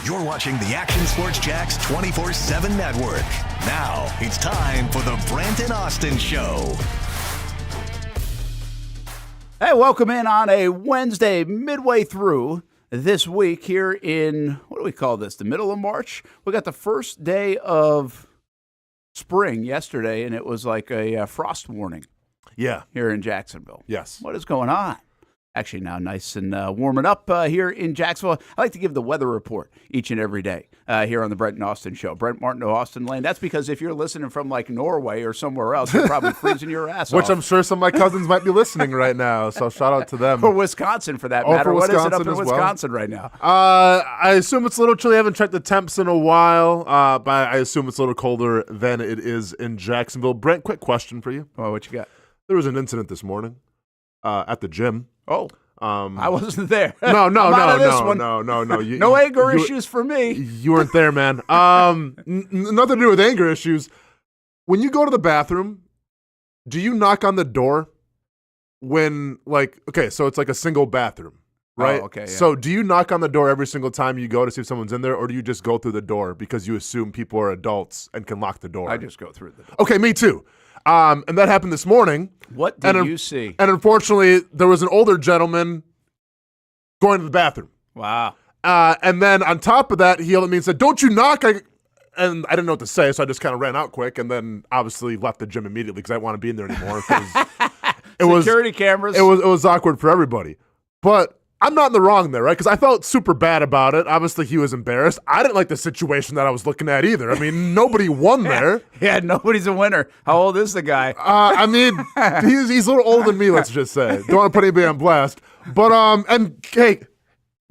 You're watching the Action Sports Jax 24/7 network. Now it's time for the Brent Austin Show. Hey, welcome in on a Wednesday, midway through this week here in, what do we call this, the middle of March? We got the first day of spring yesterday, and it was like a frost warning. Yeah. Here in Jacksonville. Yes. What is going on? Actually, now nice and warming up here in Jacksonville. I like to give the weather report each and every day here on the Brent Austin Show. Brent Martineau Austen Lane. That's because if you're listening from like Norway or somewhere else, you're probably freezing your ass off. Which I'm sure some of my cousins might be listening right now, so shout out to them. Or Wisconsin, for that matter. What is it up in Wisconsin right now? I assume it's a little chilly. I haven't checked the temps in a while, but I assume it's a little colder than it is in Jacksonville. Brent, quick question for you. Oh, what you got? There was an incident this morning at the gym. Oh. I wasn't there. No. You, no anger issues for me. You weren't there, man. Nothing to do with anger issues. When you go to the bathroom, do you knock on the door when, like, okay, so it's like a single bathroom, right? Oh, okay. Yeah. So do you knock on the door every single time you go to see if someone's in there, or do you just go through the door because you assume people are adults and can lock the door? I just go through the door. Okay, me too. And that happened this morning. What did you see? And unfortunately, there was an older gentleman going to the bathroom. Wow. And then on top of that, he yelled at me and said, "Don't you knock." And I didn't know what to say, so I just kind of ran out quick and then obviously left the gym immediately because I didn't want to be in there anymore. Security cameras. It was awkward for everybody. But I'm not in the wrong there, right? Because I felt super bad about it. Obviously, he was embarrassed. I didn't like the situation that I was looking at either. I mean, nobody won there. Yeah, nobody's a winner. How old is the guy? I mean, he's a little older than me, let's just say. Don't want to put anybody on blast. But, and hey,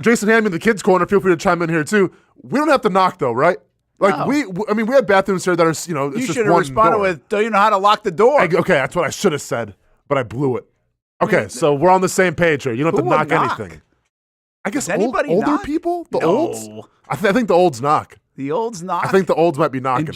Jason Hamby in the kids' corner, feel free to chime in here too. We don't have to knock though, right? Like, no. we have bathrooms here that are, it's you just should have responded with, "Do you know how to lock the door?" Okay, that's what I should have said, but I blew it. Okay, so we're on the same page here. You don't have to knock anything. I guess older people? The olds? I think the olds knock. The olds knock? I think the olds might be knocking. And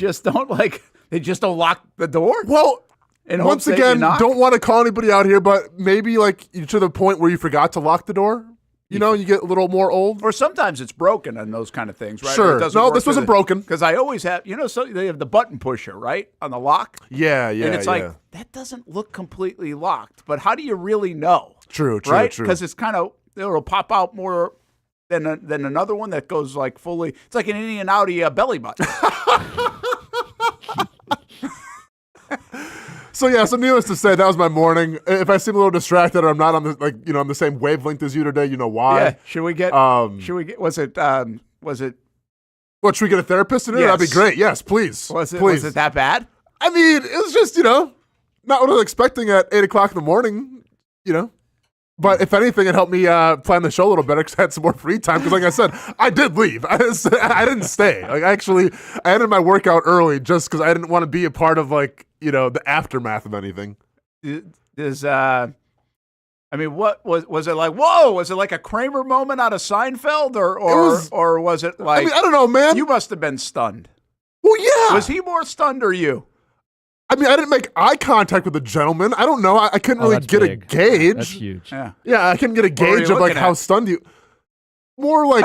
they just don't lock the door? Well, and once again, don't want to call anybody out here, but maybe like to the point where you forgot to lock the door. You get a little more old. Or sometimes it's broken and those kind of things, right? Sure. No, this wasn't broken. Because I always have, so they have the button pusher, right, on the lock? Yeah. And it's like, that doesn't look completely locked, but how do you really know? True. Right? Because it's kind of, it'll pop out more than another one that goes like fully, it's like an in and outy belly button. So needless to say, that was my morning. If I seem a little distracted or I'm not on the on the same wavelength as you today, you know why. Yeah. Should we get? Was it? What, should we get a therapist in here? Yes. That'd be great. Yes, please. Was it that bad? I mean, it was just not what I was expecting at 8:00 in the morning. But if anything, it helped me plan the show a little better because I had some more free time. Because like I said, I did leave. I didn't stay. Like I ended my workout early just because I didn't want to be a part of the aftermath of anything. What was it like? Whoa! Was it like a Kramer moment out of Seinfeld, or was it like? I don't know, man. You must have been stunned. Well, yeah. Was he more stunned or you? I didn't make eye contact with the gentleman. I don't know. I couldn't really get a gauge. That's huge. Yeah, I couldn't get a gauge of how stunned you. More like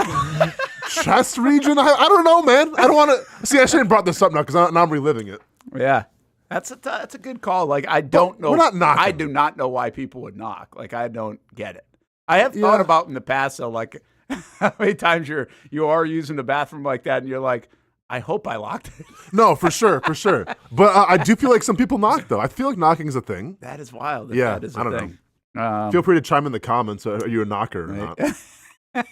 chest region. I don't know, man. I don't want to. See, I shouldn't have brought this up now because now I'm reliving it. Yeah, that's a good call. Like I don't know. We're not knocking. I do not know why people would knock. Like I don't get it. I have thought about in the past though, like how many times you are using the bathroom like that, and you're like, I hope I locked it. No, for sure. But I do feel like some people knock, though. I feel like knocking is a thing. That is wild. Yeah, that is I don't thing. know. Feel free to chime in the comments. Are you a knocker or not? I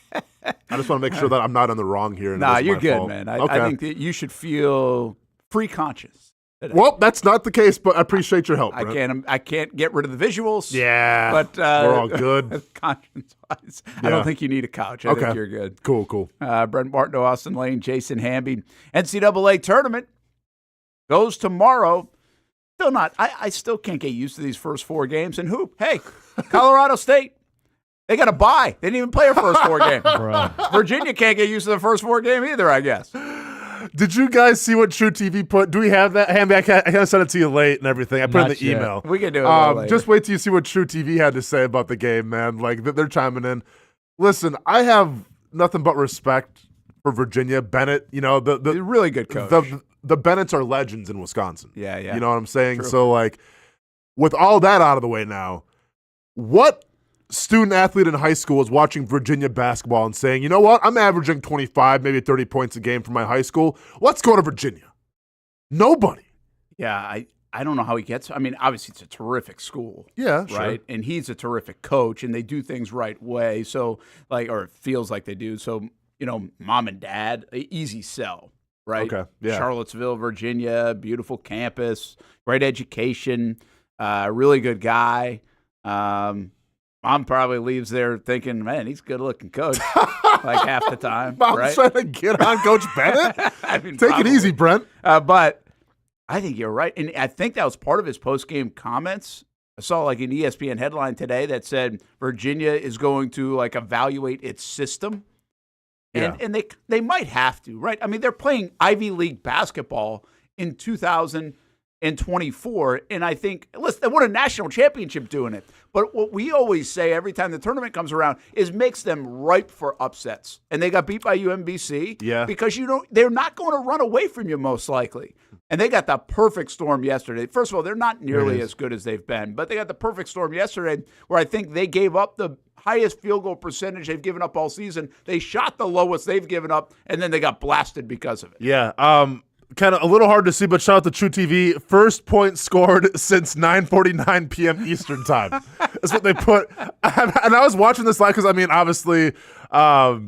just want to make sure that I'm not in the wrong here. Nah, you're good, man. I think that you should feel pre-conscious. Well, that's not the case, but I appreciate your help, Brent. I can't get rid of the visuals. Yeah, but we're all good. Conscience-wise, I don't think you need a couch. I think you're good. Cool. Brent Martineau Austen Lane, Jason Hamby. NCAA tournament goes tomorrow. Still not. I still can't get used to these first four games. And hey, Colorado State. They got a bye. They didn't even play their first four games. Virginia can't get used to the first four game either, I guess. Did you guys see what True TV put? Do we have that? Hamby, I kind of sent it to you late and everything. I put it in the email. We can do it later. Just wait till you see what True TV had to say about the game, man. Like, they're chiming in. Listen, I have nothing but respect for Virginia. Bennett, He's a really good coach. The Bennetts are legends in Wisconsin. Yeah. You know what I'm saying? True. So, like, with all that out of the way now, what student athlete in high school is watching Virginia basketball and saying, you know what, I'm averaging 25, maybe 30 points a game for my high school. Let's go to Virginia. Nobody. Yeah, I don't know how he gets. I mean, obviously it's a terrific school. Yeah, right? sure. And he's a terrific coach, and they do things right way. So, or it feels like they do. So, mom and dad, easy sell, right? Okay, yeah. Charlottesville, Virginia, beautiful campus, great education, really good guy. Mom probably leaves there thinking, man, he's a good-looking coach, like half the time. Mom's right? trying to get on Coach Bennett? I mean, Take probably. it easy, Brent. But I think you're right. And I think that was part of his post-game comments. I saw like an ESPN headline today that said Virginia is going to like evaluate its system. And they might have to, right? I mean, they're playing Ivy League basketball in 2024. And I think, listen, they won a national championship doing it. But what we always say every time the tournament comes around is makes them ripe for upsets. And they got beat by UMBC because they're not going to run away from you most likely. And they got the perfect storm yesterday. First of all, they're not nearly as good as they've been, but they got the perfect storm yesterday where I think they gave up the highest field goal percentage they've given up all season. They shot the lowest they've given up, and then they got blasted because of it. Yeah. Kind of a little hard to see, but shout out to True TV. First point scored since 9:49 p.m. Eastern time. That's what they put. And I was watching this live because, I mean, obviously, it was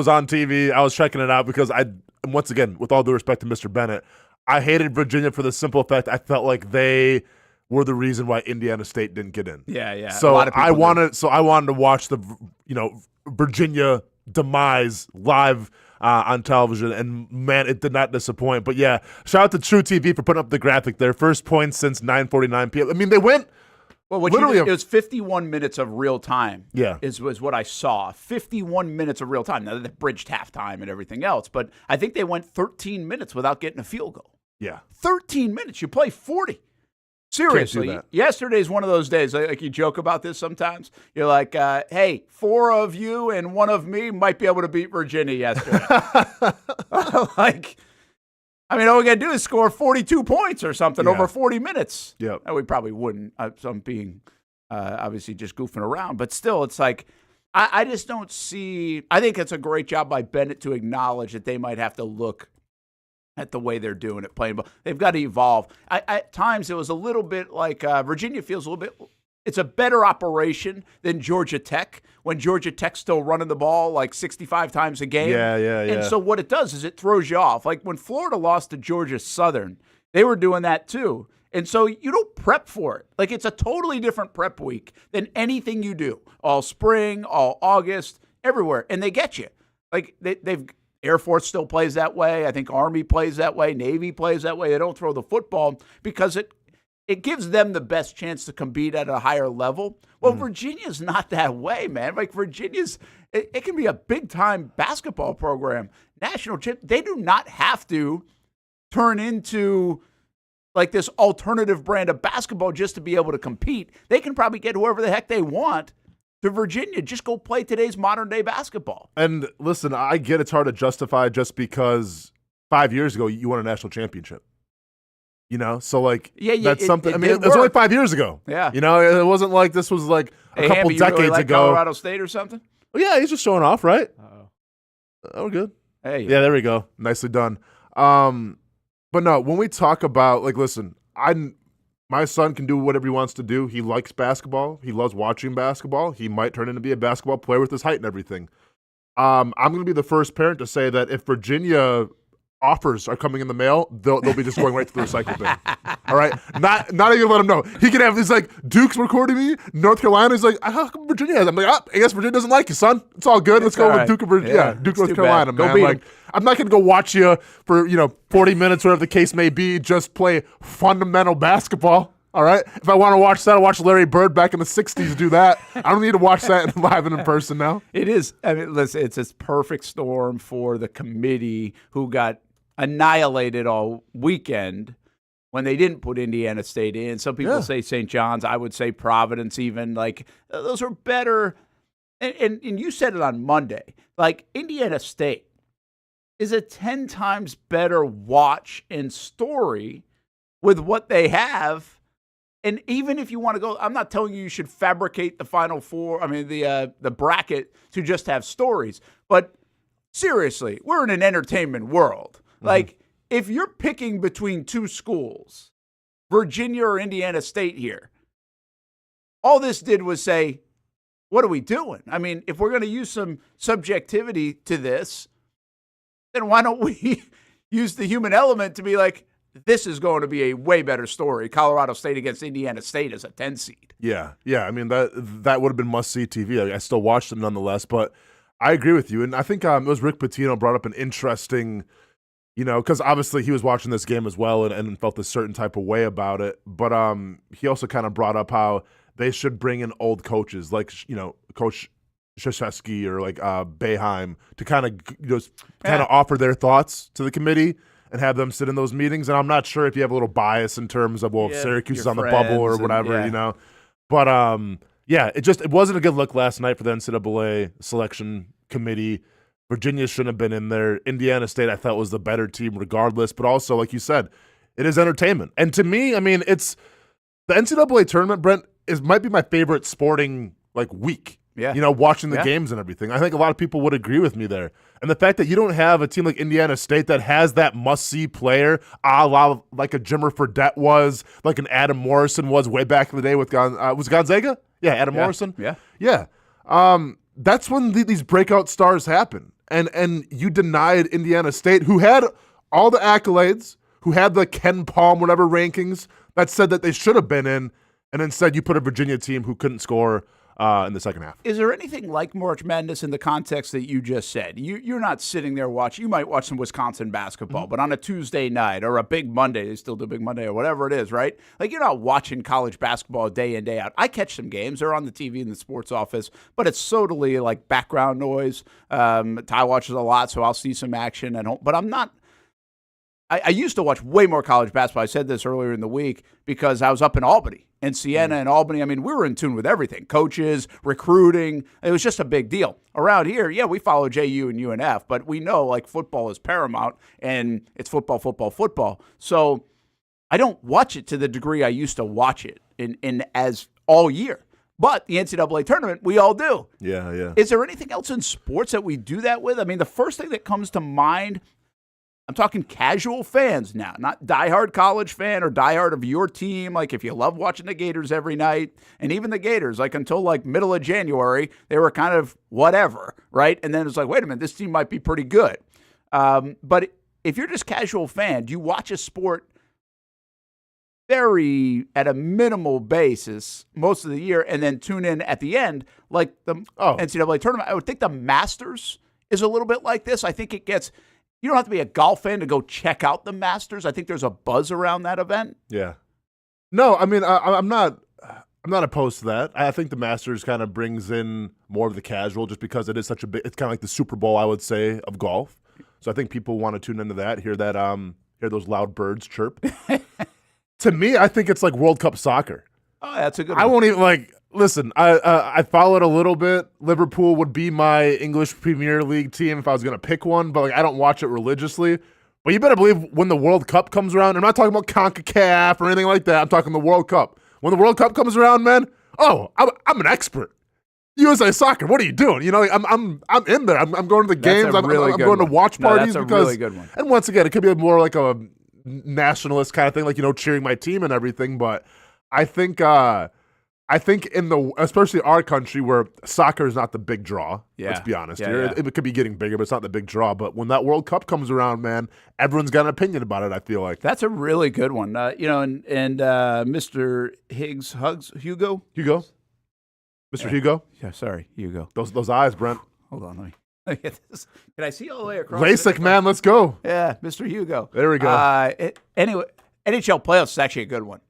on TV. I was checking it out because once again, with all due respect to Mr. Bennett, I hated Virginia for the simple fact I felt like they were the reason why Indiana State didn't get in. Yeah. So I wanted to watch the Virginia demise live on television, and man, it did not disappoint. But yeah, shout out to True TV for putting up the graphic there. First points since 9:49 p.m. I mean, they went. Well, it was 51 minutes of real time. Yeah, was what I saw. 51 minutes of real time. Now they bridged halftime and everything else, but I think they went 13 minutes without getting a field goal. Yeah, 13 minutes. You play 40. Seriously, yesterday's one of those days. Like you joke about this sometimes. You're like, "Hey, 4 of you and 1 of me might be able to beat Virginia yesterday." All we got to do is score 42 points or something over 40 minutes. Yeah, we probably wouldn't. So I'm being obviously just goofing around, but still, it's like I just don't see. I think it's a great job by Bennett to acknowledge that they might have to look at the way they're doing it, playing ball. They've got to evolve. At times, it was a little bit like Virginia feels a little bit. It's a better operation than Georgia Tech when Georgia Tech's still running the ball like 65 times a game. Yeah. And so what it does is it throws you off. Like when Florida lost to Georgia Southern, they were doing that too. And so you don't prep for it. Like it's a totally different prep week than anything you do all spring, all August, everywhere. And they get you. Like they've Air Force still plays that way. I think Army plays that way. Navy plays that way. They don't throw the football because it gives them the best chance to compete at a higher level. Well, Virginia's not that way, man. Like Virginia's, it can be a big-time basketball program. National champ, they do not have to turn into like this alternative brand of basketball just to be able to compete. They can probably get whoever the heck they want to Virginia. Just go play today's modern-day basketball. And listen, I get it's hard to justify just because 5 years ago you won a national championship. So like that's something. It was only 5 years ago. Yeah. It wasn't like this was like a couple Hamby, decades you really like ago. Colorado State or something? Oh, yeah, he's just showing off, right? Oh, we're good. Hey. Yeah, there we go. Nicely done. But no, when we talk about listen, my son can do whatever he wants to do. He likes basketball. He loves watching basketball. He might turn into be a basketball player with his height and everything. I'm going to be the first parent to say that if Virginia offers are coming in the mail, they'll be just going right to the recycle bin. All right? Not even let him know. He can have these Duke's recording me. North Carolina's like, how come Virginia has? I'm like, I guess Virginia doesn't like you, son. It's all good. Let's go with Duke of Virginia. Yeah, Duke, North Carolina, man. I'm not going to go watch you for 40 minutes, whatever the case may be, just play fundamental basketball. All right? If I want to watch that, I'll watch Larry Bird back in the 60s do that. I don't need to watch that live and in person now. It is. I mean, listen, it's this perfect storm for the committee who got annihilated all weekend when they didn't put Indiana State in. Some people say St. John's. I would say Providence even. Like, those are better and you said it on Monday, like Indiana State is a 10 times better watch and story with what they have. And even if you want to go, I'm not telling you should fabricate the Final Four, the bracket to just have stories. But seriously, we're in an entertainment world. Mm-hmm. Like, if you're picking between two schools, Virginia or Indiana State here, all this did was say, what are we doing? I mean, if we're going to use some subjectivity to this, then why don't we use the human element to be like, this is going to be a way better story. Colorado State against Indiana State as a 10 seed. Yeah. I mean, that would have been must-see TV. I still watched them nonetheless, but I agree with you. And I think it was Rick Pitino brought up an interesting, because obviously he was watching this game as well and felt a certain type of way about it. But he also kind of brought up how they should bring in old coaches like, Coach Krzyzewski or like Boeheim to kind of offer their thoughts to the committee and have them sit in those meetings. And I'm not sure if you have a little bias in terms of, if Syracuse is on the bubble or whatever, But it wasn't a good look last night for the NCAA selection committee. Virginia shouldn't have been in there. Indiana State, I felt, was the better team regardless. But also, like you said, it is entertainment. And to me, I mean, it's the NCAA tournament, Brent, might be my favorite sporting week. Yeah. Watching the games and everything. I think a lot of people would agree with me there. And the fact that you don't have a team like Indiana State that has that must-see player, a la like a Jimmer Fredette was, like an Adam Morrison was way back in the day with was it Gonzaga? Yeah, Adam Morrison. Yeah. That's when these breakout stars happen. And you denied Indiana State, who had all the accolades, who had the Ken Palm whatever rankings that said that they should have been in, and instead you put a Virginia team who couldn't score in the second half. Is there anything like March Madness in the context that you just said? You're not sitting there watching. You might watch some Wisconsin basketball, but on a Tuesday night or a Big Monday, they still do Big Monday or whatever it is, right? Like, you're not watching college basketball day in, day out. I catch some games. They're on the TV in the sports office, but it's totally like background noise. Ty watches a lot, so I'll see some action at home. But I'm not. I used to watch way more college basketball. I said this earlier in the week because I was up in Albany. And Siena and Albany, I mean, we were in tune with everything. Coaches, recruiting. It was just a big deal. Around here, we follow JU and UNF, but we know, football is paramount, and it's football. So I don't watch it to the degree I used to watch it in as all year. But the NCAA tournament, we all do. Yeah. Is there anything else in sports that we do that with? I mean, the first thing that comes to mind, I'm talking casual fans now, not diehard college fan or diehard of your team. Like, if you love watching the Gators every night, and even the Gators, until middle of January, they were kind of whatever, right? And then it's like, wait a minute, this team might be pretty good. But if you're just casual fan, do you watch a sport very at a minimal basis most of the year and then tune in at the end, like the NCAA tournament? I would think the Masters is a little bit like this. I think it gets. You don't have to be a golf fan to go check out the Masters. I think there's a buzz around that event. Yeah. No, I mean, I'm not opposed to that. I think the Masters kind of brings in more of the casual just because it is such a big, it's kind of like the Super Bowl, I would say, of golf. So I think people want to tune into that, hear those loud birds chirp. To me, I think it's like World Cup soccer. Oh, that's a good one. I won't even listen, I followed a little bit. Liverpool would be my English Premier League team if I was going to pick one, but I don't watch it religiously. But you better believe when the World Cup comes around, I'm not talking about CONCACAF or anything like that. I'm talking the World Cup. When the World Cup comes around, man, I'm an expert. USA Soccer, what are you doing? I'm in there. I'm going to the games. I'm going to watch parties. That's a really good one. And once again, it could be more like a nationalist kind of thing, cheering my team and everything. But I think in especially our country where soccer is not the big draw, let's be honest here. Yeah. It could be getting bigger, but it's not the big draw. But when that World Cup comes around, man, everyone's got an opinion about it, I feel like. That's a really good one. And Mr. Hugo? Mr. Hugo? Yeah, sorry, Hugo. Those eyes, Brent. Hold on, let me get this. Can I see all the way across? LASIK, man, let's go. Yeah, Mr. Hugo. There we go. Anyway, NHL playoffs is actually a good one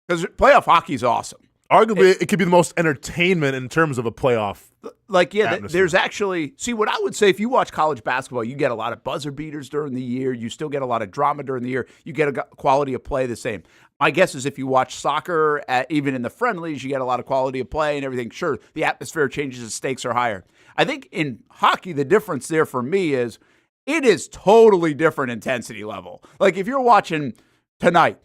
because playoff hockey is awesome. Arguably, it could be the most entertainment in terms of a playoff. Like, yeah, atmosphere. there's actually – see, what I would say, if you watch college basketball, you get a lot of buzzer beaters during the year. You still get a lot of drama during the year. You get a quality of play the same. My guess is if you watch soccer, even in the friendlies, you get a lot of quality of play and everything. Sure, the atmosphere changes, the stakes are higher. I think in hockey, the difference there for me is it is totally different intensity level. Like, if you're watching tonight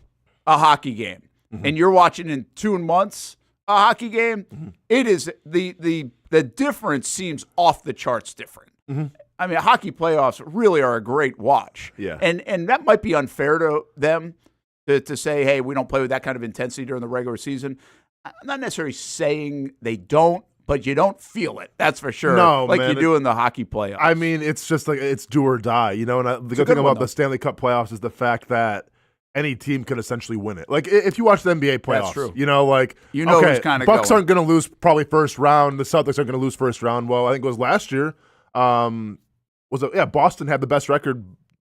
a hockey game and you're watching in 2 months a hockey game, it is the difference seems off the charts different. I mean, hockey playoffs really are a great watch. Yeah. And that might be unfair to them to say, hey, we don't play with that kind of intensity during the regular season. I'm not necessarily saying they don't, but you don't feel it. That's for sure. No, like man, you do in the hockey playoffs. I mean, it's just like it's do or die, you know. And the good thing about the Stanley Cup playoffs is the fact that any team could essentially win it. Like, if you watch the NBA playoffs, That's true. you know, like, who's kind of Bucks going. aren't going to lose probably first round. The Celtics aren't going to lose first round. Well, I think it was last year. Boston had the best record,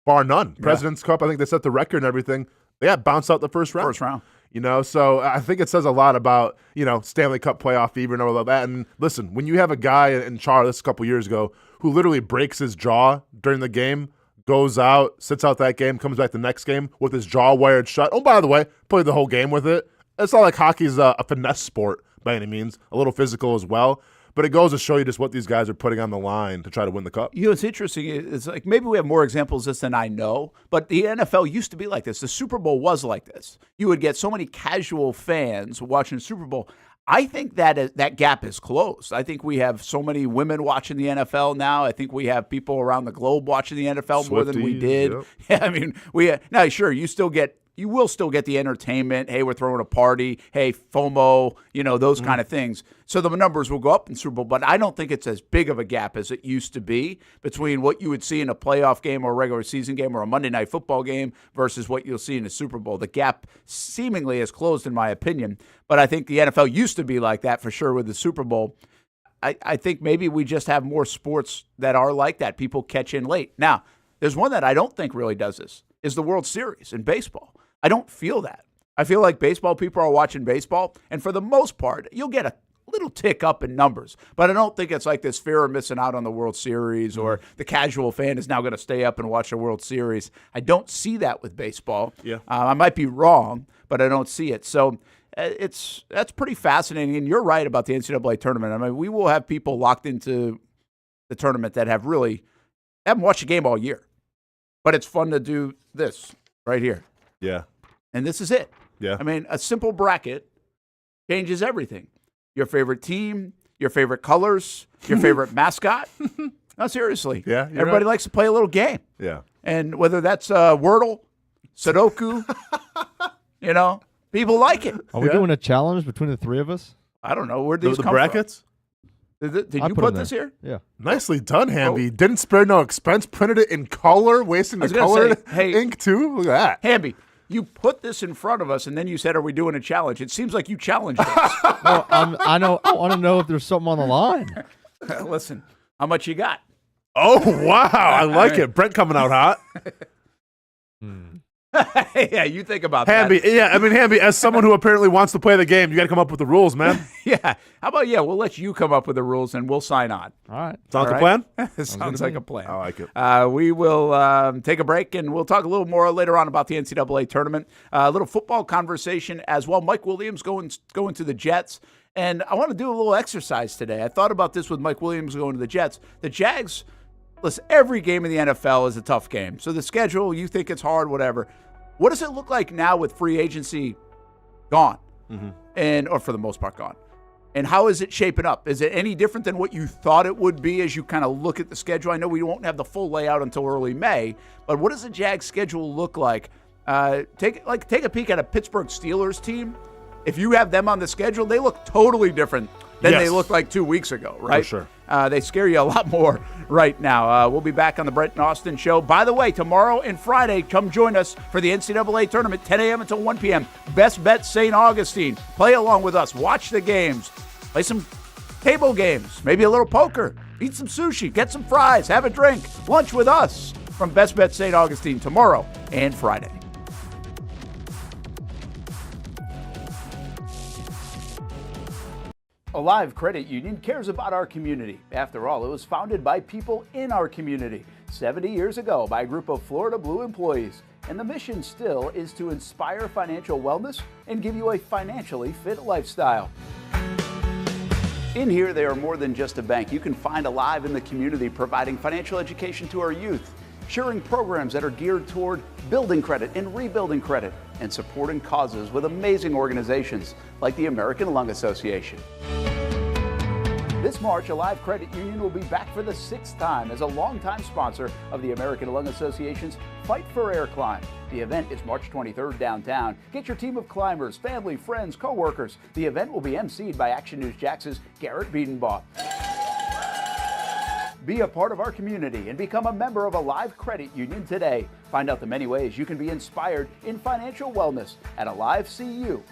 bar none. President's Cup, I think they set the record and everything. They got bounced out the first round. You know, so I think it says a lot about, you know, Stanley Cup playoff fever and all of that. And listen, when you have a guy in Charlotte a couple years ago who literally breaks his jaw during the game, goes out, sits out that game, comes back the next game with his jaw wired shut. Oh, by the way, played the whole game with it. It's not like hockey's a finesse sport by any means, a little physical as well. But it goes to show you just what these guys are putting on the line to try to win the cup. You know, it's interesting. It's like maybe we have more examples of this than I know, but the NFL used to be like this. The Super Bowl was like this. You would get so many casual fans watching the Super Bowl. I think that gap is closed. I think we have so many women watching the NFL now. I think we have people around the globe watching the NFL more than we did. Yep. Yeah, I mean, now sure, you will still get the entertainment. Hey, we're throwing a party. Hey, FOMO, you know, those kind of things. So the numbers will go up in Super Bowl, but I don't think it's as big of a gap as it used to be between what you would see in a playoff game or a regular season game or a Monday Night Football game versus what you'll see in a Super Bowl. The gap seemingly is closed, in my opinion, but I think the NFL used to be like that for sure with the Super Bowl. I think maybe we just have more sports that are like that. People catch in late. Now, there's one that I don't think really does this, is the World Series in baseball. I don't feel that. I feel like baseball people are watching baseball, and for the most part, you'll get a little tick up in numbers. But I don't think it's like this fear of missing out on the World Series or the casual fan is now going to stay up and watch the World Series. I don't see that with baseball. Yeah. I might be wrong, but I don't see it. So that's pretty fascinating, and you're right about the NCAA tournament. I mean, we will have people locked into the tournament that haven't watched a game all year. But it's fun to do this right here. Yeah. And this is it. Yeah. I mean, a simple bracket changes everything. Your favorite team, your favorite colors, your favorite mascot. No, seriously. Yeah, you're everybody right. likes to play a little game. Yeah. And whether that's Wordle, Sudoku, you know, people like it. Are we doing a challenge between the three of us? I don't know. Where did these The come brackets? from? Did I you put put them this here? Yeah. Nicely done, Hamby. Didn't spare no expense. Printed it in color, wasting the was gonna color say, hey- ink too. Look at that. Hamby, you put this in front of us, and then you said, are we doing a challenge? It seems like you challenged us. Well, I want to know if there's something on the line. Listen, how much you got? Oh, wow. I like it. Brent coming out hot. Yeah, you think about Hamby, that. yeah, I mean, Hamby, as someone who apparently wants to play the game, you got to come up with the rules, man. Yeah. How about, we'll let you come up with the rules, and we'll sign on. All right. Sounds like All a plan? It sounds like a plan. I like it. We will take a break, and we'll talk a little more later on about the NCAA tournament. A little football conversation as well. Mike Williams going to the Jets. And I want to do a little exercise today. I thought about this with Mike Williams going to the Jets. The Jags, listen, every game in the NFL is a tough game. So the schedule, you think it's hard, whatever. What does it look like now with free agency gone? Or for the most part gone? And how is it shaping up? Is it any different than what you thought it would be as you kind of look at the schedule? I know we won't have the full layout until early May, but what does the Jags schedule look like? Take a peek at a Pittsburgh Steelers team. If you have them on the schedule, they look totally different than they looked like 2 weeks ago, right? For sure. They scare you a lot more right now. We'll be back on the Brent Austen Show. By the way, tomorrow and Friday, come join us for the NCAA tournament, 10 a.m. until 1 p.m. Best Bet St. Augustine. Play along with us. Watch the games. Play some table games. Maybe a little poker. Eat some sushi. Get some fries. Have a drink. Lunch with us from Best Bet St. Augustine tomorrow and Friday. Alive Credit Union cares about our community. After all, it was founded by people in our community 70 years ago by a group of Florida Blue employees. And the mission still is to inspire financial wellness and give you a financially fit lifestyle. In here, they are more than just a bank. You can find Alive in the community providing financial education to our youth, sharing programs that are geared toward building credit and rebuilding credit, and supporting causes with amazing organizations like the American Lung Association. This March, Alive Credit Union will be back for the 6th time as a longtime sponsor of the American Lung Association's Fight for Air Climb. The event is March 23rd downtown. Get your team of climbers, family, friends, co-workers. The event will be emceed by Action News Jax's Garrett Biedenbaugh. Be a part of our community and become a member of Alive Credit Union today. Find out the many ways you can be inspired in financial wellness at alivecu.coop.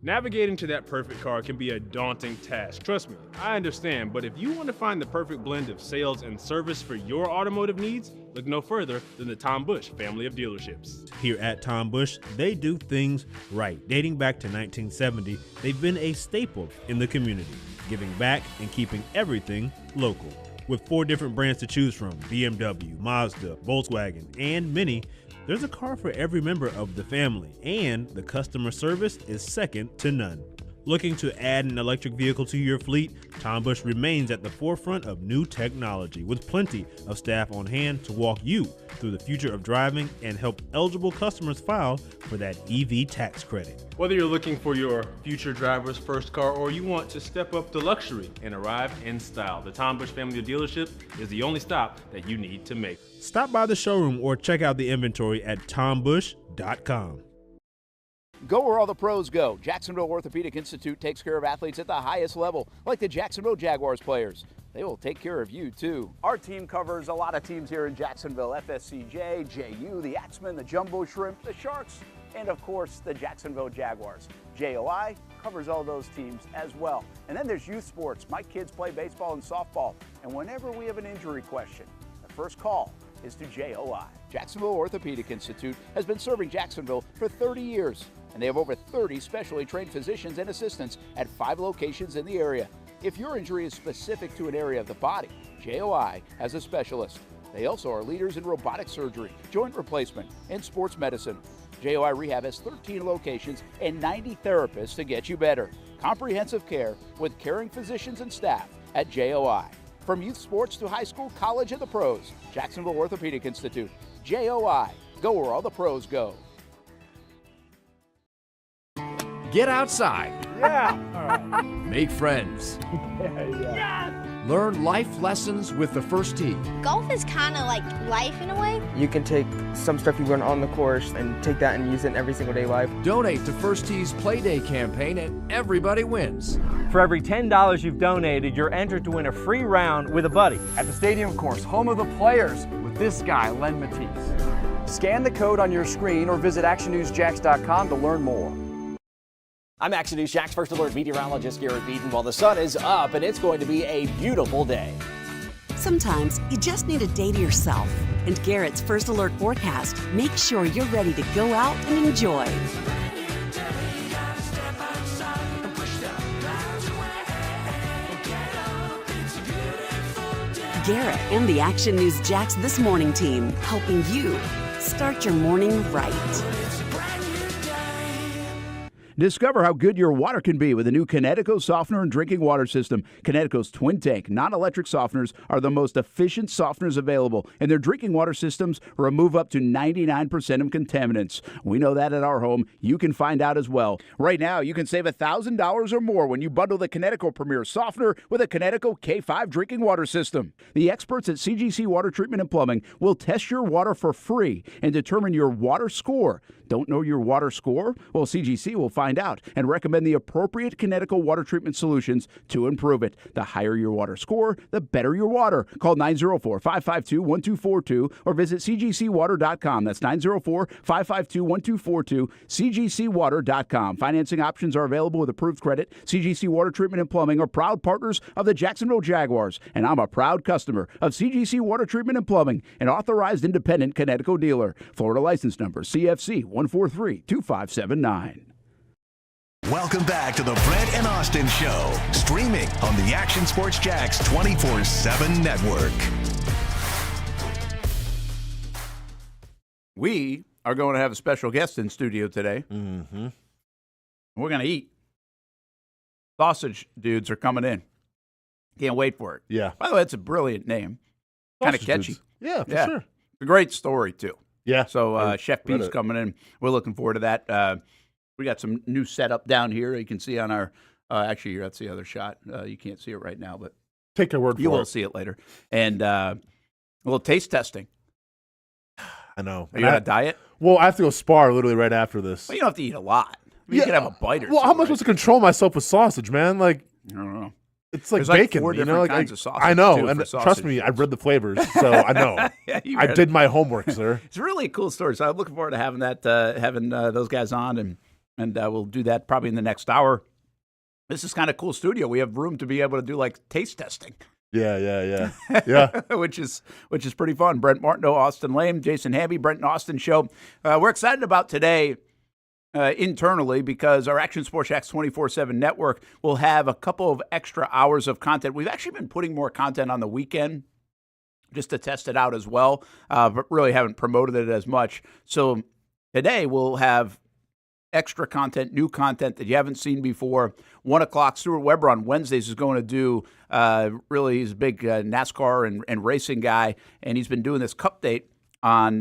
Navigating to that perfect car can be a daunting task. Trust me, I understand, but if you want to find the perfect blend of sales and service for your automotive needs, look no further than the Tom Bush family of dealerships. Here at Tom Bush, they do things right. Dating back to 1970, they've been a staple in the community, giving back and keeping everything local. With 4 different brands to choose from, BMW, Mazda, Volkswagen, and Mini, there's a car for every member of the family, and the customer service is second to none. Looking to add an electric vehicle to your fleet? Tom Bush remains at the forefront of new technology with plenty of staff on hand to walk you through the future of driving and help eligible customers file for that EV tax credit. Whether you're looking for your future driver's first car or you want to step up to luxury and arrive in style, the Tom Bush family of dealership is the only stop that you need to make. Stop by the showroom or check out the inventory at tombush.com. Go where all the pros go. Jacksonville Orthopedic Institute takes care of athletes at the highest level, like the Jacksonville Jaguars players. They will take care of you, too. Our team covers a lot of teams here in Jacksonville: FSCJ, JU, the Axemen, the Jumbo Shrimp, the Sharks, and, of course, the Jacksonville Jaguars. JOI covers all those teams as well. And then there's youth sports. My kids play baseball and softball. And whenever we have an injury question, the first call is to JOI. Jacksonville Orthopedic Institute has been serving Jacksonville for 30 years. And they have over 30 specially trained physicians and assistants at 5 locations in the area. If your injury is specific to an area of the body, JOI has a specialist. They also are leaders in robotic surgery, joint replacement, and sports medicine. JOI Rehab has 13 locations and 90 therapists to get you better. Comprehensive care with caring physicians and staff at JOI. From youth sports to high school, college, and the pros, Jacksonville Orthopedic Institute. JOI. Go where all the pros go. Get outside. Yeah. Make friends. Learn life lessons with the First Tee. Golf is kind of like life in a way. You can take some stuff you learn on the course and take that and use it in every single day life. Donate to First Tee's Play Day campaign and everybody wins. For every $10 you've donated, you're entered to win a free round with a buddy. At the stadium course, home of the players, with this guy, Len Matisse. Scan the code on your screen or visit actionnewsjax.com to learn more. I'm Action News Jax First Alert meteorologist Garrett Beaton. While the sun is up and it's going to be a beautiful day. Sometimes you just need a day to yourself. And Garrett's First Alert forecast makes sure you're ready to go out and enjoy. Garrett and the Action News Jax This Morning team, helping you start your morning right. Discover how good your water can be with a new Connecticut softener and drinking water system. Connecticut's twin tank non-electric softeners are the most efficient softeners available, and their drinking water systems remove up to 99% of contaminants. We know that at our home. You can find out as well. Right now, you can save $1,000 or more when you bundle the Connecticut Premier Softener with a Connecticut K5 drinking water system. The experts at CGC Water Treatment and Plumbing will test your water for free and determine your water score. Don't know your water score? Well, CGC will find out and recommend the appropriate Connecticut water treatment solutions to improve it. The higher your water score, the better your water. Call 904-552-1242 or visit cgcwater.com. That's 904-552-1242, cgcwater.com. Financing options are available with approved credit. CGC Water Treatment and Plumbing are proud partners of the Jacksonville Jaguars, and I'm a proud customer of CGC Water Treatment and Plumbing, an authorized independent Connecticut dealer. Florida license number CFC 1432579. Welcome back to the Brent and Austin Show, streaming on the Action Sports Jax 24/7 network. We are going to have a special guest in studio today. Mm-hmm. We're going to eat. Sausage dudes are coming in. Can't wait for it. Yeah. By the way, it's a brilliant name. Kind of catchy. Dudes. Yeah, for sure. It's a great story, too. Yeah. So Chef P's coming in. We're looking forward to that. We got some new setup down here. You can see on our actually, that's the other shot. You can't see it right now, but take your word for it. You will see it later. And a little taste testing. I know. Are you on a diet? Well, I have to go spar literally right after this. Well, you don't have to eat a lot. You can have a bite or Well, two, how am I supposed to control myself with sausage, man? Like, I don't know. It's like There's bacon, like 4 you know? different Like, kinds of sausage. I know, too, and for trust me, I've read the flavors, so I know. Yeah, I did my homework, sir. It's really a cool story. So I'm looking forward to having that, those guys on, and we'll do that probably in the next hour. This is kind of cool studio. We have room to be able to do like taste testing. Yeah. which is pretty fun. Brent Martineau, Austen Lane, Jason Hamby, Brent and Austin Show. We're excited about today internally because our Action Sports Jax 24/7 network will have a couple of extra hours of content. We've actually been putting more content on the weekend just to test it out as well, but really haven't promoted it as much. So today we'll have extra content, new content that you haven't seen before. 1 o'clock, Stuart Weber on Wednesdays is going to do, really, he's a big NASCAR and racing guy, and he's been doing this cup date on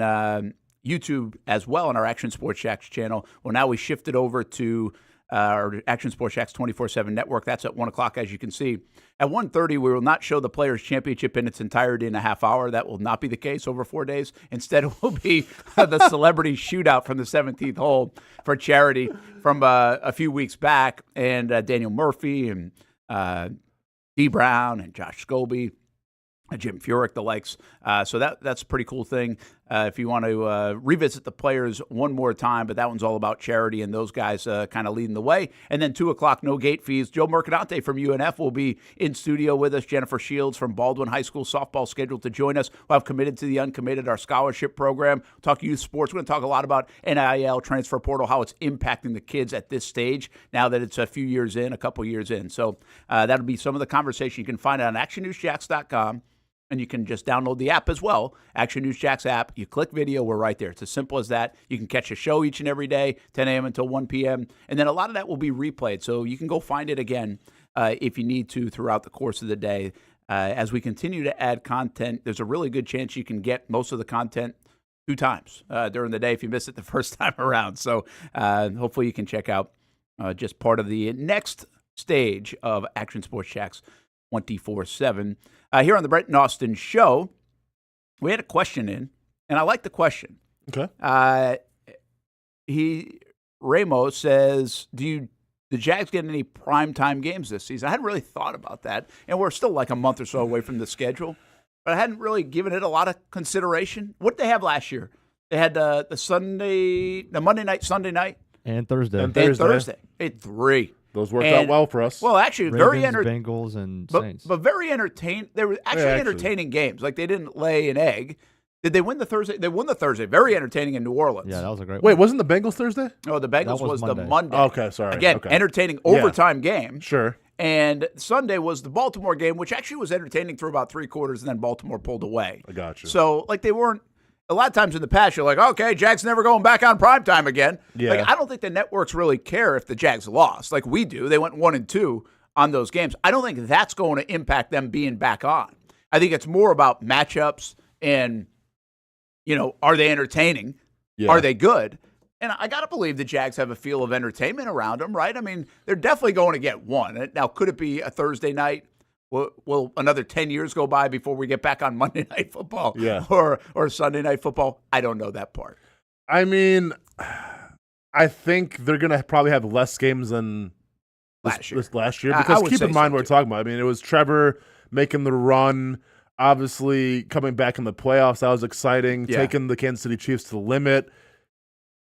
YouTube as well on our Action Sports Jax channel. Well, now we shifted over to our Action Sports Jax 24/7 network. That's at 1 o'clock, as you can see. At 1:30, we will not show the Players' Championship in its entirety in a half hour. That will not be the case over 4 days. Instead, it will be the Celebrity Shootout from the 17th hole for charity from a few weeks back. And Daniel Murphy and Dee Brown and Josh Scobie, Jim Furyk, the likes. So that's a pretty cool thing. If you want to revisit the Players one more time, but that one's all about charity and those guys kind of leading the way. And then 2 o'clock, no gate fees. Joe Mercadante from UNF will be in studio with us. Jennifer Shields from Baldwin High School softball scheduled to join us. We'll have Committed to the Uncommitted, our scholarship program. We'll talk youth sports. We're going to talk a lot about NIL, transfer portal, how it's impacting the kids at this stage now that it's a couple years in. So that'll be some of the conversation. You can find it on actionnewsjax.com. And you can just download the app as well, Action News Jax app. You click video, we're right there. It's as simple as that. You can catch a show each and every day, 10 a.m. until 1 p.m. And then a lot of that will be replayed, so you can go find it again if you need to throughout the course of the day. As we continue to add content, there's a really good chance you can get most of the content 2 times during the day if you miss it the first time around. So hopefully you can check out just part of the next stage of Action Sports Jax 24/7. Here on the Brent and Austin Show, we had a question in, and I like the question. Okay. Ramos says, do the Jags get any primetime games this season? I hadn't really thought about that, and we're still like a month or so away from the schedule, but I hadn't really given it a lot of consideration. What did they have last year? They had the Monday night, Sunday night, and Thursday. They had 3. Those worked out well for us. Well, actually, Ravens, Bengals, and Saints. But very entertaining. They were actually entertaining games. Like, they didn't lay an egg. Did they win the Thursday? They won the Thursday. Very entertaining in New Orleans. Yeah, that was a great one. Wait, wasn't the Bengals Thursday? No, the Bengals was the Monday. Okay, sorry. Again, entertaining overtime game. Sure. And Sunday was the Baltimore game, which actually was entertaining through about 3 quarters, and then Baltimore pulled away. I got you. So, like, they weren't. A lot of times in the past, you're like, okay, Jags never going back on primetime again. Yeah. Like, I don't think the networks really care if the Jags lost. Like we do. They went 1-2 on those games. I don't think that's going to impact them being back on. I think it's more about matchups and, are they entertaining? Yeah. Are they good? And I got to believe the Jags have a feel of entertainment around them, right? I mean, they're definitely going to get one. Now, could it be a Thursday night? Will another 10 years go by before we get back on Monday Night Football or Sunday Night Football? I don't know that part. I mean, I think they're going to probably have less games than last year. Because keep in mind what we're talking about. I mean, it was Trevor making the run, obviously coming back in the playoffs. That was exciting. Yeah. Taking the Kansas City Chiefs to the limit.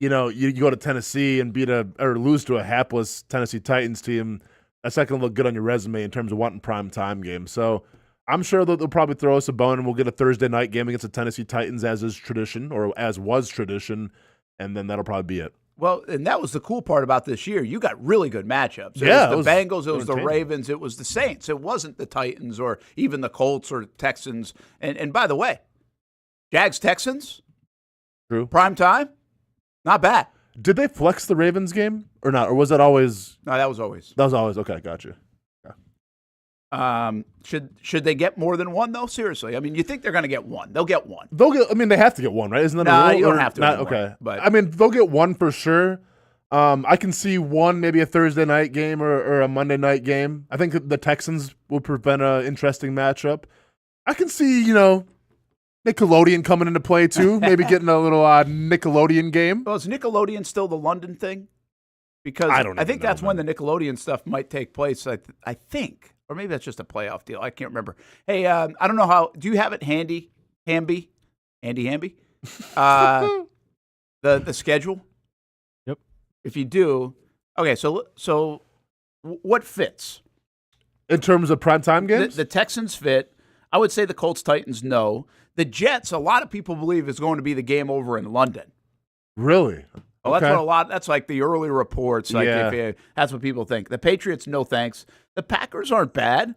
You go to Tennessee and lose to a hapless Tennessee Titans team. That's not going to look good on your resume in terms of wanting prime time games. So I'm sure that they'll probably throw us a bone and we'll get a Thursday night game against the Tennessee Titans as is tradition or as was tradition, and then that'll probably be it. Well, and that was the cool part about this year. You got really good matchups. Yeah, It was the Bengals, it was the entertaining. Ravens, it was the Saints. It wasn't the Titans or even the Colts or Texans. And by the way, Jags-Texans, True. prime time, not bad. Did they flex the Ravens game or not? Or was that always? No, that was always. That was always okay. Gotcha. Should they get more than one though? Seriously, I mean, you think they're going to get one? They'll get one. They'll get. I mean, they have to get one, right? Isn't that Nah, a rule? you don't Or have to Not, anymore, okay, but- I mean, they'll get one for sure. I can see one, maybe a Thursday night game or a Monday night game. I think the Texans will prevent an interesting matchup. I can see, Nickelodeon coming into play too. Maybe getting a little Nickelodeon game. Well, is Nickelodeon still the London thing? Because I don't I think even know, that's when the Nickelodeon stuff might take place. I think, or maybe that's just a playoff deal. I can't remember. Hey, I don't know how. Do you have it handy, Hamby? The schedule. Yep. If you do, okay. So what fits in terms of primetime games? The Texans fit. I would say the Colts, Titans, no. The Jets, a lot of people believe is going to be the game over in London. Really? Well, Okay. that's what that's like the early reports. Like Yeah. that's what people think. The Patriots, no thanks. The Packers aren't bad.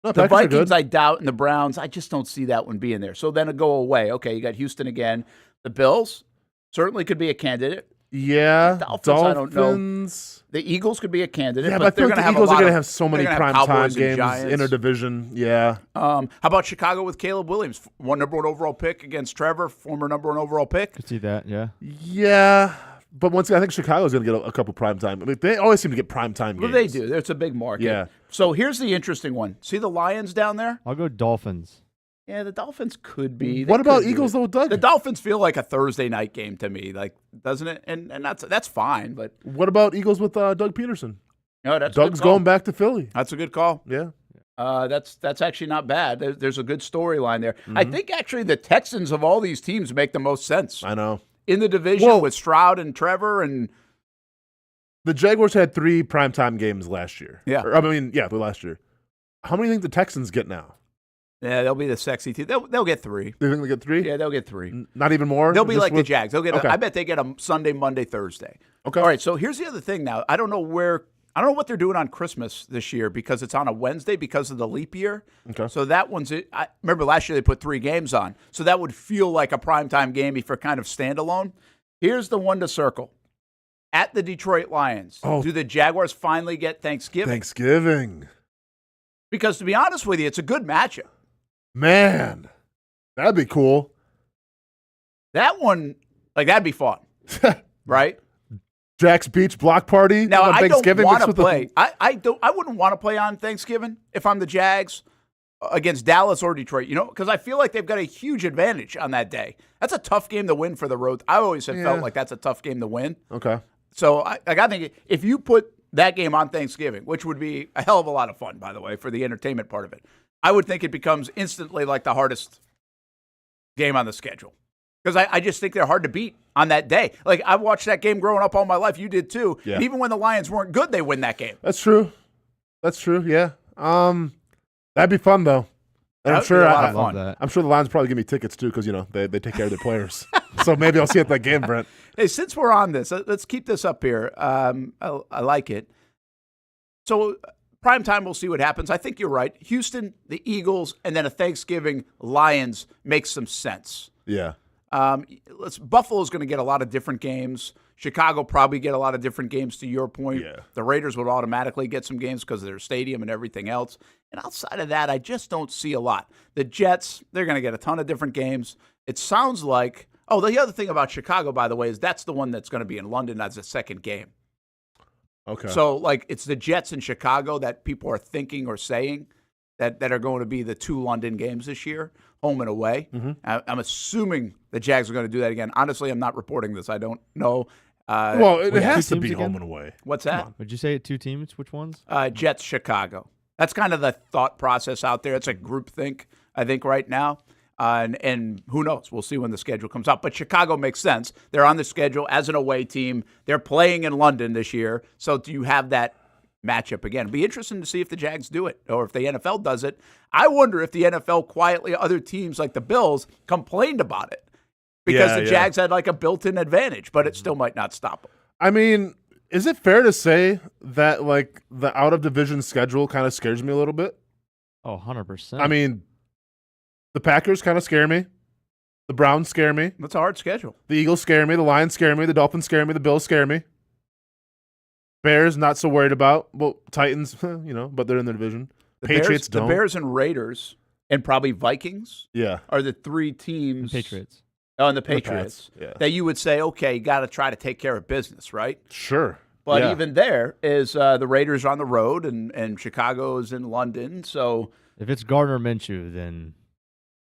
No, The Packers are Vikings, good. I doubt, and the Browns, I just don't see that one being there. So then it'll go away. Okay, you got Houston again. The Bills certainly could be a candidate. Yeah. Dolphins, I don't know. The Eagles could be a candidate. Yeah, but but I they're feel going like to the have Eagles a are lot going to of- have so they're many gonna have primetime Cowboys and games, Giants. interdivision. Yeah. How about Chicago with Caleb Williams, number one overall pick against Trevor, former number one overall pick? Could see that, yeah. Yeah. But once again, I think Chicago's going to get a couple primetime. I mean, they always seem to get primetime games. Well, they do. It's a big market. Yeah. So here's the interesting one. See the Lions down there? I'll go Dolphins. Yeah, the Dolphins could be. What They about could do Eagles, it. though, Doug? The Dolphins feel like a Thursday night game to me, like doesn't it? And that's fine, but What about Eagles with Doug Peterson? no, that's a Doug's good call. going back to Philly. That's a good call. Yeah. That's actually not bad. There's a good storyline there. Mm-hmm. I think actually the Texans of all these teams make the most sense I know. in the division Well- with Stroud and Trevor and The Jaguars had 3 primetime games last year. Yeah. Last year. How many do you think the Texans get now? yeah, they'll be the sexy team. They'll get 3. Do you think they get 3? Yeah, they'll get 3. Not even more? They'll be Just like the with- Jags. They'll get. Okay. I bet they get them Sunday, Monday, Thursday. Okay. All right. So here's the other thing. Now I don't know what they're doing on Christmas this year because it's on a Wednesday because of the leap year. Okay. So that one's it. I remember last year they put 3 games on, so that would feel like a primetime game if you're kind of standalone. Here's the one to circle. At the Detroit Lions, Oh. do the Jaguars finally get Thanksgiving? Thanksgiving. Because to be honest with you, it's a good matchup. Man, that'd be cool. That one, that'd be fun, right? Jack's Beach block party Now on I don't Thanksgiving. want mixed to with the- play. I wouldn't want to play on Thanksgiving if I'm the Jags against Dallas or Detroit. Because I feel like they've got a huge advantage on that day. That's a tough game to win for the road. I always have felt like that's a tough game to win. Okay. So I think if you put that game on Thanksgiving, which would be a hell of a lot of fun, by the way, for the entertainment part of it, I would think it becomes instantly like the hardest game on the schedule. Because I just think they're hard to beat on that day. Like, I've watched that game growing up all my life. You did too. Yeah. And even when the Lions weren't good, they win that game. That's true. Yeah. That'd be fun though. And That'd be a lot of fun. that. I'm sure the Lions probably give me tickets too because they take care of their players. So maybe I'll see it at that game, Brent. Hey, since we're on this, let's keep this up here. I like it. So prime time, we'll see what happens. I think you're right. Houston, the Eagles, and then a Thanksgiving Lions makes some sense. Yeah. Buffalo's going to get a lot of different games. Chicago probably get a lot of different games, to your point. Yeah. The Raiders would automatically get some games because of their stadium and everything else. And outside of that, I just don't see a lot. The Jets, they're going to get a ton of different games. It sounds like – the other thing about Chicago, by the way, is that's the one that's going to be in London as a second game. Okay. So, it's the Jets in Chicago that people are thinking or saying that are going to be the 2 London games this year, home and away. Mm-hmm. I'm assuming the Jags are going to do that again. Honestly, I'm not reporting this. I don't know. Well, it has to teams be again? home and away. What's that? Would you say 2 teams? Which ones? Jets, Chicago. That's kind of the thought process out there. It's a group think, I think, right now. And who knows? We'll see when the schedule comes out. But Chicago makes sense. They're on the schedule as an away team. They're playing in London this year. So do you have that matchup again? It'll be interesting to see if the Jags do it or if the NFL does it. I wonder if the NFL quietly, other teams like the Bills, complained about it because the Jags had like a built-in advantage, but it still might not stop them. I mean, is it fair to say that like the out of division schedule kind of scares me a little bit? Oh, 100%. I mean, the Packers kind of scare me. The Browns scare me. That's a hard schedule. The Eagles scare me. The Lions scare me. The Dolphins scare me. The Bills scare me. Bears, not so worried about. Well, Titans, but they're in the division. Patriots don't. The Bears and Raiders and probably Vikings are the three teams. And Patriots. Oh, and the Patriots. That you would say, okay, you got to try to take care of business, right? Sure. But even there is the Raiders are on the road and Chicago is in London. So if it's Gardner Minshew, then.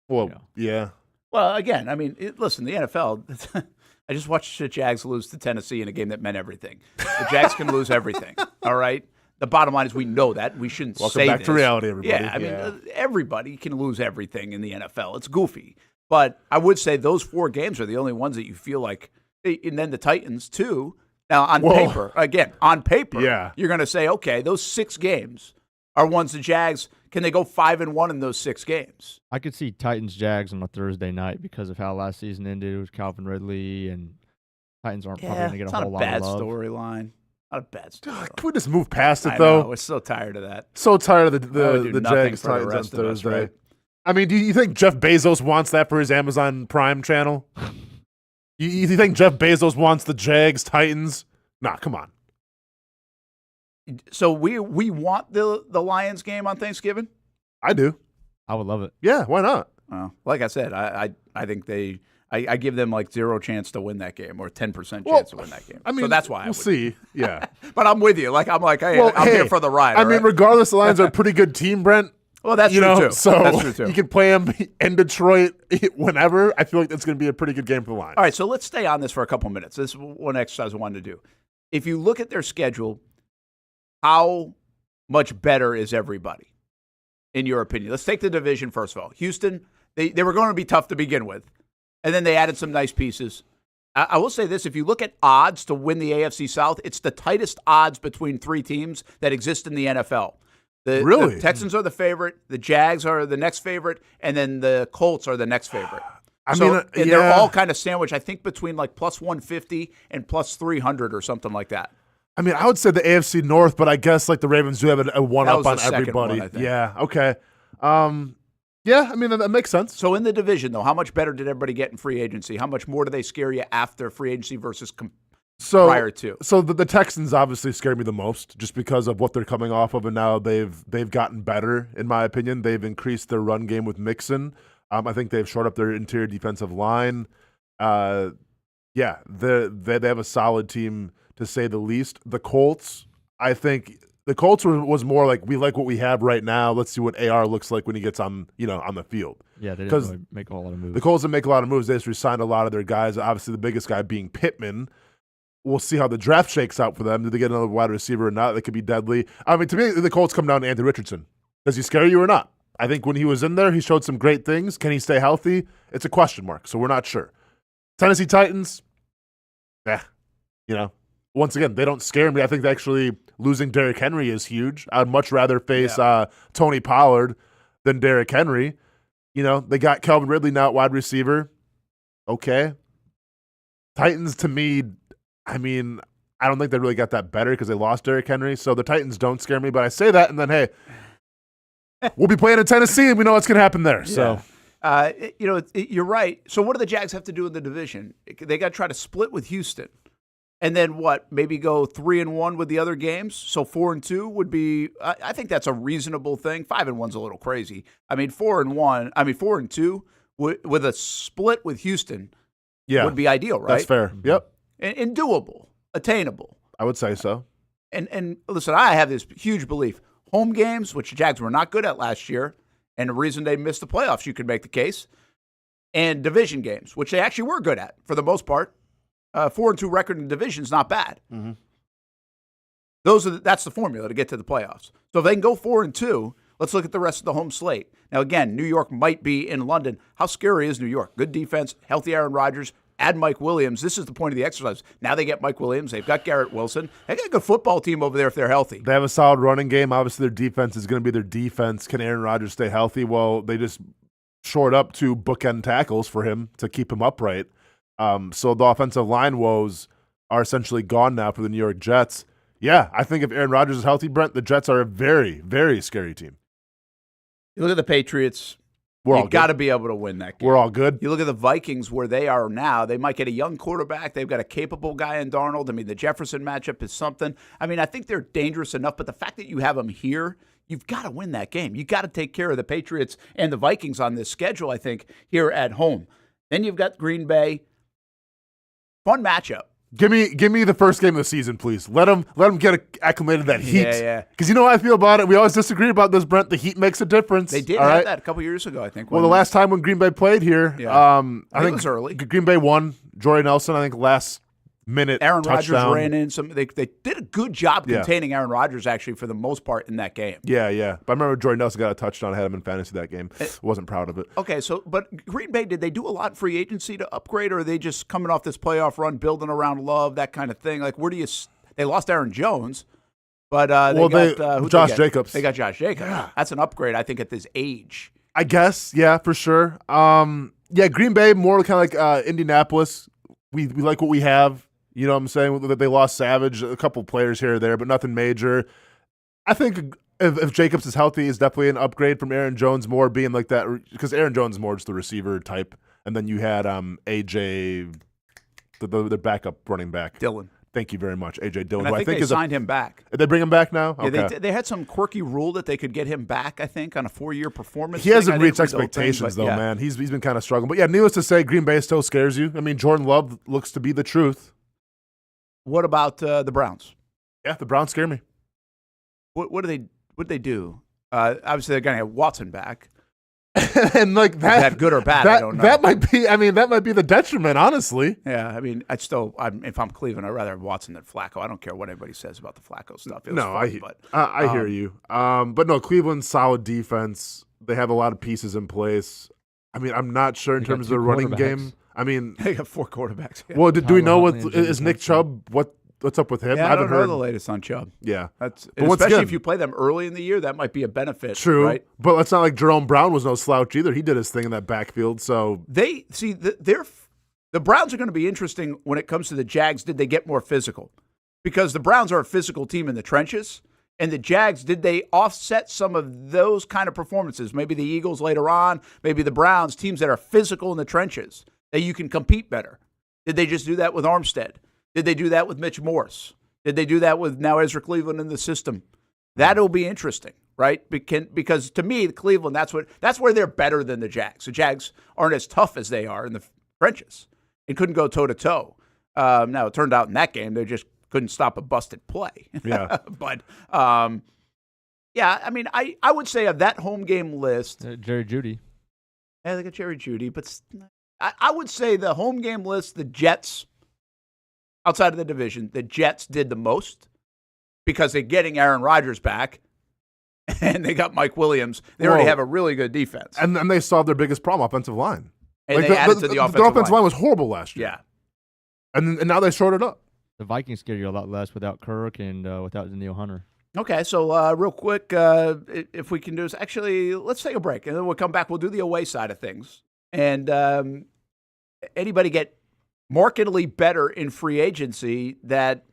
Well, yeah. Well, again, I mean, listen, the NFL, I just watched the Jags lose to Tennessee in a game that meant everything. The Jags can lose everything, all right? The bottom line is we know that. We shouldn't Welcome say back this. to reality, everybody. Yeah, I mean, everybody can lose everything in the NFL. It's goofy. But I would say those 4 games are the only ones that you feel like, and then the Titans, too. Now, on paper, you're going to say, okay, those 6 games are ones the Jags, can they go 5-1 in those 6 games? I could see Titans-Jags on a Thursday night because of how last season ended with Calvin Ridley, and Titans aren't probably going to get a whole lot of love. It's not a bad storyline. Not a bad storyline. Can we just move past it, I though? know, we're so tired of that. So tired of the Jags Jags Titans on Thursday. Right? I mean, do you think Jeff Bezos wants that for his Amazon Prime channel? you think Jeff Bezos wants the Jags Titans? Nah, come on. So we want the Lions game on Thanksgiving? I do. I would love it. Yeah, why not? Like I said, I think I give them like 0 chance to win that game or 10% chance to win that game. I mean, so that's why we'll see. Yeah. But I'm with you. I'm here for the ride. I mean, regardless, the Lions are a pretty good team, Brent. Well, that's true too. So that's true too. You can play them in Detroit whenever. I feel like that's going to be a pretty good game for the Lions. All right, so let's stay on this for a couple minutes. This is one exercise I wanted to do. If you look at their schedule, how much better is everybody, in your opinion? Let's take the division first of all. Houston, they were going to be tough to begin with, and then they added some nice pieces. I will say this. If you look at odds to win the AFC South, it's the tightest odds between 3 teams that exist in the NFL. Really? The Texans are the favorite, the Jags are the next favorite, and then the Colts are the next favorite. They're all kind of sandwiched, I think, between like plus 150 and plus 300 or something like that. I mean, I would say the AFC North, but I guess like the Ravens do have a one-up on everybody. Yeah, okay. Yeah, I mean, that makes sense. So in the division, though, how much better did everybody get in free agency? How much more do they scare you after free agency versus prior to? So the Texans obviously scared me the most just because of what they're coming off of, and now they've gotten better, in my opinion. They've increased their run game with Mixon. I think they've shored up their interior defensive line. They have a solid team, to say the least. The Colts, I think the Colts was more like, we like what we have right now. Let's see what AR looks like when he gets on the field. Yeah, they didn't really make a whole lot of moves. The Colts didn't make a lot of moves. They just re-signed a lot of their guys. Obviously, the biggest guy being Pittman. We'll see how the draft shakes out for them. Do they get another wide receiver or not? That could be deadly. I mean, to me, the Colts come down to Anthony Richardson. Does he scare you or not? I think when he was in there, he showed some great things. Can he stay healthy? It's a question mark, so we're not sure. Tennessee Titans, once again, they don't scare me. I think actually losing Derrick Henry is huge. I'd much rather face Tony Pollard than Derrick Henry. They got Calvin Ridley now at wide receiver. Okay. Titans, to me, I mean, I don't think they really got that better because they lost Derrick Henry. So the Titans don't scare me, but I say that, and then, hey, we'll be playing in Tennessee, and we know what's going to happen there. So, you're right. So what do the Jags have to do in the division? They got to try to split with Houston. And then what? Maybe go 3-1 with the other games. So 4-2 would be. I think that's a reasonable thing. 5-1's a little crazy. I mean, 4-2 with a split with Houston would be ideal, right? That's fair. Yep. And doable, attainable. I would say so. And listen, I have this huge belief: home games, which the Jags were not good at last year, and the reason they missed the playoffs, you could make the case, and division games, which they actually were good at for the most part. 4-2 record in division is not bad. Mm-hmm. That's the formula to get to the playoffs. So if they can go 4-2, let's look at the rest of the home slate. Now, again, New York might be in London. How scary is New York? Good defense, healthy Aaron Rodgers, add Mike Williams. This is the point of the exercise. Now they get Mike Williams. They've got Garrett Wilson. They got a good football team over there if they're healthy. They have a solid running game. Obviously, their defense is going to be their defense. Can Aaron Rodgers stay healthy? Well, they just shored up 2 bookend tackles for him to keep him upright. So the offensive line woes are essentially gone now for the New York Jets. Yeah, I think if Aaron Rodgers is healthy, Brent, the Jets are a very, very scary team. You look at the Patriots. You got to be able to win that game. We're all good. You look at the Vikings where they are now. They might get a young quarterback. They've got a capable guy in Darnold. I mean, the Jefferson matchup is something. I mean, I think they're dangerous enough, but the fact that you have them here, you've got to win that game. You got to take care of the Patriots and the Vikings on this schedule, I think, here at home. Then you've got Green Bay. Fun matchup. Give me the first game of the season, please. Let them get acclimated to that heat. Yeah. Because you know how I feel about it. We always disagree about this, Brent. The heat makes a difference. They did have that a couple years ago, I think. Well, the last time when Green Bay played here, I think it was early. Green Bay won. Jordy Nelson, I think, last minute Aaron touchdown. Rodgers ran in some. They did a good job containing Aaron Rodgers actually for the most part in that game. Yeah. But I remember Jordy Nelson got a touchdown. I had him in fantasy that game. Wasn't proud of it. Okay, but Green Bay, did they do a lot in free agency to upgrade, or are they just coming off this playoff run, building around Love, that kind of thing? Like, where do you? They lost Aaron Jones, but Josh Jacobs. They got Josh Jacobs. Yeah. That's an upgrade, I think, at this age. I guess, yeah, for sure. Green Bay more kind of like Indianapolis. We like what we have. You know what I'm saying? They lost Savage, a couple players here or there, but nothing major. I think if Jacobs is healthy, it's definitely an upgrade from Aaron Jones more being like that, because Aaron Jones is more just the receiver type. And then you had AJ, the backup running back. Dillon. Thank you very much, AJ Dillon. And I think they signed him back. Did they bring him back now? Yeah, okay. they had some quirky rule that they could get him back, I think, on a 4-year performance. He hasn't reached expectations, man. He's been kind of struggling. But, yeah, needless to say, Green Bay still scares you. I mean, Jordan Love looks to be the truth. What about the Browns? Yeah, the Browns scare me. What do they do? Obviously, they're going to have Watson back. And like that good or bad, I don't know. That might be the detriment, honestly. Yeah, I mean, if I'm Cleveland, I'd rather have Watson than Flacco. I don't care what anybody says about the Flacco stuff. I hear you. But no, Cleveland's solid defense. They have a lot of pieces in place. I mean, I'm not sure in terms of the running game. I mean, they got 4 quarterbacks. Yeah. Well, do we know is Nick Chubb? What's up with him? Yeah, I don't know the latest on Chubb. Yeah, especially if you play them early in the year, that might be a benefit. True, right? But it's not like Jerome Brown was no slouch either. He did his thing in that backfield. So they see the Browns are going to be interesting when it comes to the Jags. Did they get more physical? Because the Browns are a physical team in the trenches. And the Jags, did they offset some of those kind of performances? Maybe the Eagles later on, maybe the Browns, teams that are physical in the trenches, that you can compete better. Did they just do that with Armstead? Did they do that with Mitch Morse? Did they do that with now Ezra Cleveland in the system? That'll be interesting, right? Because to me, Cleveland, that's where they're better than the Jags. The Jags aren't as tough as they are in the trenches and couldn't go toe-to-toe. Now, it turned out in that game, they just couldn't stop a busted play. Yeah. But, I mean, I would say of that home game list. Jerry Jeudy. Yeah, they got Jerry Jeudy. But I would say the home game list, the Jets, outside of the division, the Jets did the most because they're getting Aaron Rodgers back and they got Mike Williams. They already have a really good defense. And they solved their biggest problem, offensive line. And they added to the offensive line. Their offensive line was horrible last year. Yeah. And now they shorted up. The Vikings scare you a lot less without Kirk and without Daniil Hunter. Okay, so real quick, if we can do this, actually, let's take a break, and then we'll come back. We'll do the away side of things. And anybody get markedly better in free agency that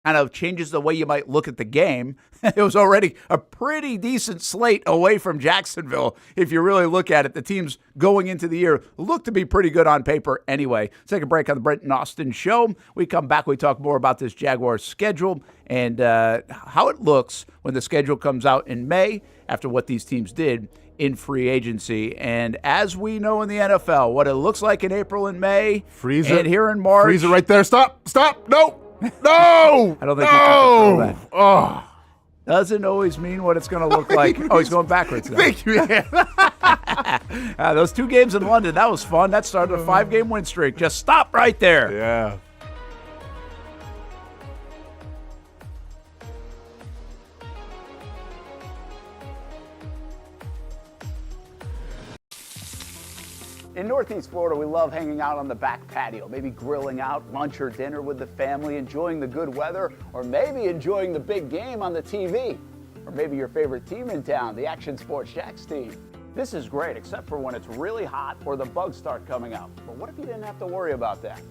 kind of changes the way you might look at the game. It was already a pretty decent slate away from Jacksonville. If you really look at it, the teams going into the year look to be pretty good on paper anyway. Let's take a break on the Brent Austin Show. We come back, we talk more about this Jaguars schedule and how it looks when the schedule comes out in May after what these teams did in free agency. And as we know in the NFL, what it looks like in April and May, and here in March. Freeze it right there. Stop. No. No! I don't think you can control that. Oh. Doesn't always mean what it's going to look like. Oh, he's going backwards now. Thank you. Those 2 games in London, that was fun. That started a 5-game win streak. Just stop right there. Yeah. In Northeast Florida, we love hanging out on the back patio, maybe grilling out lunch or dinner with the family, enjoying the good weather, or maybe enjoying the big game on the TV. Or maybe your favorite team in town, the Action Sports Jacks team. This is great, except for when it's really hot or the bugs start coming out. But what if you didn't have to worry about that?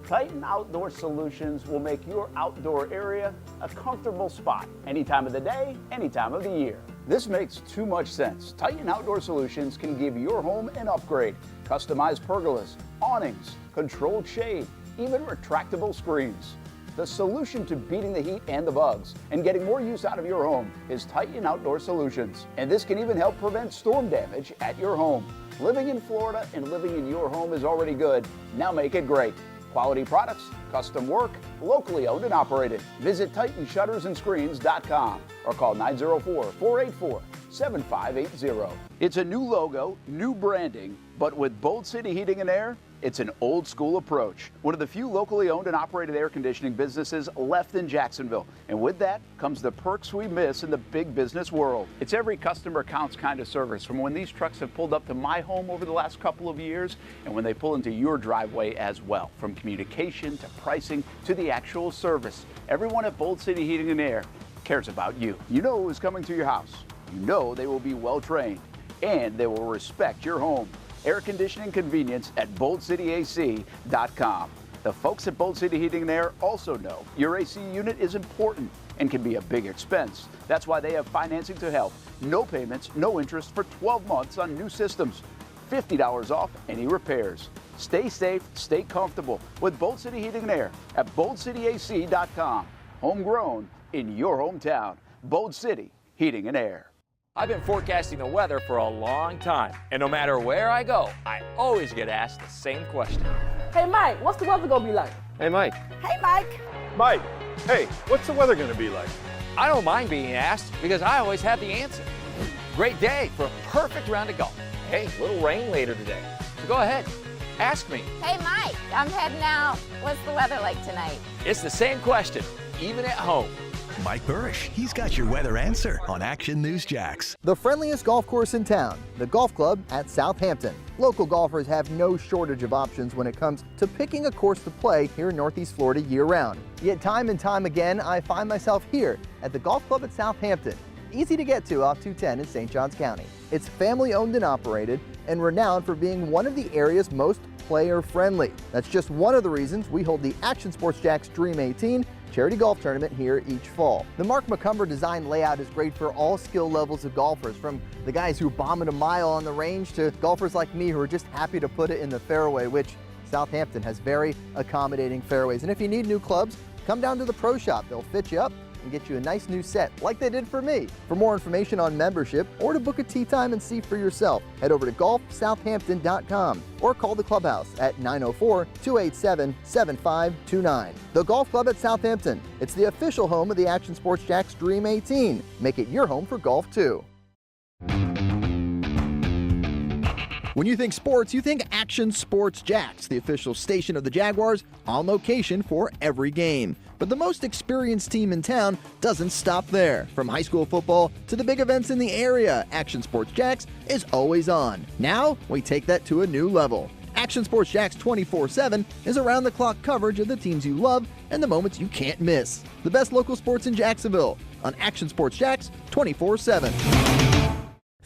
Titan Outdoor Solutions will make your outdoor area a comfortable spot any time of the day, any time of the year. This makes too much sense. Titan Outdoor Solutions can give your home an upgrade. Customized pergolas, awnings, controlled shade, even retractable screens. The solution to beating the heat and the bugs and getting more use out of your home is Titan Outdoor Solutions. And this can even help prevent storm damage at your home. Living in Florida and living in your home is already good. Now make it great. Quality products, custom work, locally owned and operated. Visit TitanShuttersAndScreens.com or call 904-484-7580. It's a new logo, new branding, but with Bold City Heating and Air, it's an old school approach. One of the few locally owned and operated air conditioning businesses left in Jacksonville. And with that comes the perks we miss in the big business world. It's every customer counts kind of service, from when these trucks have pulled up to my home over the last couple of years and when they pull into your driveway as well. From communication to pricing to the actual service, everyone at Bold City Heating and Air cares about you. You know who's coming to your house. You know they will be well trained and they will respect your home. Air conditioning convenience at BoldCityAC.com. The folks at Bold City Heating and Air also know your AC unit is important and can be a big expense. That's why they have financing to help. No payments, no interest for 12 months on new systems. $50 off any repairs. Stay safe, stay comfortable with Bold City Heating and Air at BoldCityAC.com. Homegrown in your hometown. Bold City Heating and Air. I've been forecasting the weather for a long time, and no matter where I go, I always get asked the same question. Hey Mike, what's the weather gonna be like? Hey Mike. Hey Mike. Mike, hey, what's the weather gonna be like? I don't mind being asked because I always have the answer. Great day for a perfect round of golf. Hey, little rain later today. So go ahead, ask me. Hey Mike, I'm heading out. What's the weather like tonight? It's the same question, even at home. Mike Burrish, he's got your weather answer on Action News Jax. The friendliest golf course in town, the Golf Club at Southampton. Local golfers have no shortage of options when it comes to picking a course to play here in Northeast Florida year-round. Yet time and time again, I find myself here at the Golf Club at Southampton. Easy to get to off 210 in St. Johns County. It's family-owned and operated and renowned for being one of the area's most player-friendly. That's just one of the reasons we hold the Action Sports Jax Dream 18 charity golf tournament here each fall. The Mark McCumber design layout is great for all skill levels of golfers, from the guys who bomb it a mile on the range to golfers like me who are just happy to put it in the fairway, which Southampton has very accommodating fairways. And if you need new clubs, come down to the pro shop. They'll fit you up and get you a nice new set like they did for me. For more information on membership or to book a tee time and see for yourself, head over to golfsouthampton.com or call the clubhouse at 904-287-7529. The Golf Club at Southampton. It's the official home of the Action Sports Jax Dream 18. Make it your home for golf too. When you think sports, you think Action Sports Jax, the official station of the Jaguars, on location for every game. But the most experienced team in town doesn't stop there. From high school football to the big events in the area, Action Sports Jax is always on. Now, we take that to a new level. Action Sports Jax 24/7 is around-the-clock coverage of the teams you love and the moments you can't miss. The best local sports in Jacksonville on Action Sports Jax 24/7.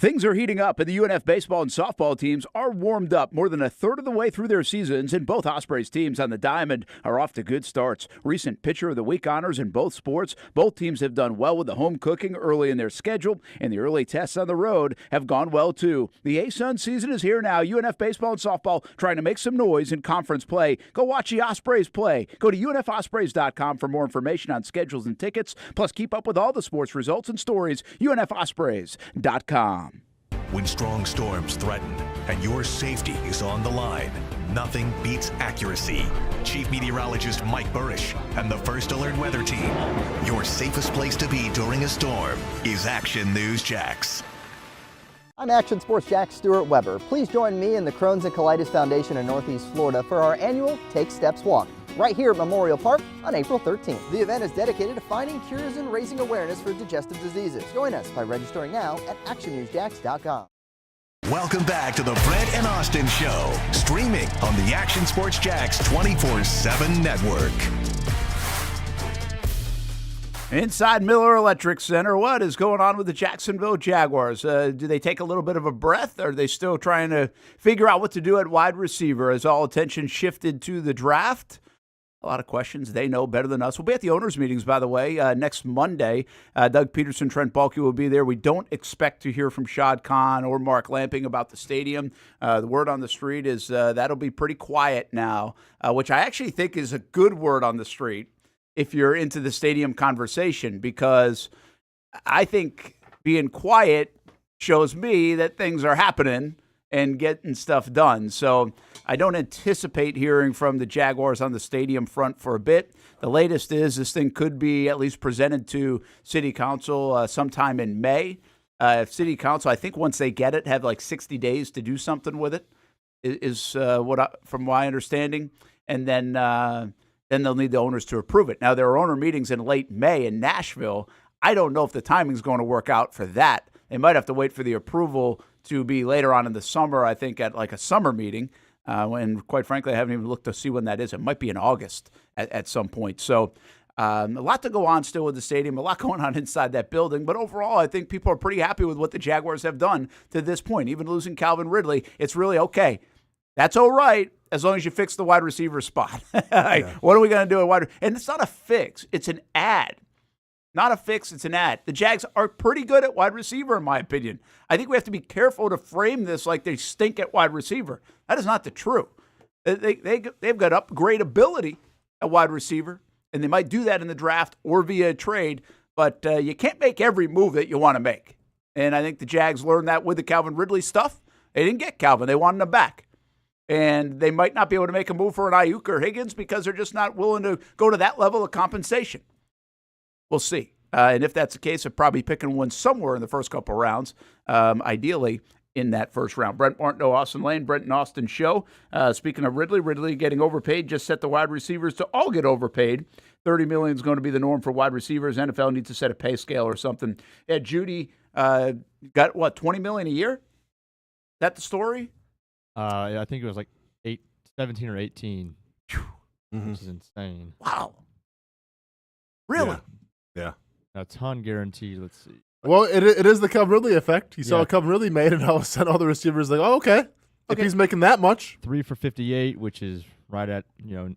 Things are heating up, and the UNF baseball and softball teams are warmed up more than a third of the way through their seasons, and both Ospreys teams on the diamond are off to good starts. Recent Pitcher of the Week honors in both sports. Both teams have done well with the home cooking early in their schedule, and the early tests on the road have gone well too. The A-Sun season is here now. UNF baseball and softball trying to make some noise in conference play. Go watch the Ospreys play. Go to UNFOspreys.com for more information on schedules and tickets. Plus, keep up with all the sports results and stories. UNFOspreys.com. When strong storms threaten and your safety is on the line, nothing beats accuracy. Chief Meteorologist Mike Burrish and the First Alert Weather Team. Your safest place to be during a storm is Action News Jax. I'm Action Sports Jax Stuart Weber. Please join me and the Crohn's and Colitis Foundation in Northeast Florida for our annual Take Steps Walk, right here at Memorial Park on April 13th. The event is dedicated to finding cures and raising awareness for digestive diseases. Join us by registering now at actionnewsjax.com. Welcome back to the Brent and Austin Show, streaming on the Action Sports Jax 24/7 network. Inside Miller Electric Center, what is going on with the Jacksonville Jaguars? Do they take a little bit of a breath? Or are they still trying to figure out what to do at wide receiver as all attention shifted to the draft? A lot of questions. They know better than us. We'll be at the owners' meetings, by the way, next Monday. Doug Peterson, Trent Baalke will be there. We don't expect to hear from Shad Khan or Mark Lamping about the stadium. The word on the street is that'll be pretty quiet now, which I actually think is a good word on the street if you're into the stadium conversation, because I think being quiet shows me that things are happening and getting stuff done. So I don't anticipate hearing from the Jaguars on the stadium front for a bit. The latest is this thing could be at least presented to City Council sometime in May. City Council, I think once they get it, have like 60 days to do something with it, is from my understanding. And then they'll need the owners to approve it. Now, there are owner meetings in late May in Nashville. I don't know if the timing's going to work out for that. They might have to wait for the approval to be later on in the summer, I think, at like a summer meeting. And quite frankly, I haven't even looked to see when that is. It might be in August at some point. So a lot to go on still with the stadium, a lot going on inside that building. But overall, I think people are pretty happy with what the Jaguars have done to this point. Even losing Calvin Ridley, it's really okay. That's all right as long as you fix the wide receiver spot. What are we going to do at wide? And it's not a fix. It's an add. Not a fix, it's an ad. The Jags are pretty good at wide receiver, in my opinion. I think we have to be careful to frame this like they stink at wide receiver. That is not the truth. They've got upgrade ability at wide receiver, and they might do that in the draft or via trade, but you can't make every move that you want to make. And I think the Jags learned that with the Calvin Ridley stuff. They didn't get Calvin. They wanted him back. And they might not be able to make a move for an Ayuk or Higgins because they're just not willing to go to that level of compensation. We'll see. And if that's the case, they're probably picking one somewhere in the first couple of rounds, ideally in that first round. Brent Martineau, Austen Lane, Brent and Austin Show. Speaking of Ridley getting overpaid, just set the wide receivers to all get overpaid. $30 million is going to be the norm for wide receivers. NFL needs to set a pay scale or something. Yeah, Judy got, $20 million a year? Is that the story? I think it was like 17 or 18, which is insane. Wow. Really? Yeah. A ton guaranteed. Let's see. Well, it is the Calvin Ridley effect. You saw what Calvin Ridley made, and all of a sudden all the receivers like, oh, okay. If he's making that much. 3 for 58, which is right at 19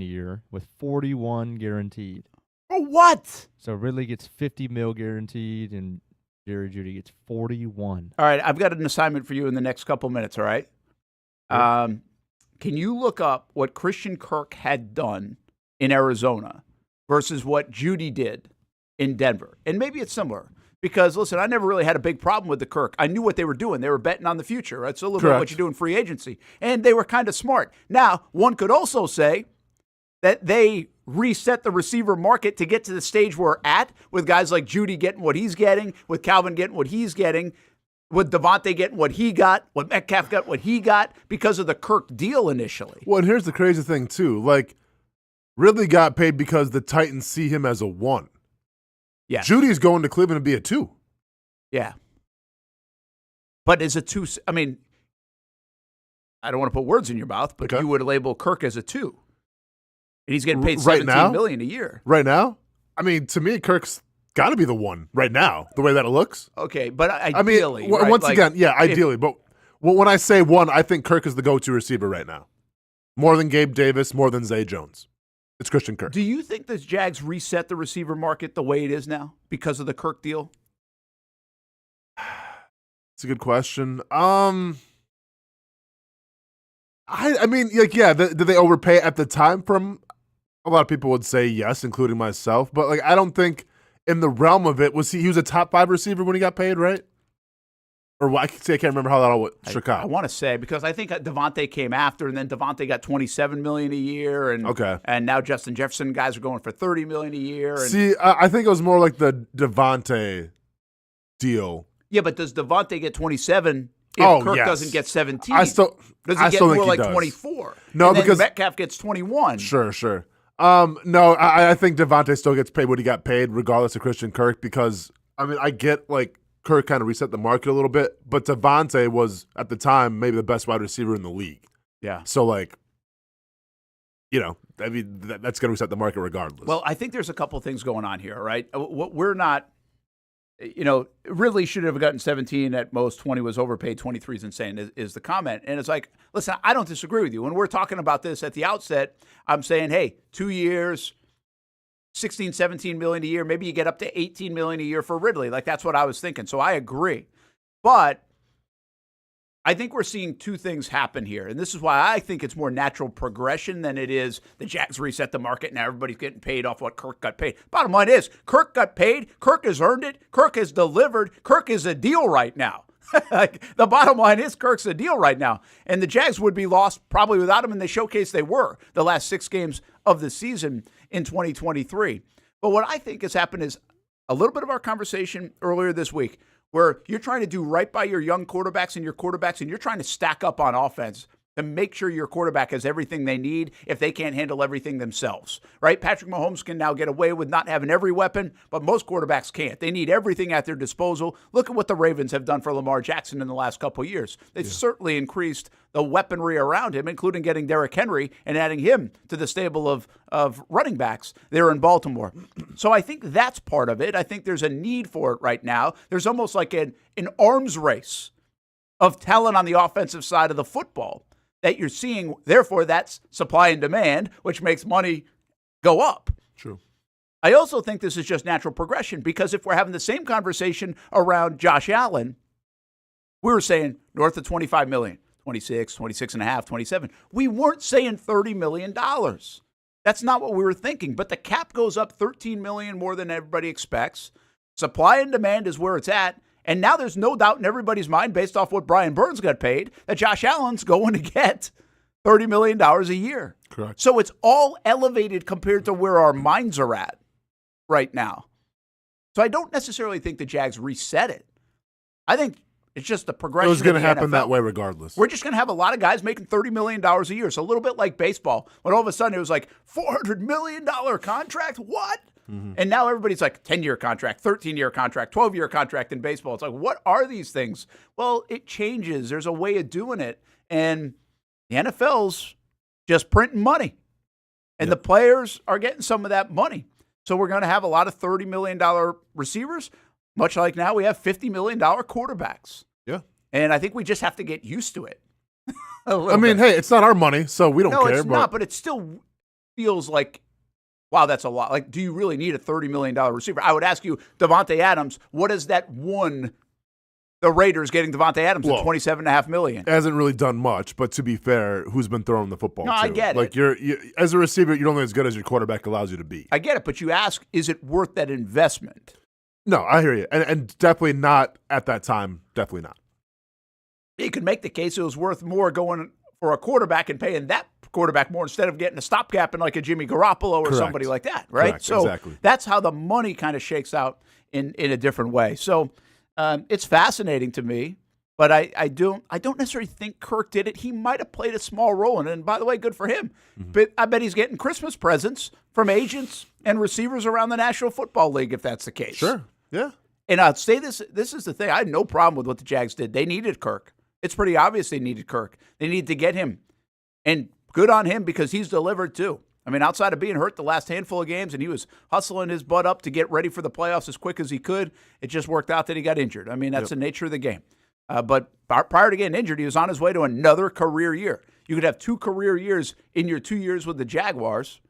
a year, with 41 guaranteed. Oh, what? So Ridley gets 50 mil guaranteed, and Jerry Jeudy gets 41. All right, I've got an assignment for you in the next couple minutes, all right? Can you look up what Christian Kirk had done in Arizona versus what Jeudy did in Denver? And maybe it's similar. Because, listen, I never really had a big problem with the Kirk. I knew what they were doing. They were betting on the future. That's a little bit what you do in free agency. And they were kind of smart. Now, one could also say that they reset the receiver market to get to the stage we're at, with guys like Jeudy getting what he's getting, with Calvin getting what he's getting, with Devontae getting what he got, with Metcalf got what he got because of the Kirk deal initially. Well, and here's the crazy thing, too. Like, Ridley got paid because the Titans see him as a 1. Yeah. Judy's going to Cleveland to be a 2. Yeah. But is a 2, I mean, I don't want to put words in your mouth, but you would label Kirk as a 2. And he's getting paid $17 million a year. Right now? I mean, to me, Kirk's got to be the 1 right now, the way that it looks. Okay, but ideally. I mean, once again, ideally. But when I say 1, I think Kirk is the go-to receiver right now. More than Gabe Davis, more than Zay Jones. It's Christian Kirk. Do you think the Jags reset the receiver market the way it is now because of the Kirk deal? It's a good question. I mean, like, yeah, did they overpay at the time? From a lot of people would say yes, including myself. But like, I don't think in the realm of it he was a top 5 receiver when he got paid, right? Or I can't remember how that all shook out. I want to say, because I think Devontae came after, and then Devontae got $27 million a year, and now Justin Jefferson guys are going for $30 million a year. And see, I think it was more like the Devontae deal. Yeah, but does Devontae get 27 if Kirk doesn't get 17? Does he get more like 24? No, and because then Metcalf gets 21. Sure. No, I think Devontae still gets paid what he got paid, regardless of Christian Kirk, because I mean, I get like Kirk kind of reset the market a little bit, but Devontae was, at the time, maybe the best wide receiver in the league. Yeah. So, like, I mean, that's going to reset the market regardless. Well, I think there's a couple things going on here, right? What we're not Ridley should have gotten 17 at most. 20 was overpaid. 23 is insane, is the comment. And it's like, listen, I don't disagree with you. When we're talking about this at the outset, I'm saying, hey, 2 years, 16, 17 million a year. Maybe you get up to 18 million a year for Ridley. Like, that's what I was thinking. So I agree. But I think we're seeing two things happen here. And this is why I think it's more natural progression than it is the Jags reset the market and everybody's getting paid off what Kirk got paid. Bottom line is, Kirk got paid. Kirk has earned it. Kirk has delivered. Kirk is a deal right now. The bottom line is Kirk's a deal right now. And the Jags would be lost probably without him, and they showcased they were the last 6 games of the season in 2023. But what I think has happened is a little bit of our conversation earlier this week, where you're trying to do right by your young quarterbacks, and you're trying to stack up on offense to make sure your quarterback has everything they need if they can't handle everything themselves, right? Patrick Mahomes can now get away with not having every weapon, but most quarterbacks can't. They need everything at their disposal. Look at what the Ravens have done for Lamar Jackson in the last couple of years. They've certainly increased the weaponry around him, including getting Derrick Henry and adding him to the stable of running backs there in Baltimore. So I think that's part of it. I think there's a need for it right now. There's almost like an arms race of talent on the offensive side of the football that you're seeing. Therefore, that's supply and demand, which makes money go up. True. I also think this is just natural progression, because if we're having the same conversation around Josh Allen, we were saying north of 25 million, 26, 26 and a half, 27. We weren't saying $30 million. That's not what we were thinking. But the cap goes up $13 million more than everybody expects. Supply and demand is where it's at. And now there's no doubt in everybody's mind, based off what Brian Burns got paid, that Josh Allen's going to get $30 million a year. Correct. So it's all elevated compared to where our minds are at right now. So I don't necessarily think the Jags reset it. I think it's just the progression. It was going to happen NFL. that way regardless. We're just going to have a lot of guys making $30 million a year. So a little bit like baseball, when all of a sudden it was like $400 million contract. What? Mm-hmm. And now everybody's like 10-year contract, 13-year contract, 12-year contract in baseball. It's like, what are these things? Well, it changes. There's a way of doing it. And the NFL's just printing money. And the players are getting some of that money. So we're going to have a lot of $30 million receivers, much like now we have $50 million quarterbacks. Yeah. And I think we just have to get used to it. Hey, it's not our money, so we don't care. No, it's not, but it still feels like, wow, that's a lot. Like, do you really need a $30 million receiver? I would ask you, Devontae Adams, what is that won the Raiders getting Devontae Adams at $27.5 million? Hasn't really done much, but to be fair, who's been throwing the football? No, too? I get like it. You're as a receiver, you're only as good as your quarterback allows you to be. I get it, but you ask, is it worth that investment? No, I hear you. And definitely not at that time. Definitely not. You could make the case it was worth more going for a quarterback and paying that quarterback more instead of getting a stopgap in like a Jimmy Garoppolo or somebody like that, right? Correct. So exactly. That's how the money kind of shakes out in a different way. So it's fascinating to me, but I don't necessarily think Kirk did it. He might have played a small role in it, and by the way, good for him. Mm-hmm. But I bet he's getting Christmas presents from agents and receivers around the National Football League if that's the case. Sure, yeah. And I'll say this is the thing. I had no problem with what the Jags did. They needed Kirk. It's pretty obvious they needed Kirk. They needed to get him. And good on him because he's delivered too. I mean, outside of being hurt the last handful of games, and he was hustling his butt up to get ready for the playoffs as quick as he could, it just worked out that he got injured. I mean, that's the nature of the game. But prior to getting injured, he was on his way to another career year. You could have 2 career years in your 2 years with the Jaguars.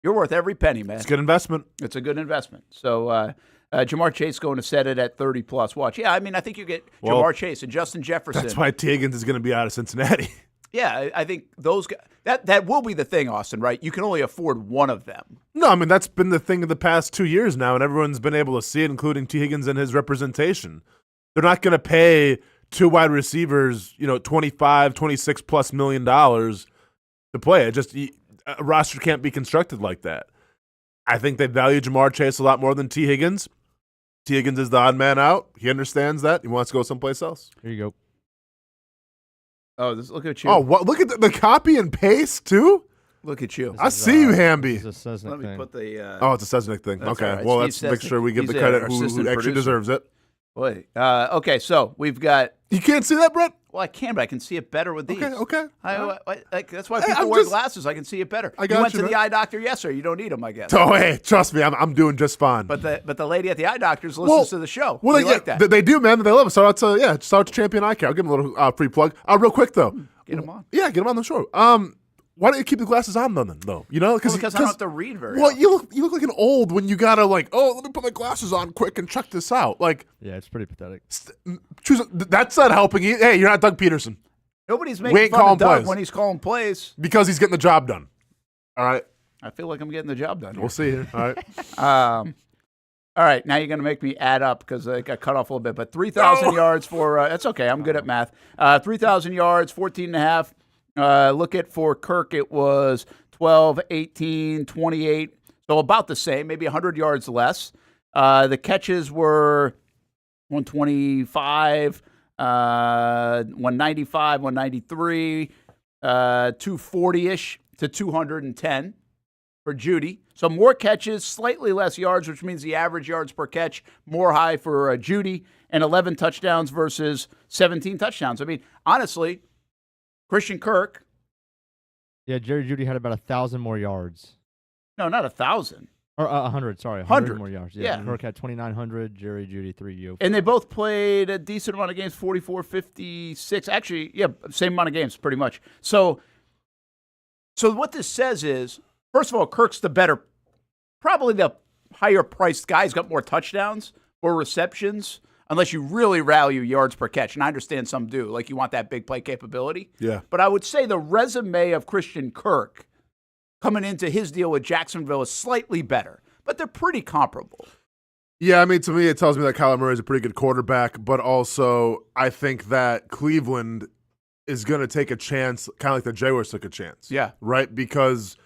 You're worth every penny, man. It's a good investment. It's a good investment. So Jamar Chase going to set it at 30-plus. Watch. Yeah, I mean, I think you get Jamar Chase and Justin Jefferson. That's why T. Higgins is going to be out of Cincinnati. Yeah, I think those guys, that will be the thing, Austin, right? You can only afford one of them. No, I mean, that's been the thing of the past 2 years now, and everyone's been able to see it, including T. Higgins and his representation. They're not going to pay 2 wide receivers, $25, $26+ million to play. It just a roster can't be constructed like that. I think they value Jamar Chase a lot more than T. Higgins. T. Higgins is the odd man out. He understands that. He wants to go someplace else. Here you go. Oh, look at you. Oh, look at the copy and paste, too? Look at you. I see you, Hamby. It's a Sesnick Let me thing. put the. Oh, it's a Sesnick thing. Okay. Right. Well, Steve let's make Sesnick. sure we give He's the credit our who assistant actually producer. deserves it. Boy. Okay, so we've got. You can't see that, Brett? Well, I can, but I can see it better with these. Okay. That's why people wear glasses. I can see it better. You went to the eye doctor yesterday. You don't need them, I guess. Oh, hey, trust me, I'm doing just fine. But the lady at the eye doctor's listens to the show. Well, like that. They do, man. They love it. Shout out to Champion Eye Care. I'll give them a little free plug. Real quick though, get them on. Yeah, get them on the show. Why don't you keep the glasses on then? Though, because I don't have to read very. Well, often. you look like an old when you gotta let me put my glasses on quick and check this out. Yeah, it's pretty pathetic. That's not helping you. Hey, you're not Doug Peterson. Nobody's making fun of Doug when he's calling plays because he's getting the job done. All right. I feel like I'm getting the job done. We'll see here. All right. All right. Now you're going to make me add up because I got cut off a little bit. But 3,000 yards for that's okay. I'm good at math. 3,000 yards, 14.5. Look at for Kirk, it was 12, 18, 28. So about the same, maybe 100 yards less. The catches were 125, 195, 193, 240-ish to 210 for Judy. So more catches, slightly less yards, which means the average yards per catch more high for Judy, and 11 touchdowns versus 17 touchdowns. I mean, honestly, Christian Kirk. Yeah, Jerry Judy had about 1,000 more yards. No, not 1,000. Or 100, sorry. 100 more yards. Yeah. Kirk had 2,900, Jerry Judy 305. And they both played a decent amount of games, 44, 56. Actually, yeah, same amount of games pretty much. So what this says is, first of all, Kirk's probably the higher priced guy. He's got more touchdowns or receptions. Unless you really value yards per catch. And I understand some do. Like you want that big play capability. Yeah. But I would say the resume of Christian Kirk coming into his deal with Jacksonville is slightly better. But they're pretty comparable. Yeah, I mean, to me, it tells me that Kyler Murray is a pretty good quarterback. But also, I think that Cleveland is going to take a chance, kind of like the Jaguars took a chance. Yeah. Right? Because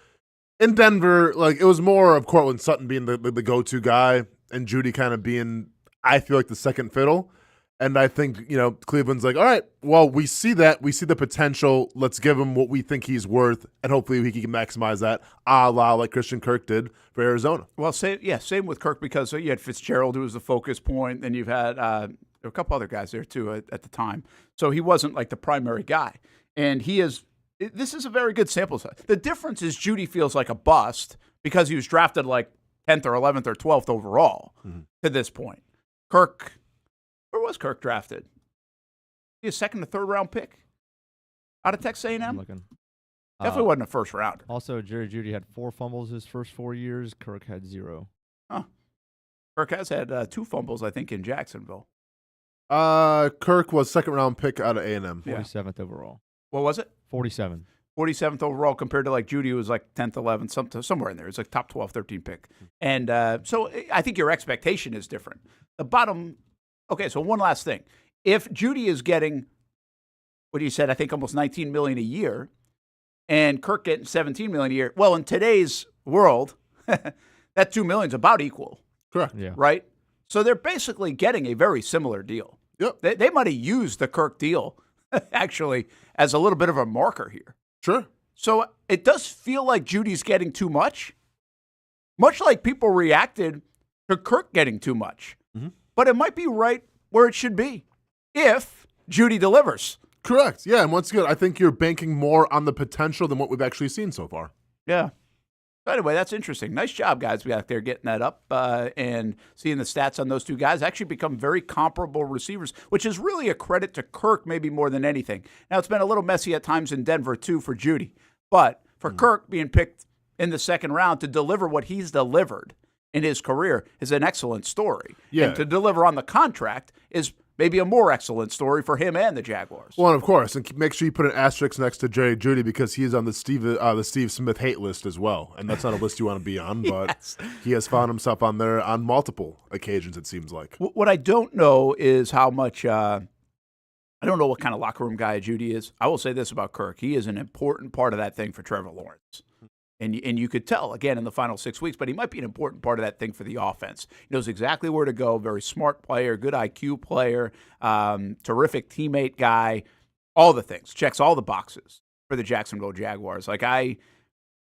in Denver, it was more of Cortland Sutton being the go-to guy and Judy kind of being, I feel like, the second fiddle. And I think, Cleveland's like, all right, well, we see that. We see the potential. Let's give him what we think he's worth, and hopefully he can maximize that, a la like Christian Kirk did for Arizona. Well, same with Kirk because you had Fitzgerald, who was the focus point. Then you've had there were a couple other guys there, too, at the time. So he wasn't like the primary guy. And this is a very good sample size. The difference is Judy feels like a bust because he was drafted like 10th or 11th or 12th overall to this point. Kirk, where was Kirk drafted? He a second or third round pick out of Texas A&M? I'm looking. Definitely wasn't a first rounder. Also, Jerry Judy had 4 fumbles his first 4 years. Kirk had 0. Huh. Kirk has had 2 fumbles, I think, in Jacksonville. Kirk was second round pick out of A&M. 47th overall. What was it? 47. 47th overall compared to like Judy, who was like 10th, 11th, somewhere in there. It's like top 12, 13 pick. And so I think your expectation is different. The bottom, okay, so one last thing. If Judy is getting, what you said, I think almost $19 million a year, and Kirk getting $17 million a year, well, in today's world, that $2 million is about equal. Correct. Yeah. Right? So they're basically getting a very similar deal. Yep. They might have used the Kirk deal, actually, as a little bit of a marker here. Sure. So it does feel like Judy's getting too much like people reacted to Kirk getting too much. Mm-hmm. But it might be right where it should be if Judy delivers. Correct. Yeah, and once again, I think you're banking more on the potential than what we've actually seen so far. Yeah. So anyway, that's interesting. Nice job, guys, back there getting that up and seeing the stats on those two guys. Actually become very comparable receivers, which is really a credit to Kirk maybe more than anything. Now, it's been a little messy at times in Denver, too, for Judy. But for Kirk being picked in the second round to deliver what he's delivered in his career is an excellent story. Yeah. And to deliver on the contract is maybe a more excellent story for him and the Jaguars. Well, and of course, and make sure you put an asterisk next to Jerry Judy because he is on the Steve Smith hate list as well, and that's not a list you want to be on, but Yes. He has found himself on there on multiple occasions, it seems like. What I don't know is how much I don't know what kind of locker room guy Judy is. I will say this about Kirk. He is an important part of that thing for Trevor Lawrence. And you could tell, again, in the final 6 weeks, but he might be an important part of that thing for the offense. He knows exactly where to go, very smart player, good IQ player, terrific teammate guy, all the things, checks all the boxes for the Jacksonville Jaguars. Like I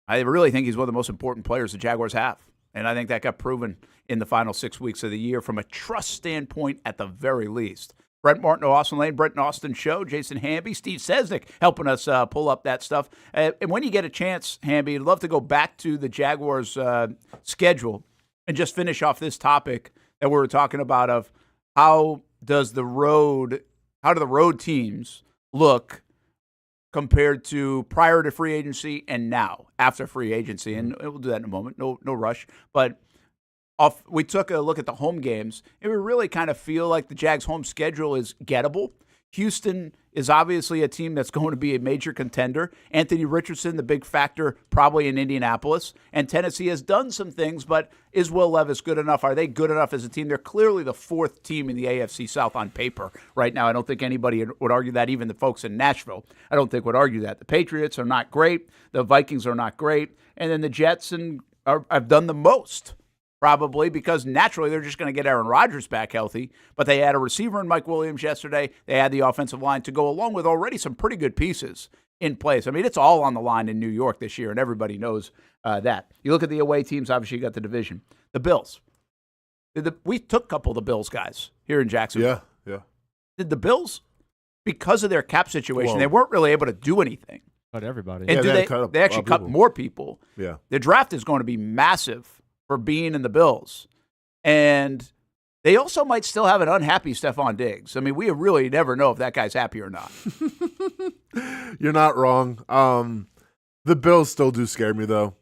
really think he's one of the most important players the Jaguars have. And I think that got proven in the final 6 weeks of the year from a trust standpoint at the very least. Brent Martineau Austen Lane, Brent and Austin Show, Jason Hamby, Steve Sesnick helping us pull up that stuff. And when you get a chance, Hamby, I'd love to go back to the Jaguars' schedule and just finish off this topic that we were talking about of how do the road teams look compared to prior to free agency and now after free agency. And we'll do that in a moment. No rush. But we took a look at the home games, and we really kind of feel like the Jags' home schedule is gettable. Houston is obviously a team that's going to be a major contender. Anthony Richardson, the big factor probably in Indianapolis. And Tennessee has done some things, but is Will Levis good enough? Are they good enough as a team? They're clearly the fourth team in the AFC South on paper right now. I don't think anybody would argue that, even the folks in Nashville. I don't think would argue that. The Patriots are not great. The Vikings are not great. And then the Jets have done the most. Probably because naturally they're just going to get Aaron Rodgers back healthy. But they had a receiver in Mike Williams yesterday. They had the offensive line to go along with already some pretty good pieces in place. I mean, it's all on the line in New York this year, and everybody knows that. You look at the away teams, obviously you got the division. The Bills. We took a couple of the Bills guys here in Jacksonville. Yeah. Did the Bills, because of their cap situation, they weren't really able to do anything. Cut everybody. And they actually cut more people. Yeah. The draft is going to be massive for being in the Bills. And they also might still have an unhappy Stephon Diggs. I mean, we really never know if that guy's happy or not. You're not wrong. The Bills still do scare me, though.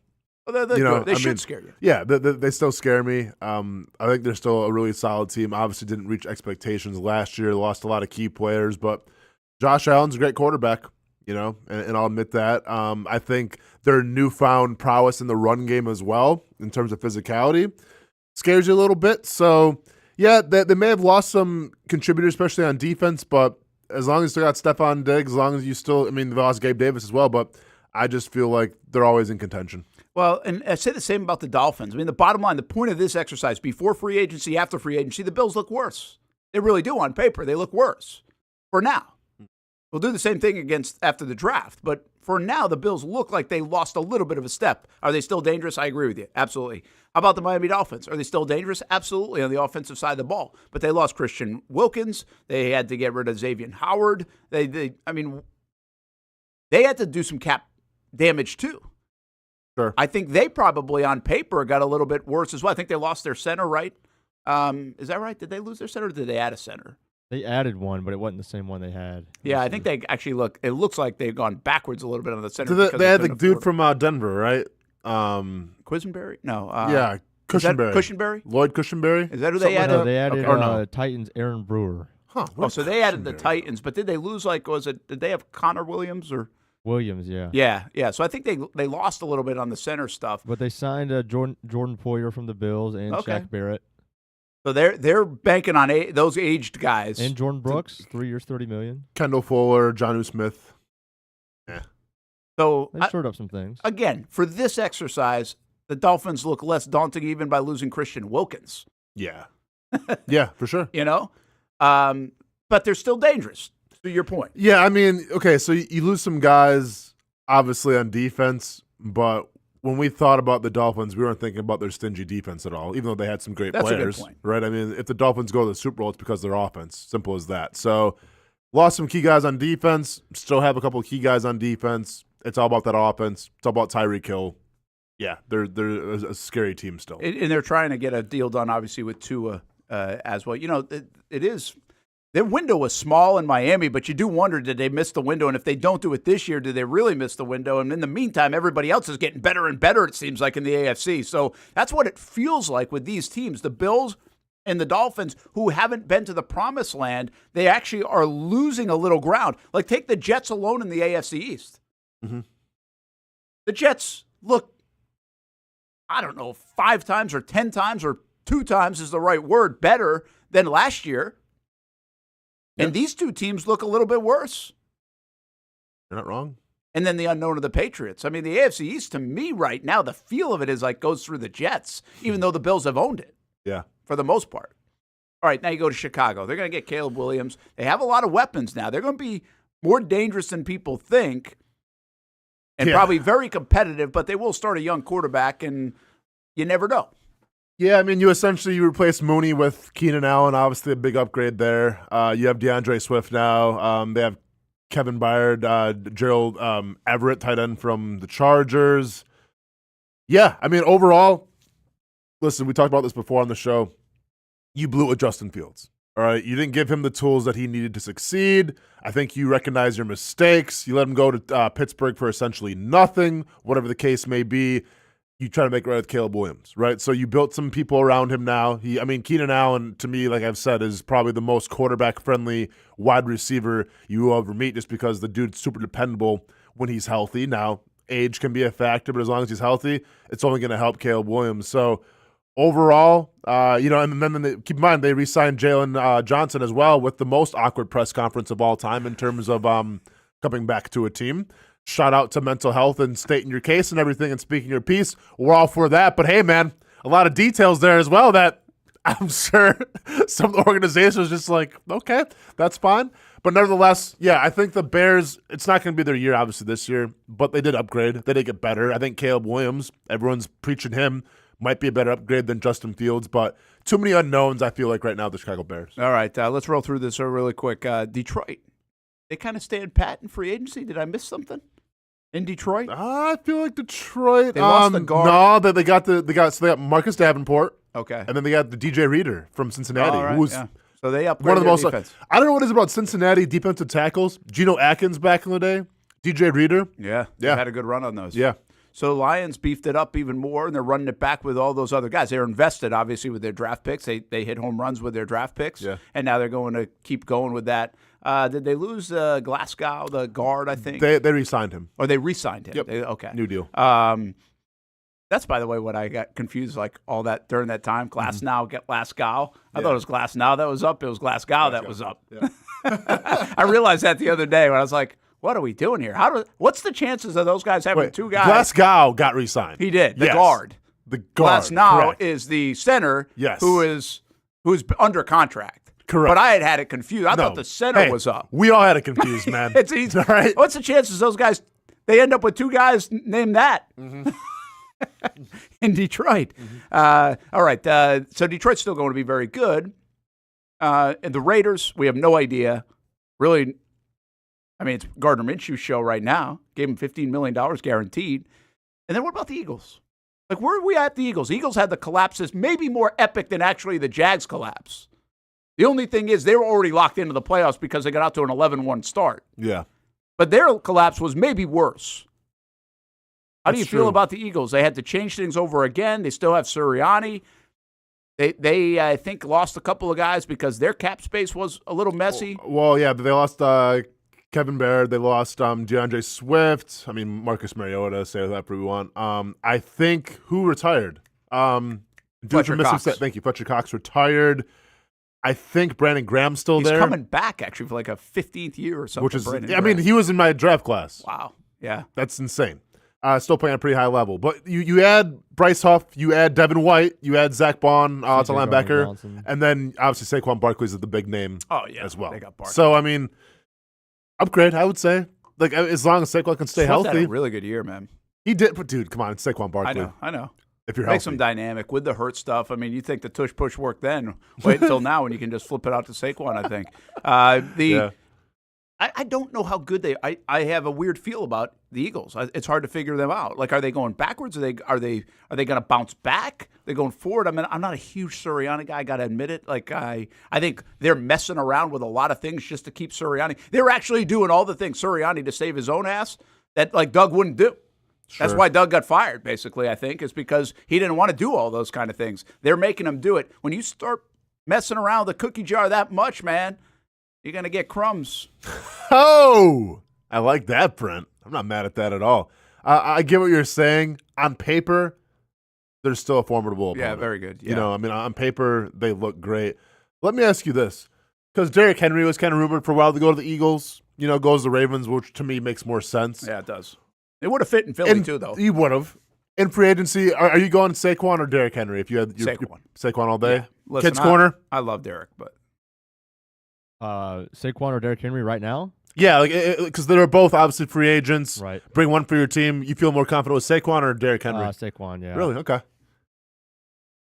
Well, they should scare you. Yeah, they still scare me. I think they're still a really solid team. Obviously didn't reach expectations last year. Lost a lot of key players, but Josh Allen's a great quarterback. And I'll admit that. I think their newfound prowess in the run game as well, in terms of physicality, scares you a little bit. So, yeah, they may have lost some contributors, especially on defense, but as long as you still got Stephon Diggs, as long as you still, they lost Gabe Davis as well, but I just feel like they're always in contention. Well, and I say the same about the Dolphins. I mean, the bottom line, the point of this exercise, before free agency, after free agency, the Bills look worse. They really do on paper. They look worse for now. We'll do the same thing after the draft. But for now, the Bills look like they lost a little bit of a step. Are they still dangerous? I agree with you. Absolutely. How about the Miami Dolphins? Are they still dangerous? Absolutely, on the offensive side of the ball. But they lost Christian Wilkins. They had to get rid of Xavier Howard. They had to do some cap damage too. Sure. I think they probably, on paper, got a little bit worse as well. I think they lost their center, right? Is that right? Did they lose their center or did they add a center? They added one, but it wasn't the same one they had. Yeah, I think they actually it looks like they've gone backwards a little bit on the center. So they had the dude from Denver, right? Quisenberry? No. Yeah, Cushenberry. Cushenberry? Lloyd Cushenberry? Is that who they added? No, they added Titans Aaron Brewer. Huh. So they added the Titans, but did they lose, did they have Connor Williams or? Williams, yeah. Yeah. So I think they lost a little bit on the center stuff. But they signed Jordan Poyer from the Bills and Shaq Barrett. So they're banking on those aged guys. And Jordan Brooks, 3 years, $30 million. Kendall Fuller, Jonnu Smith. Yeah. So they shored up some things. Again, for this exercise, the Dolphins look less daunting even by losing Christian Wilkins. Yeah. Yeah, for sure. But they're still dangerous, to your point. Yeah, I mean, okay, so you lose some guys, obviously, on defense, but when we thought about the Dolphins, we weren't thinking about their stingy defense at all, even though they had some great players. That's a good point. Right? I mean, if the Dolphins go to the Super Bowl, it's because of their offense. Simple as that. So, lost some key guys on defense, still have a couple of key guys on defense. It's all about that offense. It's all about Tyreek Hill. Yeah, they're a scary team still. And they're trying to get a deal done, obviously, with Tua as well. It is – their window was small in Miami, but you do wonder, did they miss the window? And if they don't do it this year, do they really miss the window? And in the meantime, everybody else is getting better and better, it seems like, in the AFC. So that's what it feels like with these teams. The Bills and the Dolphins, who haven't been to the promised land, they actually are losing a little ground. Like, take the Jets alone in the AFC East. Mm-hmm. The Jets look, I don't know, 5 times or 10 times or 2 times is the right word, better than last year. And these two teams look a little bit worse. You're not wrong. And then the unknown of the Patriots. I mean, the AFC East, to me right now, the feel of it is like goes through the Jets, even though the Bills have owned it. Yeah. For the most part. All right, now you go to Chicago. They're going to get Caleb Williams. They have a lot of weapons now. They're going to be more dangerous than people think and probably very competitive, but they will start a young quarterback, and you never know. Yeah, I mean, you replace Mooney with Keenan Allen, obviously a big upgrade there. You have DeAndre Swift now. They have Kevin Byard, Gerald Everett, tight end from the Chargers. Yeah, I mean, overall, listen, we talked about this before on the show. You blew it with Justin Fields. All right, you didn't give him the tools that he needed to succeed. I think you recognize your mistakes. You let him go to Pittsburgh for essentially nothing, whatever the case may be. You try to make right with Caleb Williams, right? So you built some people around him now. Keenan Allen, to me, like I've said, is probably the most quarterback-friendly wide receiver you will ever meet just because the dude's super dependable when he's healthy. Now, age can be a factor, but as long as he's healthy, it's only going to help Caleb Williams. So overall, and then keep in mind, they re-signed Jalen Johnson as well with the most awkward press conference of all time in terms of coming back to a team. Shout out to mental health and stating your case and everything and speaking your piece. We're all for that. But hey, man, a lot of details there as well that I'm sure some of the organizations just like, okay, that's fine. But nevertheless, yeah, I think the Bears, it's not going to be their year, obviously, this year, but they did upgrade. They did get better. I think Caleb Williams, everyone's preaching him, might be a better upgrade than Justin Fields, but too many unknowns, I feel like, right now, the Chicago Bears. All right, let's roll through this really quick. Detroit, they kind of stand pat in free agency. Did I miss something in Detroit? I feel like Detroit. They lost the guard. No, they got Marcus Davenport. Okay. And then they got the DJ Reader from Cincinnati, right, who was So they upgraded one of the most. defense. I don't know what it is about Cincinnati defensive tackles. Geno Atkins back in the day, DJ Reader. Yeah, they had a good run on those. Yeah. So the Lions beefed it up even more, and they're running it back with all those other guys. They're invested, obviously, with their draft picks. They hit home runs with their draft picks, and now they're going to keep going with that. Did they lose Glasgow, the guard, I think? They re-signed him. Or they re-signed him? Yep. Okay. New deal. That's, by the way, what I got confused, like all that during that time. Glasgow. I thought it was Glasgow that was up. It was Glasgow that was up. Yeah. I realized that the other day when I was like, what are we doing here? What's the chances of those guys having two guys? Glasgow got re-signed. He did. The Yes. guard. The guard. Glasgow Correct. is the center Yes. who's under contract. Correct. But I had it confused. I thought the center was up. We all had it confused, man. It's easy. All right. What's the chances those guys, they end up with two guys named that? In Detroit. All right. So Detroit's still going to be very good. And the Raiders, we have no idea. Really, I mean, it's Gardner Minshew's show right now. Gave him $15 million guaranteed. And then what about the Eagles? Like, where are we at the Eagles? Eagles had the collapses maybe more epic than actually the Jags collapse. The only thing is they were already locked into the playoffs because they got out to an 11-1 start. Yeah. But their collapse was maybe worse. How do you feel true. about the Eagles? They had to change things over again. They still have Sirianni. They I think, lost a couple of guys because their cap space was a little messy. Well, yeah, they lost Kevin Baird. They lost DeAndre Swift. I mean, Marcus Mariota, say whatever we want. I think who retired? Fletcher Cox. Thank you. Fletcher Cox retired. I think Brandon Graham's still He's there. coming back, actually, for like a 15th year or something. Which is, Brandon I mean, Graham. he was in my draft class. Wow. Yeah. That's insane. Still playing at a pretty high level. But you add Bryce Huff, you add Devin White, you add Zach Bond, it's a linebacker, and then obviously Saquon Barkley is the big name as well. They got Barkley. So, I mean, upgrade, I would say. Like, as long as Saquon can stay Swift had healthy. a really good year, man. He did, but dude, come on, it's Saquon Barkley. I know. If you're Makes healthy. him dynamic with the hurt stuff. I mean, you think the tush-push worked then. Wait until now when you can just flip it out to Saquon, I think. I don't know how good they I have a weird feel about the Eagles. It's hard to figure them out. Like, are they going backwards? Are they going to bounce back? They're going forward. I mean, I'm not a huge Sirianni guy, I got to admit it. Like, I think they're messing around with a lot of things just to keep Sirianni. They're actually doing all the things Sirianni to save his own ass that, like, Doug wouldn't do. Sure. That's why Doug got fired, basically, I think, is because he didn't want to do all those kind of things. They're making him do it. When you start messing around with the cookie jar that much, man, you're going to get crumbs. Oh, I like that, Brent. I'm not mad at that at all. I get what you're saying. On paper, they're still a formidable opponent. Yeah, very good. Yeah. You know, I mean, on paper, they look great. Let me ask you this. Because Derrick Henry was kind of rumored for a while to go to the Eagles, goes to the Ravens, which to me makes more sense. Yeah, it does. It would have fit in Philly, too, though. He would have. In free agency, are you going Saquon or Derrick Henry? If you had your Saquon all day? Yeah. Listen, Kids Corner? I love Derrick, but. Saquon or Derrick Henry right now? Yeah, because they're both obviously free agents. Right. Bring one for your team. You feel more confident with Saquon or Derrick Henry? Saquon, yeah. Really? Okay.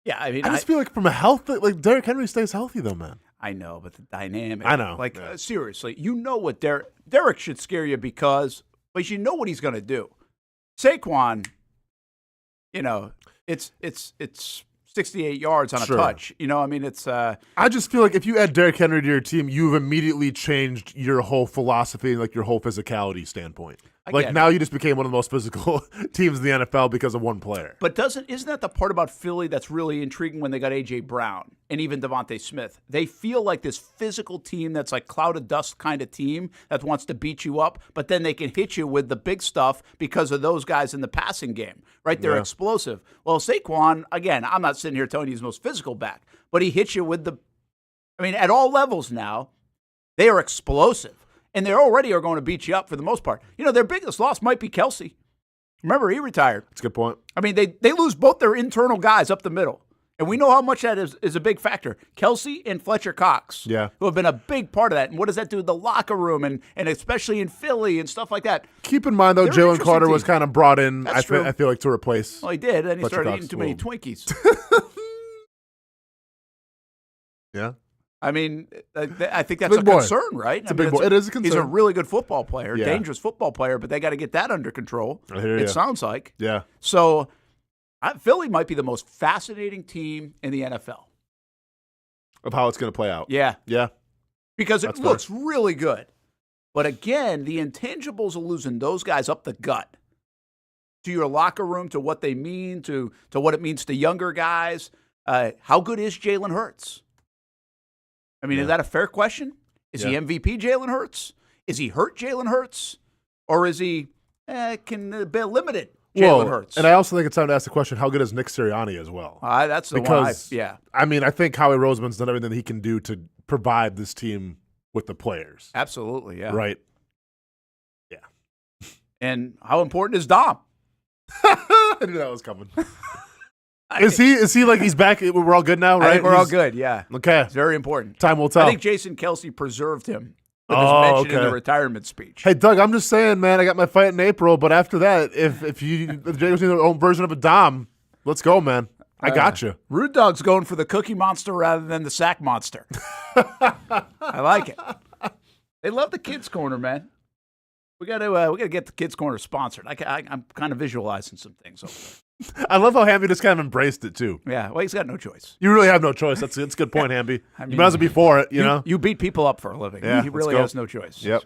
Yeah, I mean, I just feel like from a health, like Derrick Henry stays healthy though, man. I know, but the dynamic. I know. Like, seriously, you know what Derrick should scare you because you know what he's going to do. Saquon, it's 68 yards on a touch. I mean, it's. I just feel like if you add Derrick Henry to your team, you've immediately changed your whole philosophy and like your whole physicality standpoint. Like now you just became one of the most physical teams in the NFL because of one player. But isn't that the part about Philly that's really intriguing when they got A.J. Brown and even Devontae Smith? They feel like this physical team that's like cloud of dust kind of team that wants to beat you up, but then they can hit you with the big stuff because of those guys in the passing game, right? They're explosive. Well, Saquon, again, I'm not sitting here telling you he's the most physical back, but he hits you with at all levels now, they are explosive. And they already are going to beat you up for the most part. Their biggest loss might be Kelsey. Remember, he retired. That's a good point. I mean, they lose both their internal guys up the middle. And we know how much that is a big factor. Kelsey and Fletcher Cox, who have been a big part of that. And what does that do to the locker room and especially in Philly and stuff like that? Keep in mind, though, Jalen Carter was kind of brought in, I feel like, to replace. Well, he did, and he Fletcher started Cox eating too many Twinkies. Yeah. I mean, I think that's a concern, right? It's a big boy. It is a concern. He's a really good football player, dangerous football player, but they got to get that under control. It sounds like. Yeah. So Philly might be the most fascinating team in the NFL. Of how it's going to play out. Yeah. Yeah. Because it looks really good. But again, the intangibles of losing those guys up the gut to your locker room, to what they mean, to what it means to younger guys. How good is Jalen Hurts? I mean, is that a fair question? Is he MVP Jalen Hurts? Is he hurt Jalen Hurts? Or is he be limited Jalen Hurts? And I also think it's time to ask the question, how good is Nick Sirianni as well? That's the one. I mean, I think Howie Roseman's done everything he can do to provide this team with the players. Absolutely, yeah. Right. Yeah. And how important is Dom? I knew that was coming. Is he like he's back? We're all good now, right? I think we're all good, yeah. Okay. It's very important. Time will tell. I think Jason Kelsey preserved him with his mention in the retirement speech. Hey, Doug, I'm just saying, man, I got my fight in April, but after that, if the Jaguars need their own version of a Dom, let's go, man. I got you. Rude Dog's going for the Cookie Monster rather than the Sack Monster. I like it. They love the Kids Corner, man. We got to get the Kids Corner sponsored. I'm kind of visualizing some things over there. I love how Hamby just kind of embraced it, too. Yeah, well, he's got no choice. You really have no choice. That's a good point, Hamby. I mean, you might as well be for it, you know? You beat people up for a living. Yeah, he really has no choice. Yep.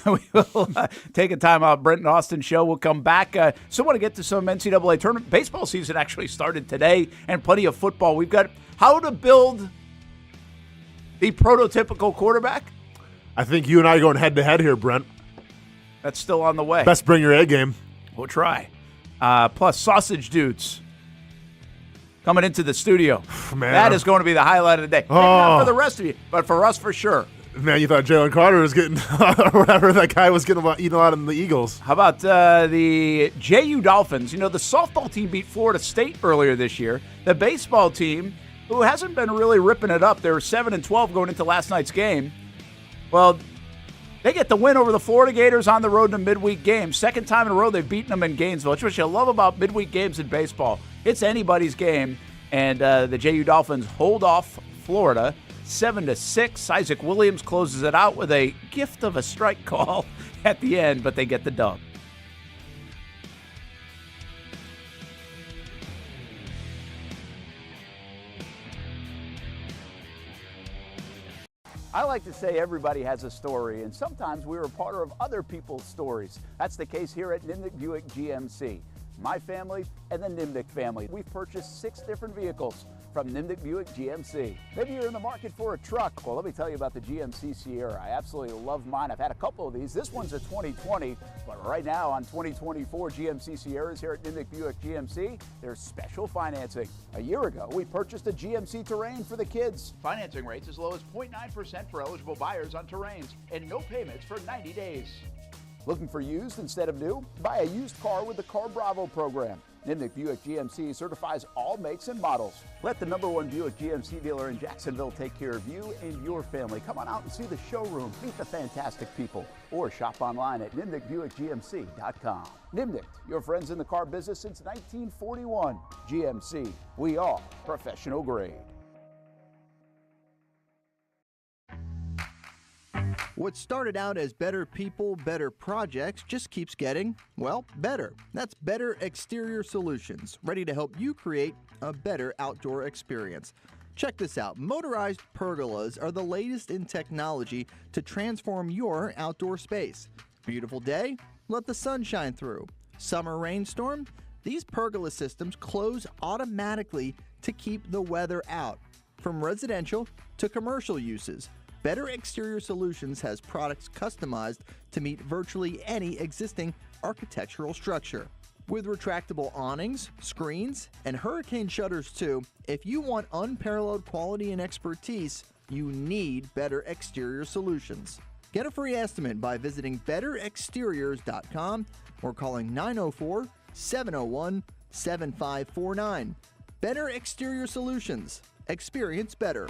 We will take a time out. Brent and Austin show. We'll come back. So want to get to some NCAA tournament. Baseball season actually started today, and plenty of football. We've got how to build the prototypical quarterback. I think you and I are going head-to-head here, Brent. That's still on the way. Best bring your A game. We'll try. Plus, Sausage Dudes coming into the studio. Man, that is going to be the highlight of the day. Maybe not for the rest of you, but for us, for sure. Man, you thought Jalen Carter was getting, or whatever that guy was getting eaten a lot in the Eagles. How about the JU Dolphins? You know, the softball team beat Florida State earlier this year. The baseball team, who hasn't been really ripping it up, they were 7-12 going into last night's game. Well, they get the win over the Florida Gators on the road in a midweek game. Second time in a row they've beaten them in Gainesville. It's what you love about midweek games in baseball. It's anybody's game, and the JU Dolphins hold off Florida 7-6. Isaac Williams closes it out with a gift of a strike call at the end, but they get the dub. I like to say everybody has a story, and sometimes we are a part of other people's stories. That's the case here at Nimnicht Buick GMC. My family and the Nimnicht family. We've purchased 6 different vehicles from Nimnicht Buick GMC. Maybe you're in the market for a truck. Well, let me tell you about the GMC Sierra. I absolutely love mine. I've had a couple of these. This one's a 2020, but right now on 2024 GMC Sierras here at Nimnicht Buick GMC, there's special financing. A year ago, we purchased a GMC Terrain for the kids. Financing rates as low as 0.9% for eligible buyers on Terrains and no payments for 90 days. Looking for used instead of new? Buy a used car with the Car Bravo program. Nimnicht Buick GMC certifies all makes and models. Let the #1 Buick GMC dealer in Jacksonville take care of you and your family. Come on out and see the showroom, meet the fantastic people, or shop online at nimnichtbuickgmc.com. Nimnicht, your friends in the car business since 1941. GMC, we are professional grade. What started out as better people, better projects just keeps getting, well, better. That's Better Exterior Solutions, ready to help you create a better outdoor experience. Check this out. Motorized pergolas are the latest in technology to transform your outdoor space. Beautiful day? Let the sun shine through. Summer rainstorm? These pergola systems close automatically to keep the weather out. From residential to commercial uses, Better Exterior Solutions has products customized to meet virtually any existing architectural structure. With retractable awnings, screens, and hurricane shutters too, if you want unparalleled quality and expertise, you need Better Exterior Solutions. Get a free estimate by visiting betterexteriors.com or calling 904-701-7549. Better Exterior Solutions. Experience better.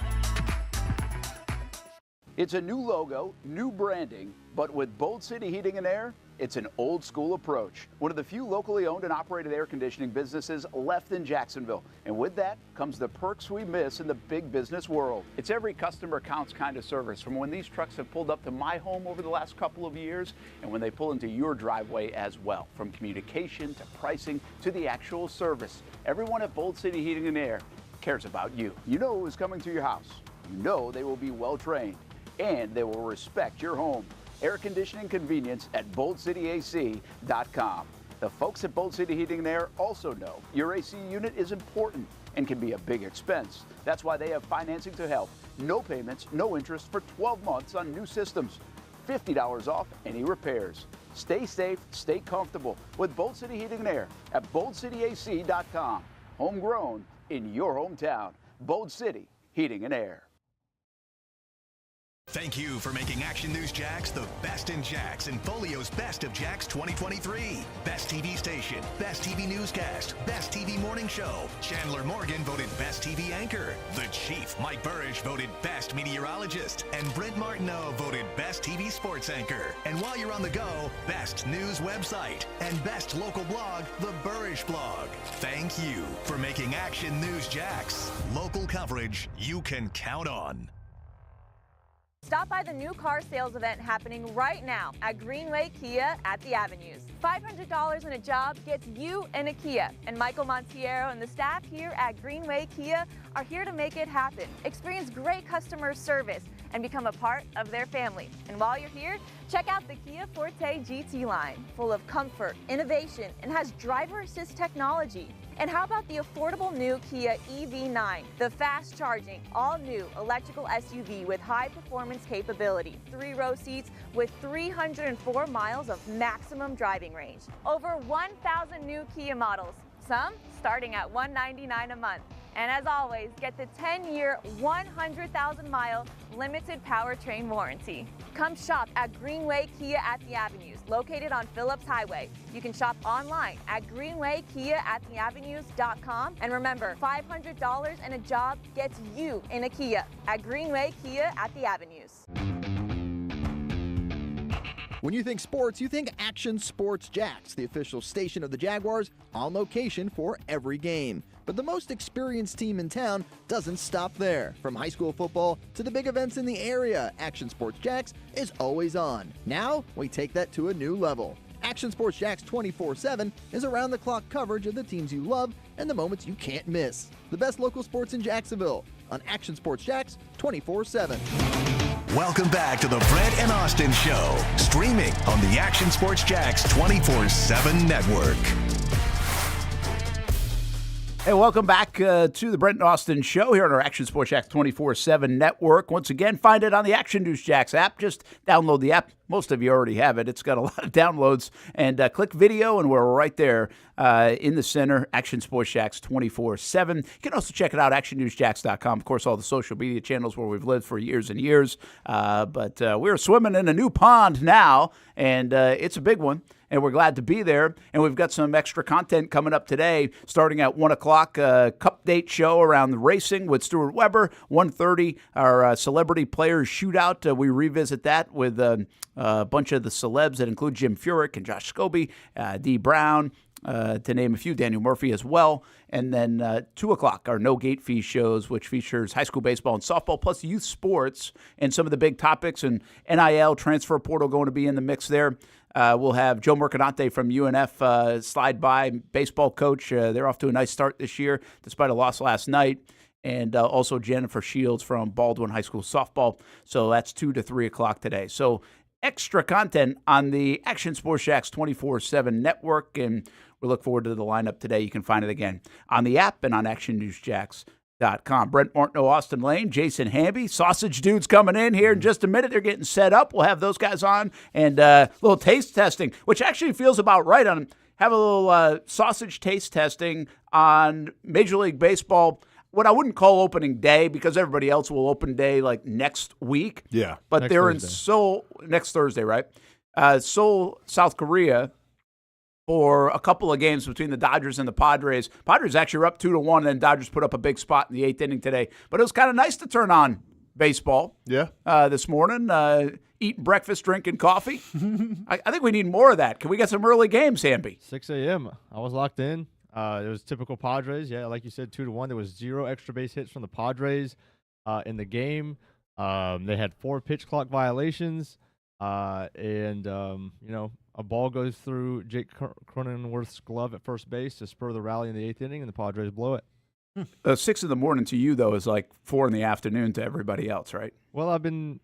It's a new logo, new branding, but with Bold City Heating and Air, it's an old school approach. One of the few locally owned and operated air conditioning businesses left in Jacksonville. And with that comes the perks we miss in the big business world. It's every customer counts kind of service, from when these trucks have pulled up to my home over the last couple of years and when they pull into your driveway as well. From communication to pricing to the actual service, everyone at Bold City Heating and Air cares about you. You know who's coming to your house. You know they will be well trained. And they will respect your home. Air conditioning convenience at boldcityac.com. The folks at Bold City Heating and Air also know your AC unit is important and can be a big expense. That's why they have financing to help. No payments, no interest for 12 months on new systems. $50 off any repairs. Stay safe, stay comfortable with Bold City Heating and Air at boldcityac.com. Homegrown in your hometown. Bold City Heating and Air. Thank you for making Action News Jax the best in Jax and Folio's Best of Jax 2023. Best TV station, Best TV newscast, Best TV morning show. Chandler Morgan voted Best TV anchor. The Chief, Mike Burrish, voted Best meteorologist. And Brent Martineau voted Best TV sports anchor. And while you're on the go, Best news website and Best local blog, The Burrish Blog. Thank you for making Action News Jax local coverage you can count on. Stop by the new car sales event happening right now at Greenway Kia at the Avenues. $500 in a job gets you in a Kia. And Michael Montiero and the staff here at Greenway Kia are here to make it happen. Experience great customer service and become a part of their family. And while you're here, check out the Kia Forte GT line, full of comfort, innovation, and has driver assist technology. And how about the affordable new Kia EV9, the fast-charging, all-new electrical SUV with high-performance capability, 3-row seats with 304 miles of maximum driving range. Over 1,000 new Kia models, some starting at $199 a month. And as always, get the 10-year, 100,000-mile limited powertrain warranty. Come shop at Greenway Kia at the Avenues, located on Phillips Highway. You can shop online at greenwaykiaattheavenues.com. And remember, $500 and a job gets you in a Kia at Greenway Kia at the Avenues. When you think sports, you think Action Sports Jax, the official station of the Jaguars, on location for every game. But the most experienced team in town doesn't stop there. From high school football to the big events in the area, Action Sports Jax is always on. Now, we take that to a new level. Action Sports Jax 24/7 is around-the-clock coverage of the teams you love and the moments you can't miss. The best local sports in Jacksonville on Action Sports Jax 24/7. Welcome back to the Brent and Austin Show, streaming on the Action Sports Jax 24/7 network. Hey, welcome back to the Brent and Austin Show here on our Action Sports Jax 24/7 network. Once again, find it on the Action News Jax app. Just download the app most of you already have it. It's got a lot of downloads. And click video, and we're right there in the center. Action Sports Jacks 24/7. You can also check it out, actionnewsjacks.com. Of course, all the social media channels where we've lived for years and years. But we're swimming in a new pond now, and it's a big one. And we're glad to be there. And we've got some extra content coming up today, starting at 1 o'clock, Cup Date show around the racing with Stuart Weber. 1:30, our Celebrity Players Shootout. We revisit that with a bunch of the celebs that include Jim Furyk and Josh Scobie, Dee Brown, to name a few, Daniel Murphy as well. And then 2 o'clock, our No Gate Fee shows, which features high school baseball and softball, plus youth sports and some of the big topics. And NIL, transfer portal going to be in the mix there. We'll have Joe Mercadante from UNF slide by, baseball coach. They're off to a nice start this year, despite a loss last night. And also Jennifer Shields from Baldwin High School softball. So that's 2 to 3 o'clock today. So extra content on the Action Sports Jacks 24/7 network. And we look forward to the lineup today. You can find it again on the app and on actionnewsjacks.com. Brent Martineau, Austen Lane, Jason Hamby, Sausage Dudes coming in here in just a minute. They're getting set up. We'll have those guys on and a little taste testing, which actually feels about right. Have a little sausage taste testing on Major League Baseball. What I wouldn't call opening day, because everybody else will open day like next week. Yeah. But they're in Seoul next Thursday, right? Seoul, South Korea, for a couple of games between the Dodgers and the Padres. Padres actually were up 2-1, and then Dodgers put up a big spot in the 8th inning today. But it was kind of nice to turn on baseball this morning, eating breakfast, drinking coffee. I think we need more of that. Can we get some early games, Hamby? 6 a.m. I was locked in. It was typical Padres. Yeah, like you said, 2-1. There was 0 extra base hits from the Padres in the game. They had 4 pitch clock violations. A ball goes through Jake Cronenworth's glove at first base to spur the rally in the 8th inning, and the Padres blow it. 6 in the morning to you, though, is like 4 in the afternoon to everybody else, right? Well, I've been,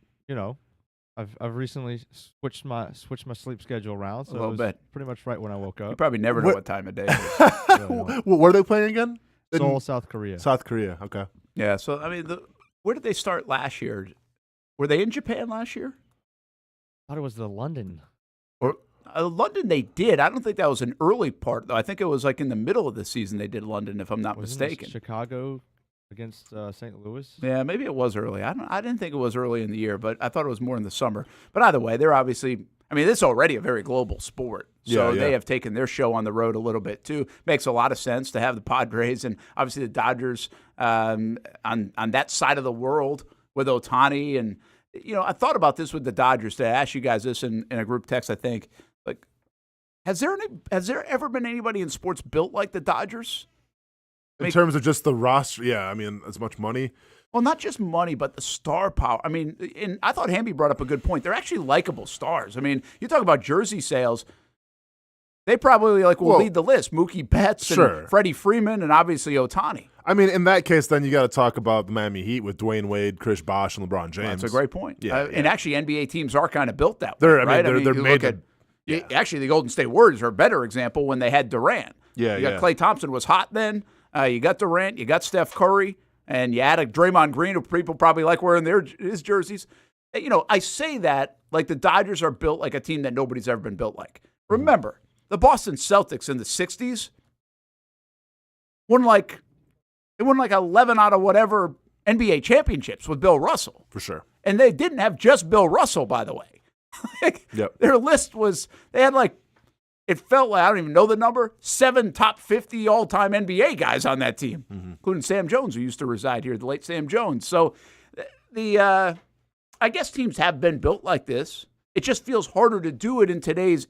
I've recently switched my sleep schedule around, so a little it was bit pretty much right when I woke up. You probably never know what time of day it is. Where are they playing again? Seoul, South Korea. South Korea, okay. Yeah, so, I mean, where did they start last year? Were they in Japan last year? I thought it was the London. Or London they did. I don't think that was an early part, though. I think it was like in the middle of the season they did London, if I'm not mistaken. Chicago against St. Louis? Yeah, maybe it was early. I didn't think it was early in the year, but I thought it was more in the summer. But either way, they're obviously – I mean, this is already a very global sport. So they have taken their show on the road a little bit, too. Makes a lot of sense to have the Padres and obviously the Dodgers on that side of the world with Ohtani. And, I thought about this with the Dodgers today. I asked you guys this in a group text, I think. Like, has there ever been anybody in sports built like the Dodgers? In terms of just the roster, yeah, I mean, as much money. Well, not just money, but the star power. I mean, and I thought Hamby brought up a good point. They're actually likable stars. I mean, you talk about jersey sales, they probably will lead the list. Mookie Betts and Freddie Freeman and obviously Ohtani. I mean, in that case, then you got to talk about the Miami Heat with Dwayne Wade, Chris Bosh, and LeBron James. Well, that's a great point. Yeah, and actually, NBA teams are kind of built that way. They're made. Actually, the Golden State Warriors are a better example when they had Durant. Yeah, you got Klay Thompson was hot then. You got Durant, you got Steph Curry, and you add a Draymond Green, who people probably like wearing his jerseys. I say that like the Dodgers are built like a team that nobody's ever been built like. Remember, the Boston Celtics in the 60s won like 11 out of whatever NBA championships with Bill Russell. For sure. And they didn't have just Bill Russell, by the way. Their list was, they had it felt like, I don't even know the number, 7 top 50 all-time NBA guys on that team, including Sam Jones, who used to reside here, the late Sam Jones. So I guess teams have been built like this. It just feels harder to do it in today's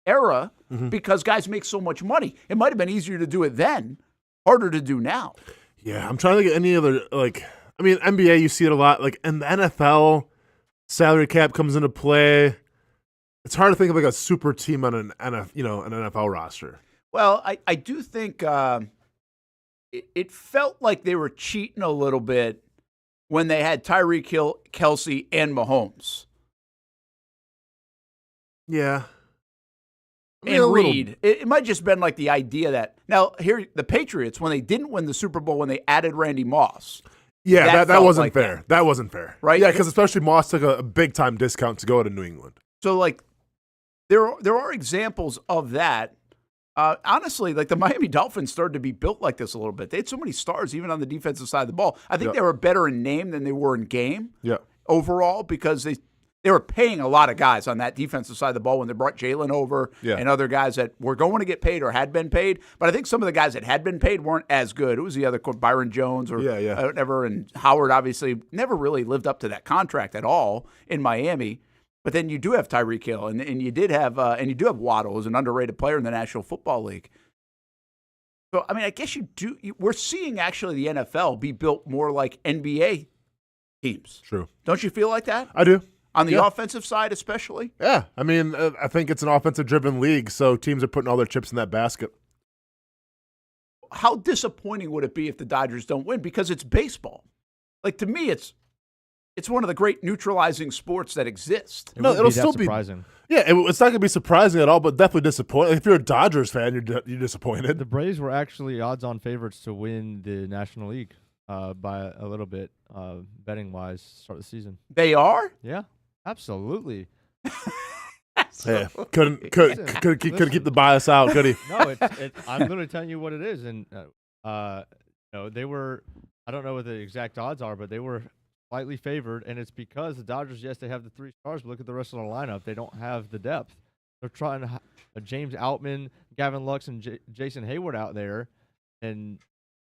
era because guys make so much money. It might have been easier to do it then, harder to do now. Yeah, I'm trying to get any other, NBA, you see it a lot. In the NFL, salary cap comes into play. It's hard to think of a super team on an NFL roster. Well, I do think it felt like they were cheating a little bit when they had Tyreek Hill, Kelsey, and Mahomes. Yeah. And Reed. It might just been like the idea that now here the Patriots, when they didn't win the Super Bowl, when they added Randy Moss. Yeah, that wasn't fair. That wasn't fair. Right? Yeah, because especially Moss took a big time discount to go to New England. So, like, there are examples of that. Honestly, like the Miami Dolphins started to be built like this a little bit. They had so many stars, even on the defensive side of the ball. I think they were better in name than they were in game overall because they were paying a lot of guys on that defensive side of the ball when they brought Jalen over and other guys that were going to get paid or had been paid. But I think some of the guys that had been paid weren't as good. It was the other Byron Jones or whatever, and Howard obviously never really lived up to that contract at all in Miami. But then you do have Tyreek Hill, and you did have you do have Waddle, who's an underrated player in the National Football League. So I mean, I guess we're seeing actually the NFL be built more like NBA teams. True. Don't you feel like that? I do. On the offensive side, especially. Yeah, I mean, I think it's an offensive-driven league, so teams are putting all their chips in that basket. How disappointing would it be if the Dodgers don't win? Because it's baseball. Like, to me, it's one of the great neutralizing sports that exist. It'll still be surprising. Yeah, it's not going to be surprising at all, but definitely disappointing. If you're a Dodgers fan, you're disappointed. The Braves were actually odds-on favorites to win the National League by a little bit, betting-wise, start the season. They are? Yeah, absolutely. Yeah, couldn't keep the bias out, could he? No, I'm literally telling you what it is, and they were. I don't know what the exact odds are, but they were slightly favored, and it's because the Dodgers, yes, they have the 3 stars, but look at the rest of the lineup. They don't have the depth. They're trying to James Outman, Gavin Lux, and Jason Hayward out there, and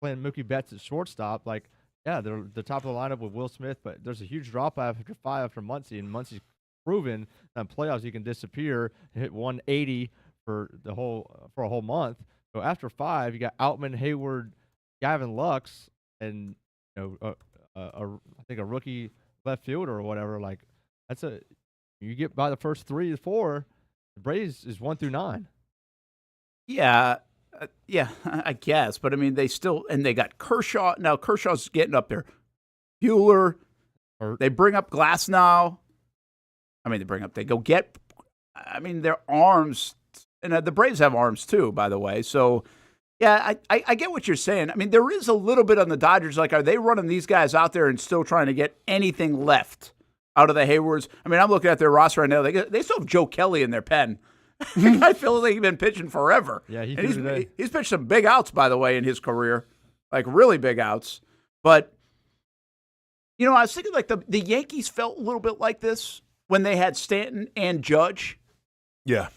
playing Mookie Betts at shortstop. Like, yeah, they're the top of the lineup with Will Smith, but there's a huge drop off after 5 after Muncy, and Muncy's proven that in playoffs you can disappear, hit 180 for a whole month. So after 5, you got Outman, Hayward, Gavin Lux, and I think a rookie left fielder or whatever. Like, you get by the first 3 to 4, the Braves is 1 through 9. Yeah, I guess. But I mean, they got Kershaw. Now Kershaw's getting up there. Bueller. They bring up Glasnow. Their arms, and the Braves have arms too, by the way. So, yeah, I get what you're saying. I mean, there is a little bit on the Dodgers. Like, are they running these guys out there and still trying to get anything left out of the Haywards? I mean, I'm looking at their roster right now. They still have Joe Kelly in their pen. I feel like he's been pitching forever. Yeah, he's pitched some big outs, by the way, in his career, like really big outs. But, I was thinking like the Yankees felt a little bit like this when they had Stanton and Judge. Yeah.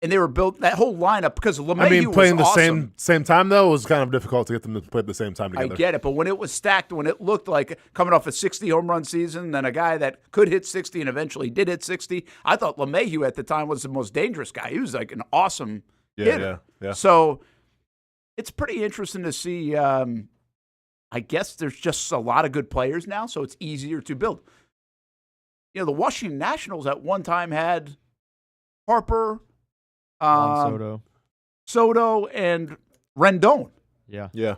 And they were built, that whole lineup, because LeMahieu playing was the awesome. same time, though, it was kind of difficult to get them to play at the same time together. I get it, but when it was stacked, when it looked like coming off a 60 home run season, then a guy that could hit 60 and eventually did hit 60, I thought LeMahieu at the time was the most dangerous guy. He was like an awesome hitter. Yeah. So it's pretty interesting to see. I guess there's just a lot of good players now, so it's easier to build. The Washington Nationals at one time had Harper, Soto, and Rendon. Yeah.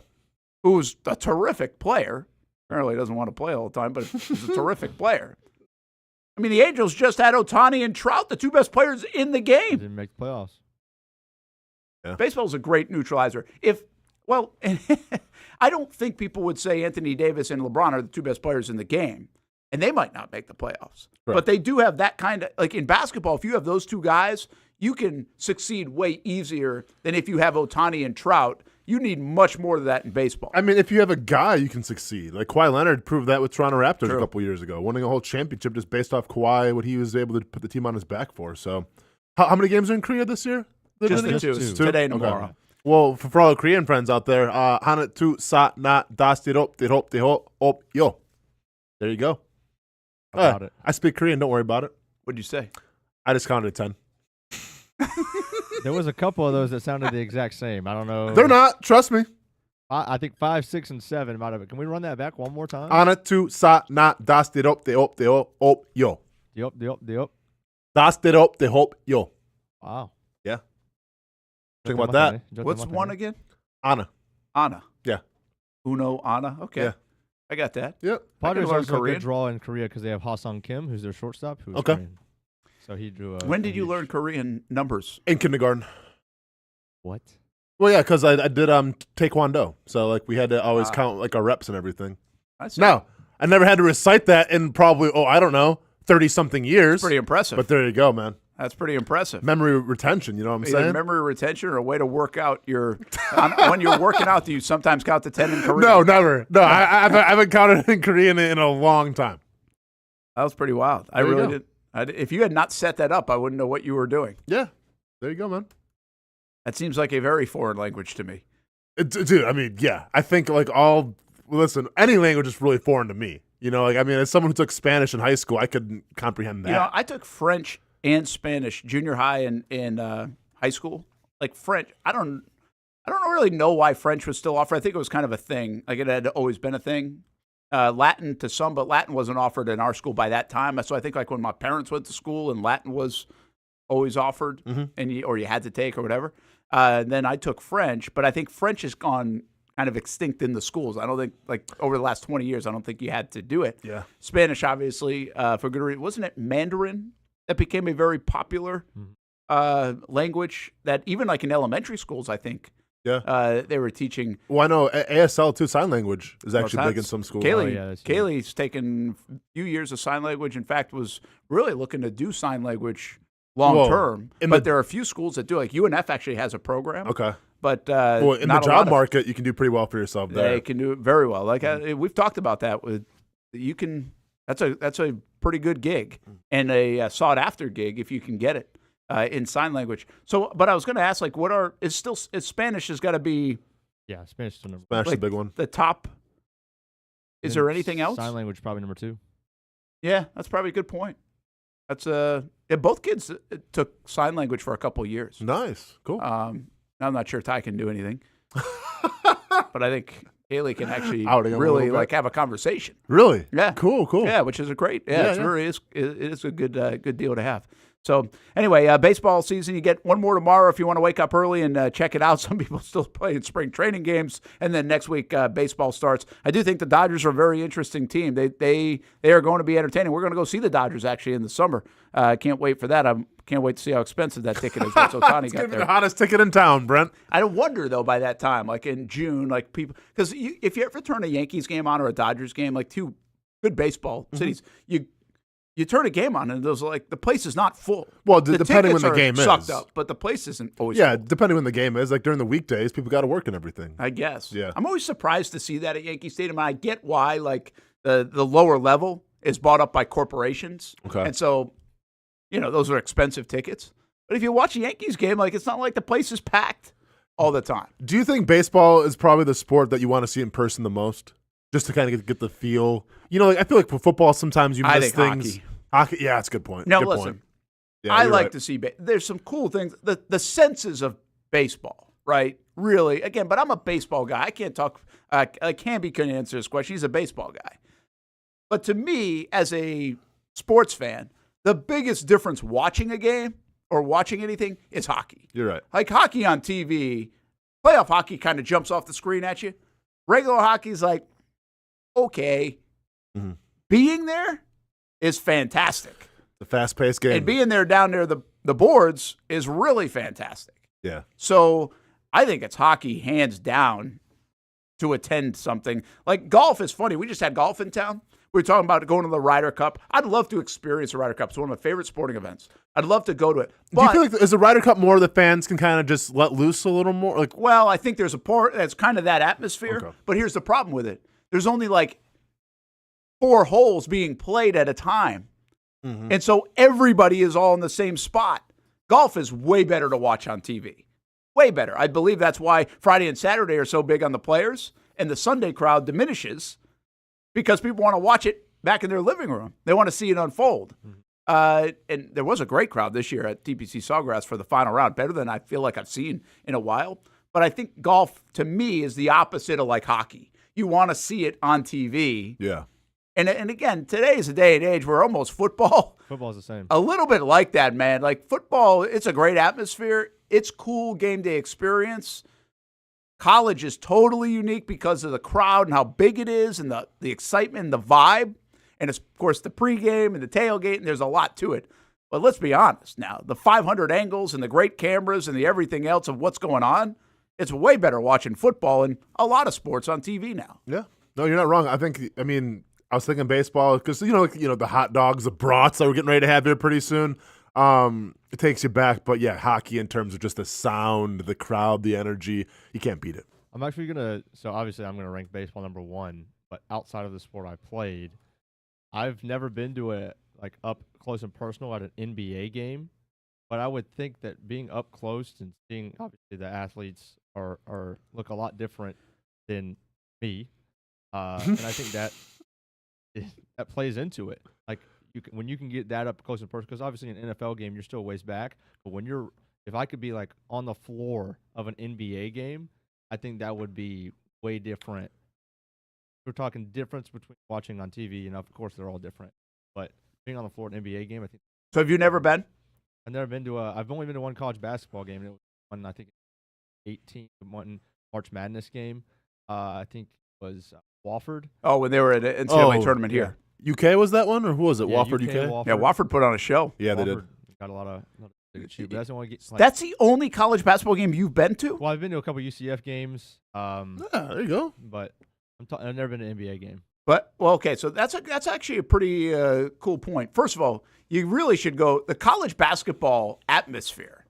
Who's a terrific player. Apparently doesn't want to play all the time, but he's a terrific player. I mean, the Angels just had Ohtani and Trout, the 2 best players in the game. Didn't make the playoffs. Yeah. Baseball's a great neutralizer. I don't think people would say Anthony Davis and LeBron are the 2 best players in the game. And they might not make the playoffs. Right. But they do have that kind of, like in basketball, if you have those 2 guys, you can succeed way easier than if you have Ohtani and Trout. You need much more of that in baseball. I mean, if you have a guy, you can succeed. Like Kawhi Leonard proved that with Toronto Raptors a couple years ago, winning a whole championship just based off Kawhi, what he was able to put the team on his back for. So how many games are in Korea this year? Just the 2. Today and tomorrow. Okay. Well, for all the Korean friends out there, Hana tu sa na dastirop dirop deho op yo. There you go. About it. I speak Korean. Don't worry about it. What'd you say? I just counted 10. There was a couple of those that sounded the exact same. I don't know. They're not. Trust me. I think 5, 6, and 7 might have it. Can we run that back one more time? Hana tu sa na dastirop deho op yo. Diop. Dastirop deho yo. Wow. Yeah. Think about that. What's one again? Anna. Yeah. Uno, Anna. Okay. Yeah. I got that. Yep. Padres also a good draw in Korea because they have Ha-Sung Kim, who's their shortstop. Who's Korean. So he drew. When did you learn Korean numbers? In kindergarten. What? Well, yeah, because I did taekwondo, so like we had to always count like our reps and everything. I see. No, I never had to recite that in probably I don't know 30-something years. Pretty impressive. But there you go, man. That's pretty impressive. Memory retention, you know what I'm Either saying? memory retention or a way to work out your when you're working out, do you sometimes count to 10 in Korean? No, never. No, I haven't counted in Korean in a long time. That was pretty wild. I really did. If you had not set that up, I wouldn't know what you were doing. Yeah. There you go, man. That seems like a very foreign language to me. Dude, I mean, yeah. I think listen, any language is really foreign to me. You know, as someone who took Spanish in high school, I couldn't comprehend that. You know, I took French and Spanish junior high and high school. Like French, I don't really know why French was still offered. I think it was kind of a thing. Like it had always been a thing. Latin to some, but Latin wasn't offered in our school by that time. So I think like when my parents went to school and Latin was always offered, and you had to take or whatever. Then I took French, but I think French has gone kind of extinct in the schools. I don't think, like, over the last 20 years, I don't think you had to do it. Yeah. Spanish, obviously, for good reason. Wasn't it Mandarin that became a very popular language that even, like, in elementary schools, I think, they were teaching. Well, I know ASL, too, sign language is actually big in some schools. Kaylee's taken a few years of sign language. In fact, was really looking to do sign language long term. But there are a few schools that do. Like UNF actually has a program. Okay. But in the job market, you can do pretty well for yourself there. They can do it very well. Like we've talked about that. That's a pretty good gig and a sought after gig if you can get it in sign language. So, but I was going to ask, like, is Spanish has got to be? Yeah, Spanish is number. Spanish is the big one. The top. Is there anything else? Sign language probably number 2. Yeah, that's probably a good point. That's both kids took sign language for a couple of years. Nice, cool. I'm not sure Ty can do anything, but I think Kaylee can actually really like have a conversation. Really? Yeah. Cool. Yeah, which is a great. Yeah, it is a good deal to have. So anyway, baseball season, you get one more tomorrow if you want to wake up early and check it out. Some people still playing spring training games, and then next week baseball starts. I do think the Dodgers are a very interesting team. They are going to be entertaining. We're going to go see the Dodgers actually in the summer. I can't wait for that. I can't wait to see how expensive that ticket is. Once Ohtani It's got going to be there. the hottest ticket in town, Brent. I wonder, though, by that time, like in June, like people, because if you ever turn a Yankees game on or a Dodgers game, like two good baseball cities, you turn a game on and there's like the place is not full. Well, the depending when tickets the game are is. sucked up, but the place isn't always Yeah, full. depending when the game is. Like during the weekdays, people got to work and everything. I guess. Yeah. I'm always surprised to see that at Yankee Stadium. I get why, like the lower level is bought up by corporations, and so those are expensive tickets. But if you watch a Yankees game, like it's not like the place is packed all the time. Do you think baseball is probably the sport that you want to see in person the most, just to kind of get the feel? Like I feel like for football, sometimes you miss things. Hockey, yeah, that's a good point. No, good listen. Point. Yeah, I you're like right. to see. There's some cool things. The senses of baseball, right? Really, again. But I'm a baseball guy. I can't talk. Camby couldn't answer this question. He's a baseball guy. But to me, as a sports fan, the biggest difference watching a game or watching anything is hockey. You're right. Like hockey on TV, playoff hockey kind of jumps off the screen at you. Regular hockey's like, okay. Being there is fantastic. The fast-paced game. And being there down near the boards is really fantastic. Yeah. So I think it's hockey hands down to attend something. Like golf is funny. We just had golf in town. We were talking about going to the Ryder Cup. I'd love to experience the Ryder Cup. It's one of my favorite sporting events. I'd love to go to it. But, do you feel like is the Ryder Cup more the fans can kind of just let loose a little more? Like, well, I think there's a part that's kind of that atmosphere. Okay. But here's the problem with it. There's only like 4 holes being played at a time. And so everybody is all in the same spot. Golf is way better to watch on TV. Way better. I believe that's why Friday and Saturday are so big on the players and the Sunday crowd diminishes because people want to watch it back in their living room. They want to see it unfold. And there was a great crowd this year at TPC Sawgrass for the final round, better than I feel like I've seen in a while. But I think golf, to me, is the opposite of like hockey. You want to see it on TV. Yeah. And again, today is a day and age where almost football. Football's the same. A little bit like that, man. Like football, it's a great atmosphere. It's cool game day experience. College is totally unique because of the crowd and how big it is and the excitement and the vibe. And it's, of course, the pregame and the tailgate, and there's a lot to it. But let's be honest now. The 500 angles and the great cameras and the everything else of what's going on, it's way better watching football and a lot of sports on TV now. Yeah. No, you're not wrong. I mean, I was thinking baseball because the hot dogs, the brats that we're getting ready to have here pretty soon. It takes you back, but yeah, hockey in terms of just the sound, the crowd, the energy, you can't beat it. I'm actually gonna. So obviously, I'm gonna rank baseball number 1. But outside of the sport I played, I've never been to a up close and personal at an NBA game. But I would think that being up close and seeing obviously the athletes are look a lot different than me, and I think that plays into it. Like when you can get that up close and personal, because obviously in an NFL game you're still a ways back. But if I could be on the floor of an NBA game, I think that would be way different. We're talking difference between watching on TV, and of course they're all different. But being on the floor of an NBA game, I think. So have you never been? I've never been to I've only been to one college basketball game. And it was one, I think, one March Madness game. I think it was Wofford. Oh, when they were at an NCAA tournament here. UK was that one, or who was it? Yeah, Wofford, UK? Wofford. Yeah, Wofford put on a show. Yeah, they Wofford did. Got a lot of shoot, but that's the only. That's the only college basketball game you've been to? Well, I've been to a couple UCF games. There you go. But I've never been to an NBA game. But okay, so that's actually a pretty cool point. First of all, you really should go. The college basketball atmosphere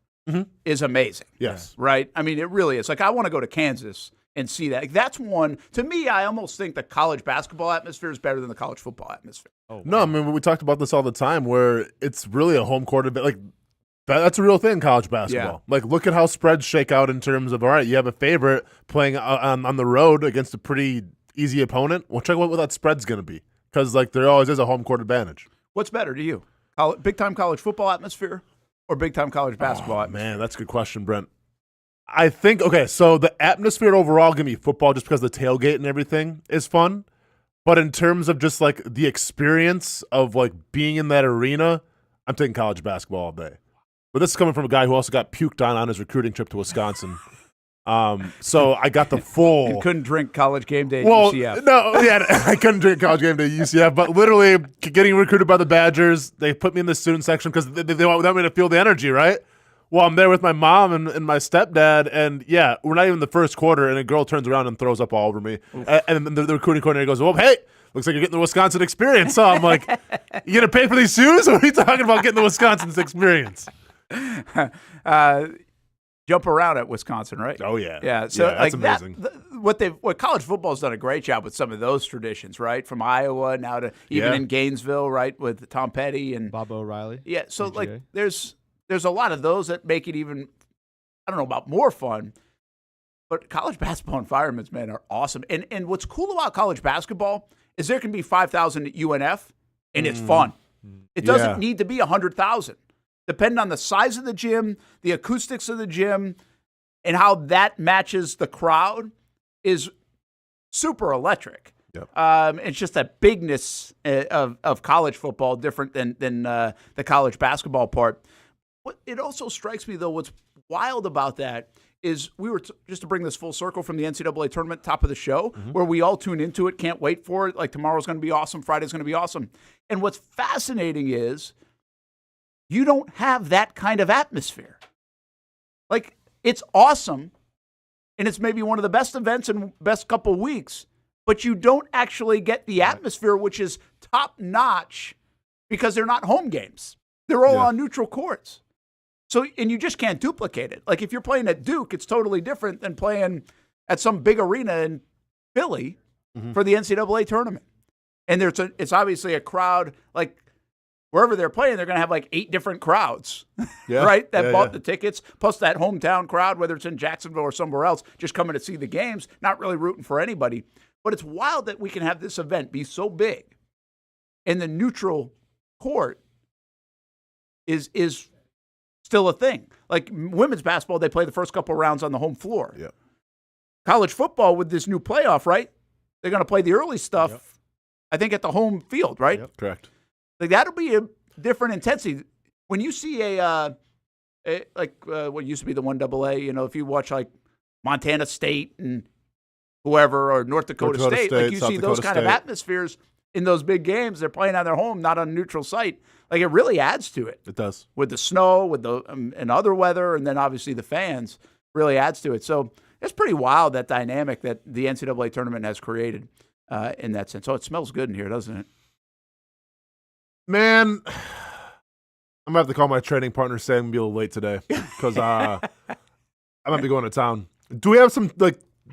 is amazing. Yes, right. I mean, it really is. I want to go to Kansas and see that. That's one to me. I almost think the college basketball atmosphere is better than the college football atmosphere. Oh, wow. No, I mean we talked about this all the time, where it's really a home court event. That's a real thing, college basketball. Yeah. Look at how spreads shake out in terms of, all right, you have a favorite playing on the road against a pretty easy opponent. Well, check out what that spread's going to be, because there always is a home court advantage. What's better to you, big-time college football atmosphere or big-time college basketball atmosphere? Man, that's a good question, Brent. I think, so the atmosphere overall give me football just because the tailgate and everything is fun. But in terms of just the experience of being in that arena, I'm taking college basketball all day. But this is coming from a guy who also got puked on his recruiting trip to Wisconsin. So I got the full. You couldn't drink college game day at UCF. No, yeah, I couldn't drink college game day at UCF. But literally getting recruited by the Badgers, they put me in the student section because they want me to feel the energy, right? Well, I'm there with my mom and my stepdad, and yeah, we're not even in the first quarter, and a girl turns around and throws up all over me. And then the recruiting coordinator goes, "Well, hey, looks like you're getting the Wisconsin experience." So I'm like, "You gonna pay for these shoes? Or are we talking about getting the Wisconsin experience?" Jump around at Wisconsin, right? Oh yeah, yeah. So that's amazing. What college football's done a great job with some of those traditions, right? From Iowa now to even in Gainesville, right, with Tom Petty and Bob O'Reilly. Yeah, so there's a lot of those that make it even, I don't know about more fun, but college basketball environments, man, are awesome. And what's cool about college basketball is there can be 5,000 at UNF, and it's fun. It doesn't need to be 100,000. Depending on the size of the gym, the acoustics of the gym, and how that matches the crowd is super electric. Yep. It's just that bigness of college football different than the college basketball part. What it also strikes me, though, what's wild about that is we were just to bring this full circle from the NCAA tournament, top of the show, where we all tune into it, can't wait for it. Tomorrow's going to be awesome, Friday's going to be awesome. And what's fascinating is you don't have that kind of atmosphere. It's awesome, and it's maybe one of the best events in best couple weeks, but you don't actually get the atmosphere, which is top-notch, because they're not home games. They're all on neutral courts. So, and you just can't duplicate it. If you're playing at Duke, it's totally different than playing at some big arena in Philly for the NCAA tournament. And it's obviously a crowd, wherever they're playing, they're going to have 8 different crowds, right? That bought the tickets, plus that hometown crowd, whether it's in Jacksonville or somewhere else, just coming to see the games, not really rooting for anybody. But it's wild that we can have this event be so big, and the neutral court is still a thing. Women's basketball, they play the first couple rounds on the home floor. Yep. College football with this new playoff, right? They're going to play the early stuff, I think, at the home field, right? Yep. Correct. That'll be a different intensity. When you see what used to be the 1AA, if you watch Montana State and whoever, or North Dakota State, you see those kind of atmospheres in those big games. They're playing on their home, not on a neutral site. It really adds to it. It does. With the snow, with the and other weather, and then obviously the fans really adds to it. So it's pretty wild, that dynamic that the NCAA tournament has created. in that sense. Oh, it smells good in here, doesn't it? Man, I'm going to have to call my training partner, say I'm going to be a little late today because I might be going to town. Do we have some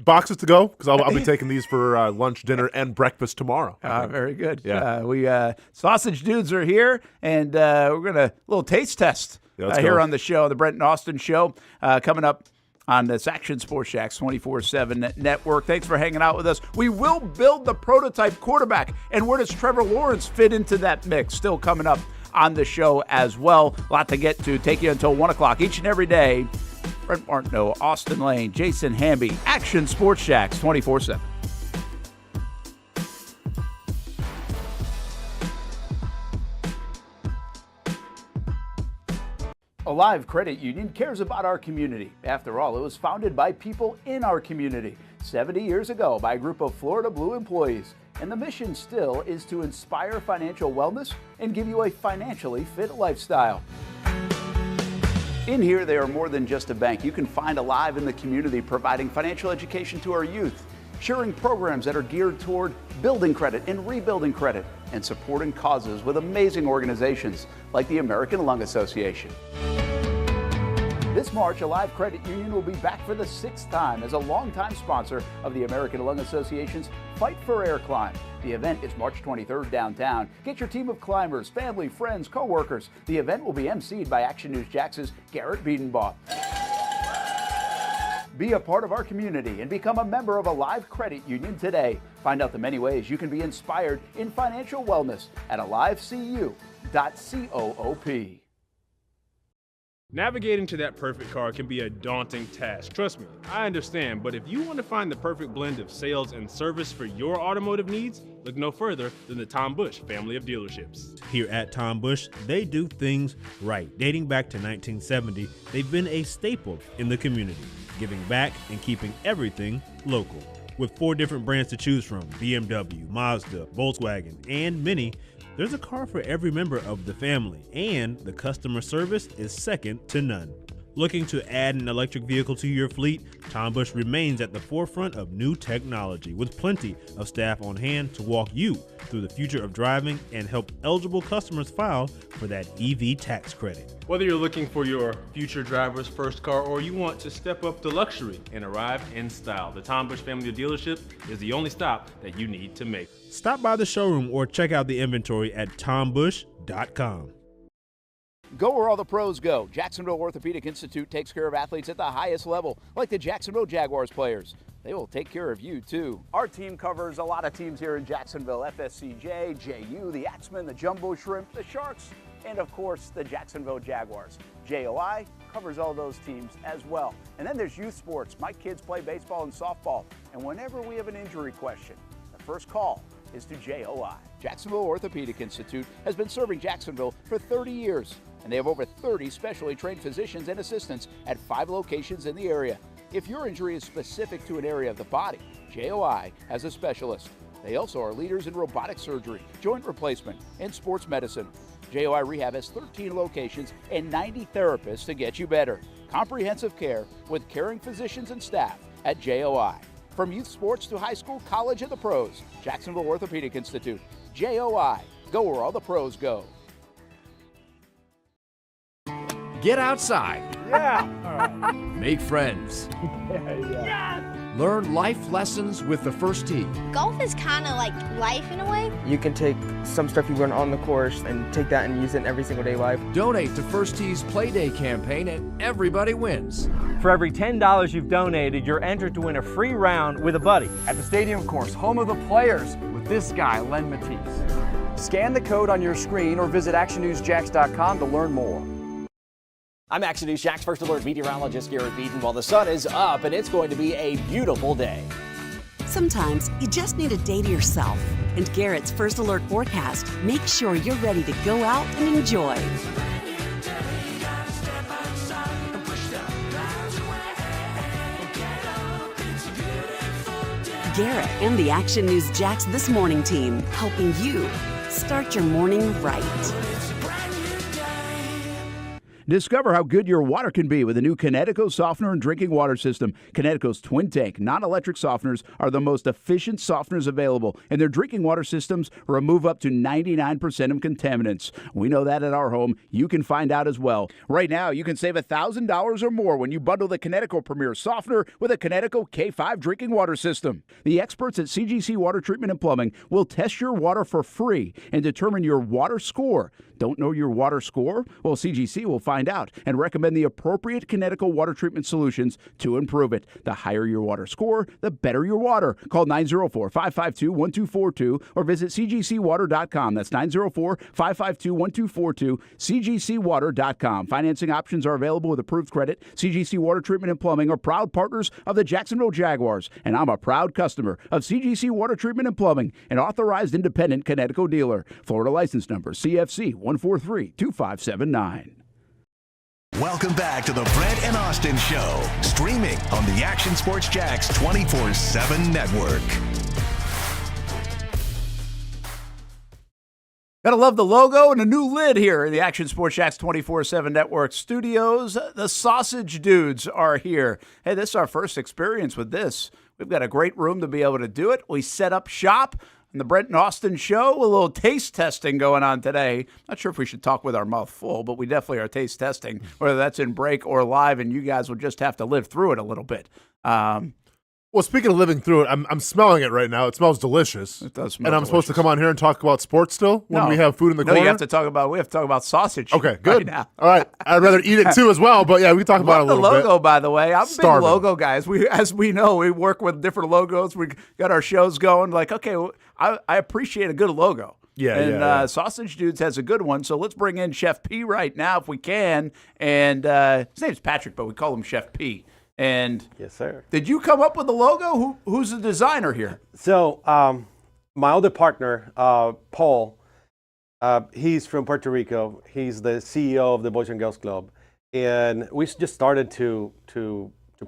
boxes to go? Because I'll be taking these for lunch, dinner, and breakfast tomorrow. Very good. Yeah. We sausage dudes are here, and we're going to little taste test here on the show, the Brent and Austen Show, coming up on this Action Sports Jax 24/7 network. Thanks for hanging out with us. We will build the prototype quarterback, and where does Trevor Lawrence fit into that mix? Still coming up on the show as well. A lot to get to. Take you until 1 o'clock each and every day. Brent Martineau, Austen Lane, Jason Hamby, Action Sports Jax 24/7. Alive Credit Union cares about our community. After all, it was founded by people in our community 70 years ago by a group of Florida Blue employees. And the mission still is to inspire financial wellness and give you a financially fit lifestyle. In here, they are more than just a bank. You can find Alive in the community providing financial education to our youth, sharing programs that are geared toward building credit and rebuilding credit, and supporting causes with amazing organizations like the American Lung Association. This March, Alive Credit Union will be back for the 6th time as a longtime sponsor of the American Lung Association's Fight for Air Climb. The event is March 23rd downtown. Get your team of climbers, family, friends, co-workers. The event will be emceed by Action News Jax's Garrett Biedenbaugh. Be a part of our community and become a member of Alive Credit Union today. Find out the many ways you can be inspired in financial wellness at alivecu.coop. Navigating to that perfect car can be a daunting task. Trust me, I understand, but if you want to find the perfect blend of sales and service for your automotive needs, look no further than the Tom Bush family of dealerships. Here at Tom Bush, they do things right. Dating back to 1970, they've been a staple in the community, giving back and keeping everything local. With 4 different brands to choose from, BMW, Mazda, Volkswagen, and Mini, there's a car for every member of the family, and the customer service is second to none. Looking to add an electric vehicle to your fleet? Tom Bush remains at the forefront of new technology with plenty of staff on hand to walk you through the future of driving and help eligible customers file for that EV tax credit. Whether you're looking for your future driver's first car or you want to step up to luxury and arrive in style, the Tom Bush family of dealership is the only stop that you need to make. Stop by the showroom or check out the inventory at tombush.com. Go where all the pros go. Jacksonville Orthopedic Institute takes care of athletes at the highest level, like the Jacksonville Jaguars players. They will take care of you, too. Our team covers a lot of teams here in Jacksonville: FSCJ, JU, the Axemen, the Jumbo Shrimp, the Sharks, and, of course, the Jacksonville Jaguars. JOI covers all those teams as well. And then there's youth sports. My kids play baseball and softball. And whenever we have an injury question, the first call is to JOI. Jacksonville Orthopedic Institute has been serving Jacksonville for 30 years. And they have over 30 specially trained physicians and assistants at 5 locations in the area. If your injury is specific to an area of the body, JOI has a specialist. They also are leaders in robotic surgery, joint replacement, and sports medicine. JOI Rehab has 13 locations and 90 therapists to get you better. Comprehensive care with caring physicians and staff at JOI. From youth sports to high school, college, and the pros, Jacksonville Orthopedic Institute. JOI. Go where all the pros go. Get outside. Yeah. Make friends. Learn life lessons with the First Tee. Golf is kind of like life in a way. You can take some stuff you learn on the course and take that and use it in every single day life. Donate to First Tee's Play Day campaign and everybody wins. For every $10 you've donated, you're entered to win a free round with a buddy. At the stadium course, home of the players, with this guy, Len Matisse. Scan the code on your screen or visit actionnewsjax.com to learn more. I'm Action News Jax First Alert meteorologist Garrett Beaton. While the sun is up and it's going to be a beautiful day. Sometimes you just need a day to yourself. And Garrett's First Alert forecast makes sure you're ready to go out and enjoy. Garrett and the Action News Jax This Morning team, helping you start your morning right. Discover how good your water can be with a new Connecticut softener and drinking water system. Connecticut's twin tank, non-electric softeners are the most efficient softeners available, and their drinking water systems remove up to 99% of contaminants. We know that at our home. You can find out as well. Right now, you can save $1,000 or more when you bundle the Connecticut Premier Softener with a Connecticut K5 drinking water system. The experts at CGC Water Treatment and Plumbing will test your water for free and determine your water score. Don't know your water score? Well, CGC will find out and recommend the appropriate Connecticut water treatment solutions to improve it. The higher your water score, the better your water. Call 904-552-1242 or visit cgcwater.com. That's 904-552-1242, cgcwater.com. Financing options are available with approved credit. CGC Water Treatment and Plumbing are proud partners of the Jacksonville Jaguars, and I'm a proud customer of CGC Water Treatment and Plumbing, an authorized independent Connecticut dealer. Florida license number CFC 1432579. Welcome back to the Brent and Austin Show, streaming on the Action Sports Jax 24/7 network. Gotta love the logo and a new lid here in the Action Sports Jax 24/7 network studios. The Sausage Dudes are here. Hey, this is our first experience with this. We've got a great room to be able to do it. We set up shop. On the Brent and Austin Show, a little taste testing going on today. Not sure if we should talk with our mouth full, but we definitely are taste testing, whether that's in break or live, and you guys will just have to live through it a little bit. Well, speaking of living through it, I'm smelling it right now. It smells delicious. It does smell And I'm delicious. supposed to come on here and talk about sports still when No. we have food in the No, corner? we have to talk about sausage. Okay, good. Right now. All right. I'd rather eat it too as well, but yeah, we can talk about it a Love little the bit. logo, by the way. I'm Starving. big logo guys. As we know, we work with different logos. We got our shows going. Like, okay, I appreciate a good logo. Yeah, and yeah. Sausage Dudes has a good one. So let's bring in Chef P right now if we can. And his name's Patrick, but we call him Chef P. And yes, sir. Did you come up with the logo? Who's the designer here? So my other partner, Paul, he's from Puerto Rico. He's the CEO of the Boys and Girls Club, and we just started to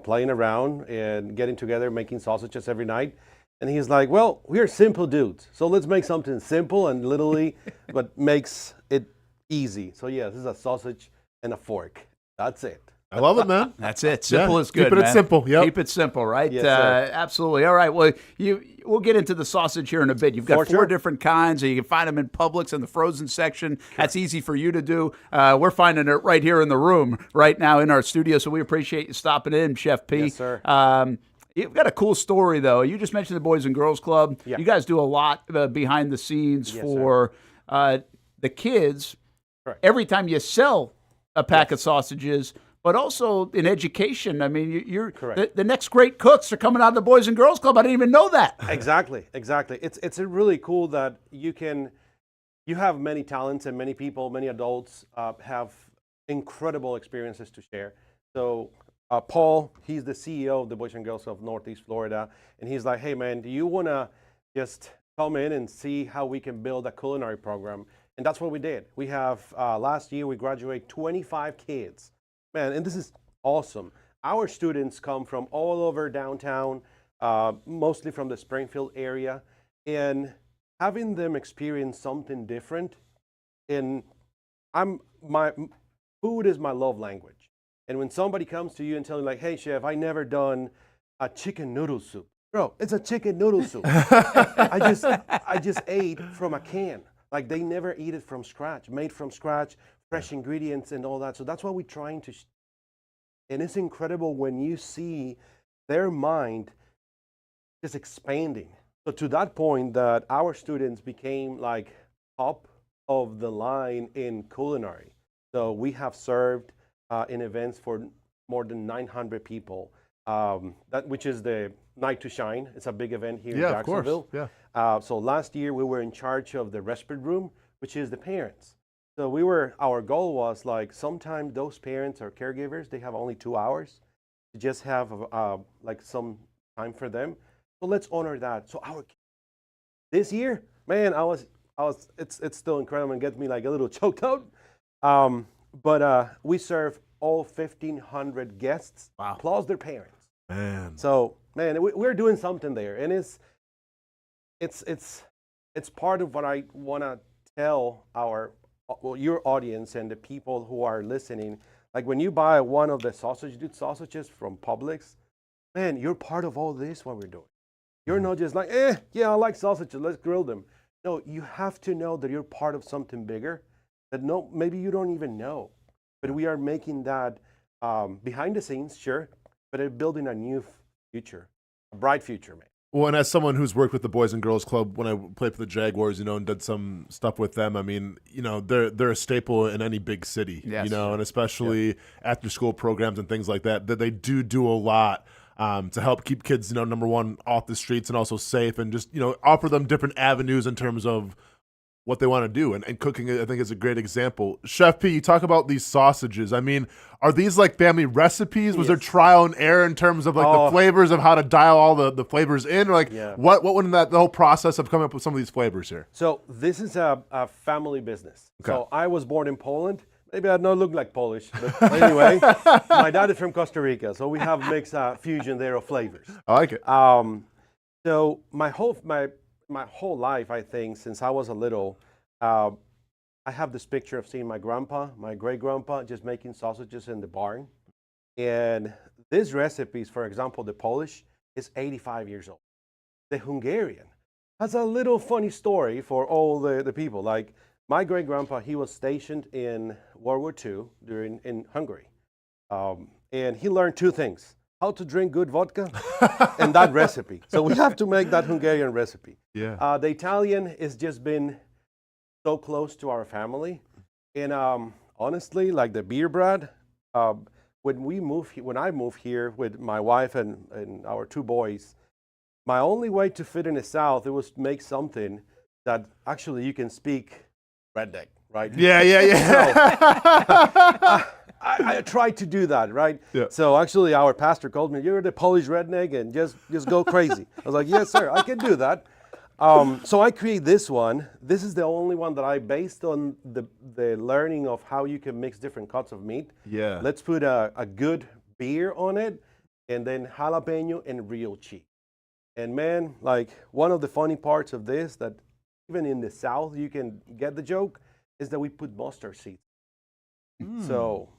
playing around and getting together, making sausages every night. And he's like, "Well, we're simple dudes, so let's make something simple and literally, but makes it easy." So yeah, this is a sausage and a fork. That's it. I love it, man. That's it. Simple is good, Keeping man. it simple. Yep. Keep it simple, right? Yes, sir. Absolutely. All right. Well, we'll get into the sausage here in a bit. You've got For four sure. different kinds. You can find them in Publix in the frozen section. That's easy for you to do. We're finding it right here in the room right now in our studio, so we appreciate you stopping in, Chef P. Yes, sir. You've got a cool story, though. You just mentioned the Boys and Girls Club. Yeah. You guys do a lot behind the scenes Yes, for the kids. Correct. Every time you sell a pack of sausages, but also in education. I mean, you're the next great cooks are coming out of the Boys and Girls Club. I didn't even know that. Exactly. It's really cool that you have many talents and many people, many adults have incredible experiences to share. So Paul, he's the CEO of the Boys and Girls of Northeast Florida, and he's like, "Hey man, do you want to just come in and see how we can build a culinary program?" And that's what we did. We have last year we graduated 25 kids. Man, and this is awesome. Our students come from all over downtown, mostly from the Springfield area, and having them experience something different. And my food is my love language. And when somebody comes to you and tells you like, "Hey chef, I never done a chicken noodle soup." Bro, it's a chicken noodle soup. I just ate from a can. Like they never eat it from scratch, made from scratch, fresh ingredients and all that. So that's what we're trying to. And it's incredible when you see their mind just expanding. So to that point that our students became like top of the line in culinary. So we have served in events for more than 900 people, which is the Night to Shine. It's a big event here in Jacksonville. Of course. Yeah. So last year we were in charge of the respite room, which is the parents. So our goal was like sometimes those parents or caregivers, they have only 2 hours to just have like some time for them. So let's honor that. So this year, man, it's still incredible and gets me like a little choked out. But we serve all 1,500 guests plus their parents. Man. So man, we're doing something there, and it's part of what I want to tell our your audience and the people who are listening, like when you buy one of the sausages from Publix, man, you're part of all this, what we're doing. You're not just like, yeah, I like sausages, let's grill them. No, you have to know that you're part of something bigger that maybe you don't even know. But we are making that behind the scenes, sure, but building a new future, a bright future, man. Well, and as someone who's worked with the Boys and Girls Club when I played for the Jaguars, and did some stuff with them, I mean, they're a staple in any big city, Yes. And especially after school programs and things like that, that they do a lot to help keep kids, number one, off the streets and also safe, and just, offer them different avenues in terms of what they want to do. And cooking, I think, is a great example. Chef P, you talk about these sausages. I mean, are these like family recipes? Was there trial and error in terms of like the flavors of how to dial all the flavors in? Or like what went in the whole process of coming up with some of these flavors here? So this is a family business. Okay. So I was born in Poland. Maybe I don't look like Polish, but anyway, my dad is from Costa Rica, so we have mixed fusion there of flavors. I like it. So my whole life, I think, since I was a little, I have this picture of seeing my grandpa, my great-grandpa, just making sausages in the barn. And these recipes, for example, the Polish is 85 years old. The Hungarian has a little funny story for all the people. Like my great-grandpa, he was stationed in World War II in Hungary. And he learned two things: how to drink good vodka and that recipe. So we have to make that Hungarian recipe. Yeah. The Italian has just been so close to our family. And honestly, like the beer bread, when I moved here with my wife and our two boys, my only way to fit in the South, it was to make something that actually you can speak redneck, right? Yeah. So, I tried to do that, right? Yeah. So actually our pastor called me, "You're the Polish redneck and just go crazy." I was like, "Yes, sir, I can do that." So I create this one. This is the only one that I based on the learning of how you can mix different cuts of meat. Yeah. Let's put a good beer on it, and then jalapeno and real cheese. And man, like one of the funny parts of this that even in the South you can get the joke is that we put mustard seeds. So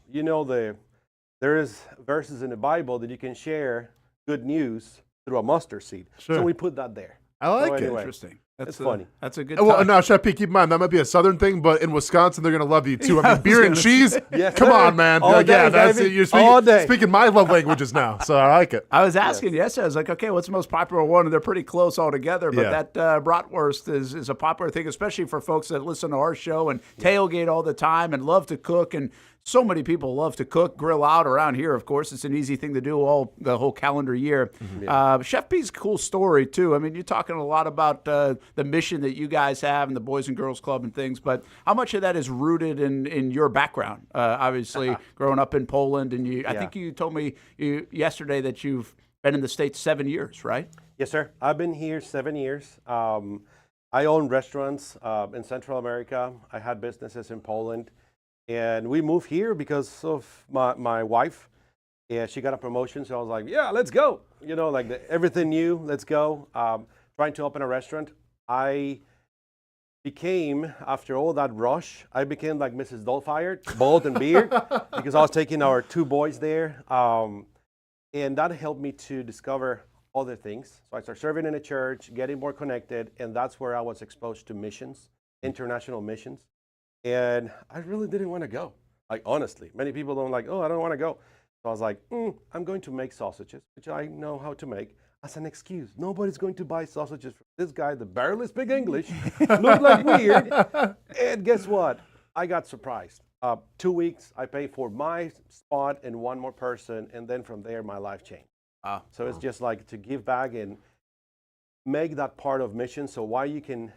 there is verses in the Bible that you can share good news through a mustard seed. Sure. So we put that there. I like it. Interesting. That's funny. That's a good. Well, now, Chef P, keep in mind that might be a Southern thing, but in Wisconsin they're gonna love you too. I mean, beer and cheese. Yes, come sir. on, man. All day, that's baby. it. You're All day. speaking my love languages now, so I like it. I was asking yesterday, I was like, okay, what's the most popular one? And they're pretty close all together, but that bratwurst is a popular thing, especially for folks that listen to our show and tailgate all the time and love to cook. And so many people love to cook, grill out around here. Of course, it's an easy thing to do the whole calendar year. Chef P's cool story too. I mean, you're talking a lot about the mission that you guys have and the Boys and Girls Club and things, but how much of that is rooted in your background? Obviously, growing up in Poland, and I think you told me yesterday that you've been in the States 7 years, right? Yes, sir. I've been here 7 years. I own restaurants in Central America. I had businesses in Poland. And we moved here because of my wife. Yeah, she got a promotion, so I was like, yeah, let's go. Everything new, let's go. Trying to open a restaurant. I became, after all that rush, I became like Mrs. Dollfire, bold and beer, because I was taking our two boys there. And that helped me to discover other things. So I started serving in a church, getting more connected, and that's where I was exposed to missions, international missions. And I really didn't want to go. Like, honestly, many people don't like, oh, I don't want to go. So I was like, I'm going to make sausages, which I know how to make, as an excuse. Nobody's going to buy sausages from this guy that barely speaks English, look like weird. And guess what? I got surprised. 2 weeks, I paid for my spot and one more person, and then from there, my life changed. So it's just like to give back and make that part of mission, so why you can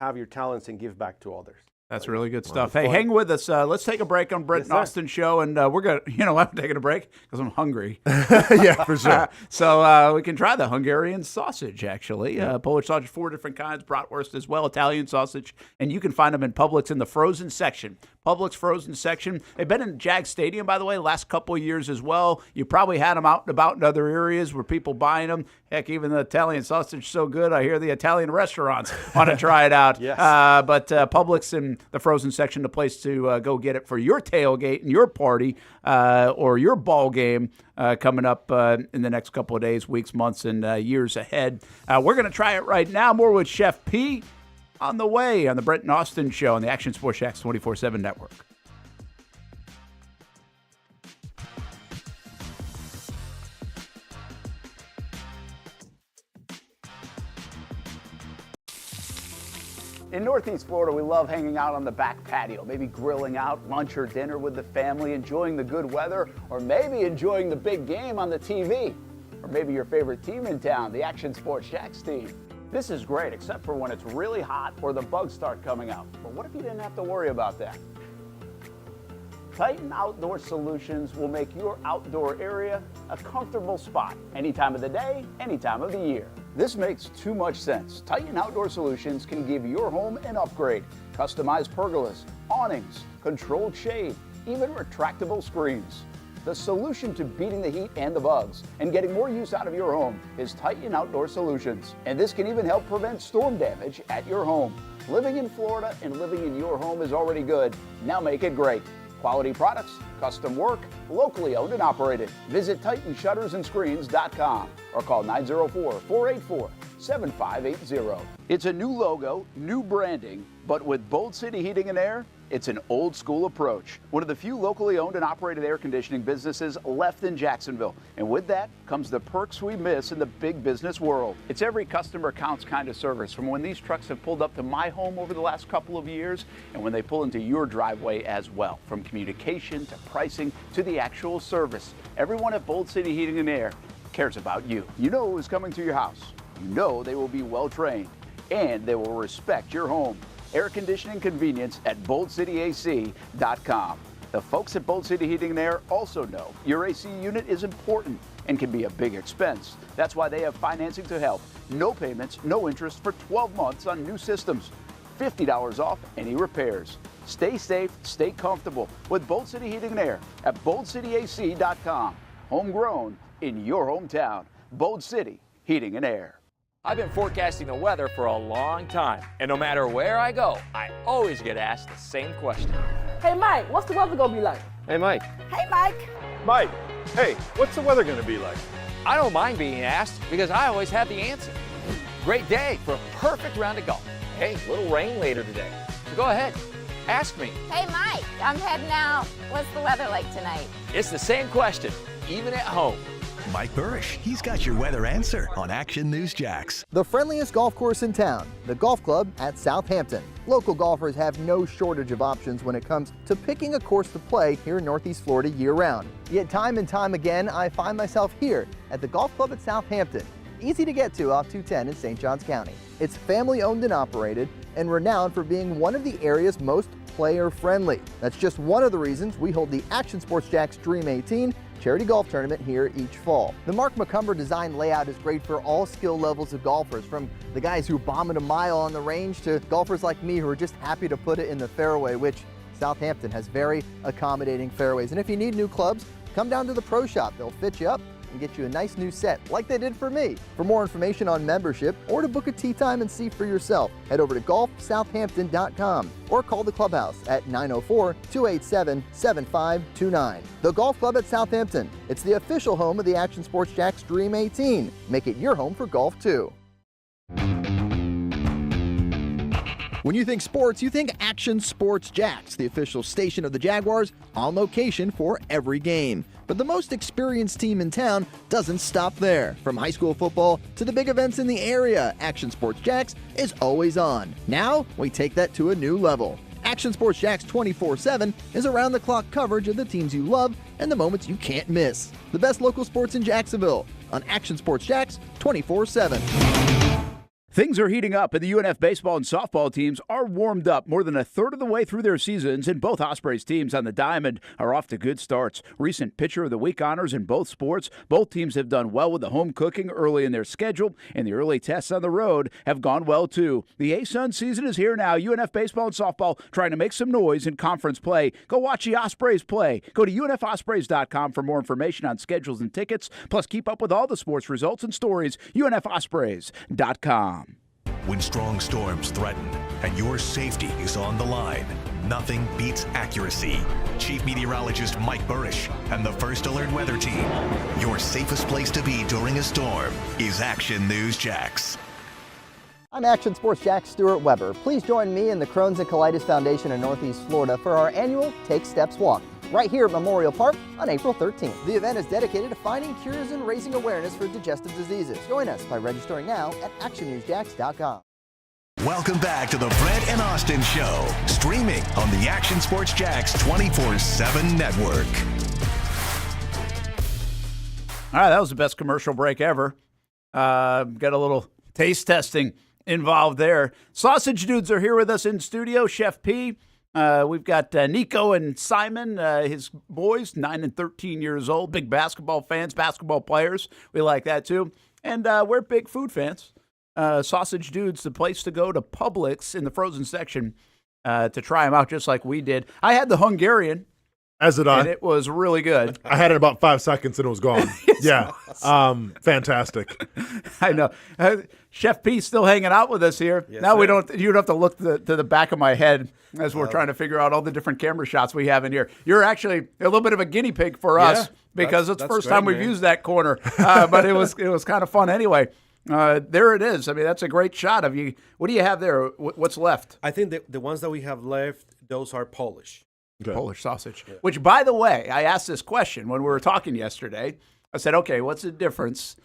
have your talents and give back to others. That's really good stuff. Hey, hang with us. Let's take a break on Brent and Austen Show, and we're going to, I'm taking a break because I'm hungry. Yeah, for sure. So we can try the Hungarian sausage, actually. Polish sausage, 4 different kinds, bratwurst as well, Italian sausage, and you can find them in Publix in the frozen section. Publix frozen section. They've been in Jag Stadium, by the way, the last couple of years as well. You probably had them out and about in other areas where people buying them. Heck, even the Italian sausage is so good, I hear the Italian restaurants want to try it out. Yes. But Publix in the frozen section, the place to go get it for your tailgate and your party or your ball game coming up in the next couple of days, weeks, months, and years ahead. We're going to try it right now. More with Chef P on the way on the Brent Austen Show on the Action Sports Jax 24/7 network. In Northeast Florida, we love hanging out on the back patio, maybe grilling out lunch or dinner with the family, enjoying the good weather, or maybe enjoying the big game on the TV. Or maybe your favorite team in town, the Action Sports Jax team. This is great, except for when it's really hot or the bugs start coming out. But what if you didn't have to worry about that? Titan Outdoor Solutions will make your outdoor area a comfortable spot any time of the day, any time of the year. This makes too much sense. Titan Outdoor Solutions can give your home an upgrade. Customized pergolas, awnings, controlled shade, even retractable screens. The solution to beating the heat and the bugs and getting more use out of your home is Titan Outdoor Solutions. And this can even help prevent storm damage at your home. Living in Florida and living in your home is already good. Now make it great. Quality products, custom work, locally owned and operated. Visit TitanShuttersAndScreens.com or call 904-484-7580. It's a new logo, new branding, but with Bold City Heating and Air, it's an old school approach. One of the few locally owned and operated air conditioning businesses left in Jacksonville. And with that comes the perks we miss in the big business world. It's every customer counts kind of service, from when these trucks have pulled up to my home over the last couple of years and when they pull into your driveway as well. From communication to pricing to the actual service, everyone at Bold City Heating and Air cares about you. You know who's coming to your house. You know they will be well trained and they will respect your home. Air conditioning convenience at BoldCityAC.com. The folks at Bold City Heating and Air also know your AC unit is important and can be a big expense. That's why they have financing to help. No payments, no interest for 12 months on new systems. $50 off any repairs. Stay safe, stay comfortable with Bold City Heating and Air at BoldCityAC.com. Homegrown in your hometown. Bold City Heating and Air. I've been forecasting the weather for a long time, and no matter where I go, I always get asked the same question. Hey, Mike, what's the weather gonna be like? Hey, Mike. Hey, Mike. Mike, hey, what's the weather going to be like? I don't mind being asked because I always have the answer. Great day for a perfect round of golf. Hey, a little rain later today. So go ahead, ask me. Hey, Mike. I'm heading out. What's the weather like tonight? It's the same question, even at home. Mike Burrish, he's got your weather answer on Action News Jax. The friendliest golf course in town, the Golf Club at Southampton. Local golfers have no shortage of options when it comes to picking a course to play here in Northeast Florida year-round. Yet time and time again, I find myself here at the Golf Club at Southampton. Easy to get to off 210 in St. Johns County. It's family-owned and operated and renowned for being one of the area's most player-friendly. That's just one of the reasons we hold the Action Sports Jax Dream 18 charity golf tournament here each fall. The Mark McCumber design layout is great for all skill levels of golfers, from the guys who bomb it a mile on the range to golfers like me who are just happy to put it in the fairway, which Southampton has very accommodating fairways. And if you need new clubs, come down to the Pro Shop. They'll fit you up and get you a nice new set like they did for me. For more information on membership or to book a tee time and see for yourself, head over to golfsouthampton.com or call the clubhouse at 904-287-7529. The Golf Club at Southampton. It's the official home of the Action Sports Jax Dream 18. Make it your home for golf too. When you think sports, you think Action Sports Jax, the official station of the Jaguars, on location for every game. But the most experienced team in town doesn't stop there. From high school football to the big events in the area, Action Sports Jax is always on. Now, we take that to a new level. Action Sports Jax 24/7 is around-the-clock coverage of the teams you love and the moments you can't miss. The best local sports in Jacksonville on Action Sports Jax 24/7. Things are heating up, and the UNF baseball and softball teams are warmed up more than a third of the way through their seasons, and both Ospreys teams on the diamond are off to good starts. Recent Pitcher of the Week honors in both sports. Both teams have done well with the home cooking early in their schedule, and the early tests on the road have gone well, too. The A-Sun season is here now. UNF baseball and softball trying to make some noise in conference play. Go watch the Ospreys play. Go to UNFOspreys.com for more information on schedules and tickets. Plus, keep up with all the sports results and stories. UNFOspreys.com. When strong storms threaten and your safety is on the line, nothing beats accuracy. Chief Meteorologist Mike Burrish and the First Alert Weather Team. Your safest place to be during a storm is Action News Jax. I'm Action Sports Jack Stuart Weber. Please join me and the Crohn's and Colitis Foundation in Northeast Florida for our annual Take Steps Walk, right here at Memorial Park on April 13th. The event is dedicated to finding cures and raising awareness for digestive diseases. Join us by registering now at actionnewsjax.com. Welcome back to the Brent and Austin Show, streaming on the Action Sports Jax 24/7 network. All right, that was the best commercial break ever. Got a little taste testing involved there. Sausage Dudes are here with us in studio. Chef P. We've got Nico and Simon, his boys, 9 and 13 years old, big basketball fans, basketball players. We like that too. And we're big food fans. Sausage Dudes, the place to go to Publix in the frozen section to try them out just like we did. I had the Hungarian. As did I. And it was really good. I had it about 5 seconds and it was gone. Yeah. Fantastic. I know. Chef P still hanging out with us here. Yes, now sir. you don't have to look to the back of my head as we're trying to figure out all the different camera shots we have in here. You're actually a little bit of a guinea pig for us because it's the first time we've used that corner. But it was kind of fun anyway. There it is. I mean, that's a great shot of you. What do you have there? What's left? I think the ones that we have left, those are Polish. Okay. Polish sausage. Yeah. Which, by the way, I asked this question when we were talking yesterday. I said, okay, what's the difference?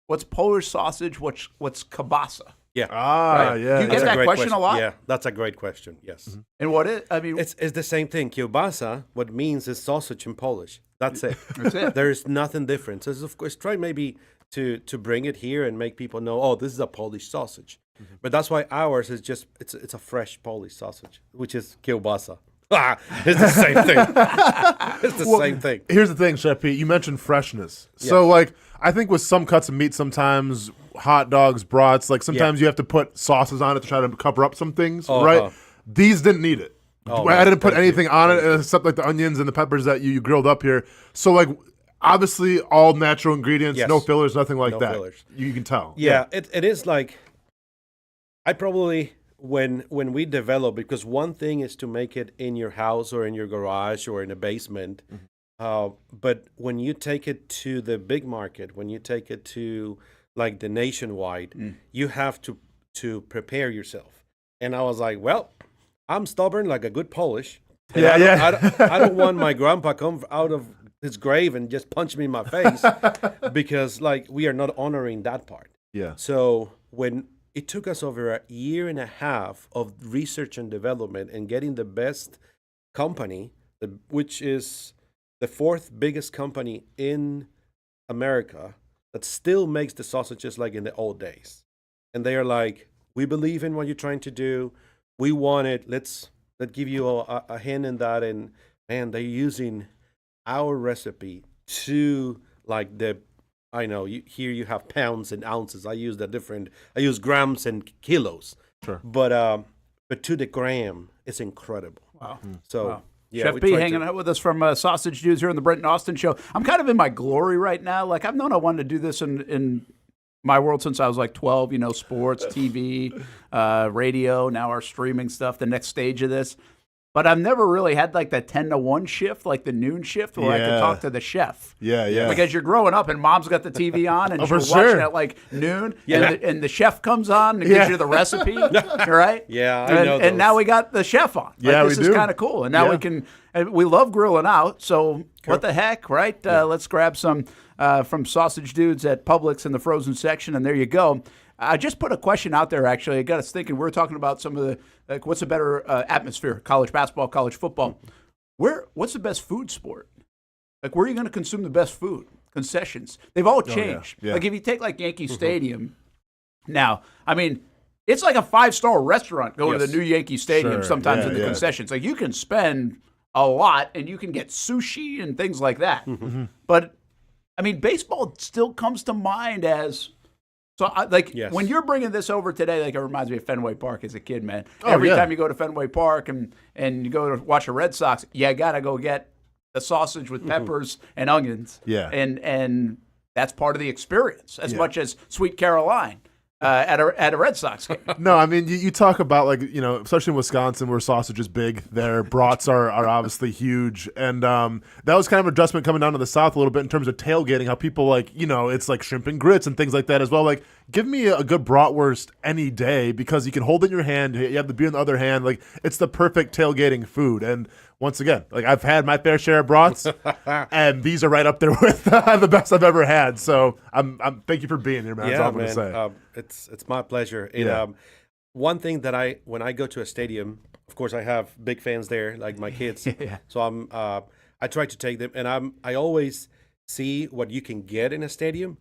What's Polish sausage? What's kielbasa? Yeah. Right? Yeah. Do you get that question a lot? Yeah, that's a great question. Yes. Mm-hmm. And what is? I mean, it's the same thing. Kielbasa, what means is sausage in Polish. That's it. That's it. There's nothing different. So, of course, try maybe to bring it here and make people know, oh, this is a Polish sausage. Mm-hmm. But that's why ours is just it's a fresh Polish sausage, which is kielbasa. It's the same thing. It's the same thing. Here's the thing, Chef Pete. You mentioned freshness. So, like, I think with some cuts of meat, sometimes hot dogs, brats, like sometimes you have to put sauces on it to try to cover up some things, right? These didn't need it. I didn't put anything on it except like the onions and the peppers that you grilled up here. So, like, obviously all natural ingredients, no fillers, nothing like that. Fillers. You can tell. Yeah, it is like, I probably... When we develop, because one thing is to make it in your house or in your garage or in a basement, but when you take it to the big market, when you take it to like the nationwide, you have to prepare yourself. And I was like, well, I'm stubborn like a good Polish. And I don't want my grandpa come out of his grave and just punch me in my face because like we are not honoring that part. Yeah. So when it took us over a year and a half of research and development and getting the best company, which is the 4th biggest company in America that still makes the sausages like in the old days. And they are like, we believe in what you're trying to do. We want it. Let's give you a hand in that. And man, they're using our recipe to like I know here you have pounds and ounces. I use I use grams and kilos. Sure. But to the gram, it's incredible. Wow. So wow. yeah, Chef B hanging out with us from Sausage Dudes here on the Brent and Austin Show. I'm kind of in my glory right now. Like I've known I wanted to do this in my world since I was like 12. You know, sports, TV, radio. Now our streaming stuff. The next stage of this. But I've never really had like the 10 to 1 shift, like the noon shift, where I can talk to the chef. Yeah. Because you're growing up and mom's got the TV on and she's watching at like noon, and the chef comes on and gives you the recipe, right? Yeah, I know. And now we got the chef on. Yeah, this is kind of cool. And now we can. And we love grilling out, so what the heck, right? Let's grab some from Sausage Dudes at Publix in the frozen section, and there you go. I just put a question out there, actually. I got us thinking. We're talking about some of the, like, what's a better atmosphere? College basketball, college football. What's the best food sport? Like, where are you going to consume the best food? Concessions. They've all changed. Yeah. Like, if you take, like, Yankee Stadium, now, I mean, It's like a 5-star restaurant going to Yes. the new Yankee Stadium Sure. sometimes Yeah, in the yeah. concessions. Like you can spend a lot and you can get sushi and things like that. Mm-hmm. But I mean, baseball still comes to mind as Yes. when you're bringing this over today. Like it reminds me of Fenway Park as a kid, man. Oh, Every yeah. time you go to Fenway Park and you go to watch the Red Sox, you gotta go get the sausage with peppers and onions. Yeah. and that's part of the experience as Yeah. much as Sweet Caroline at a Red Sox game. No, I mean, you talk about, like, you know, especially in Wisconsin where sausage is big, their brats are obviously huge. And that was kind of an adjustment coming down to the South a little bit in terms of tailgating, how people, like, you know, it's like shrimp and grits and things like that as well. Like, give me a good bratwurst any day because you can hold it in your hand, you have the beer in the other hand. Like, it's the perfect tailgating food. And once again, like, I've had my fair share of brats, and these are right up there with the best I've ever had. So I'm thank you for being here, man. That's all I'm going to say. It's my pleasure. Yeah. One thing that when I go to a stadium, of course, I have big fans there, like my kids. Yeah. So I try to take them, and I always see what you can get in a stadium,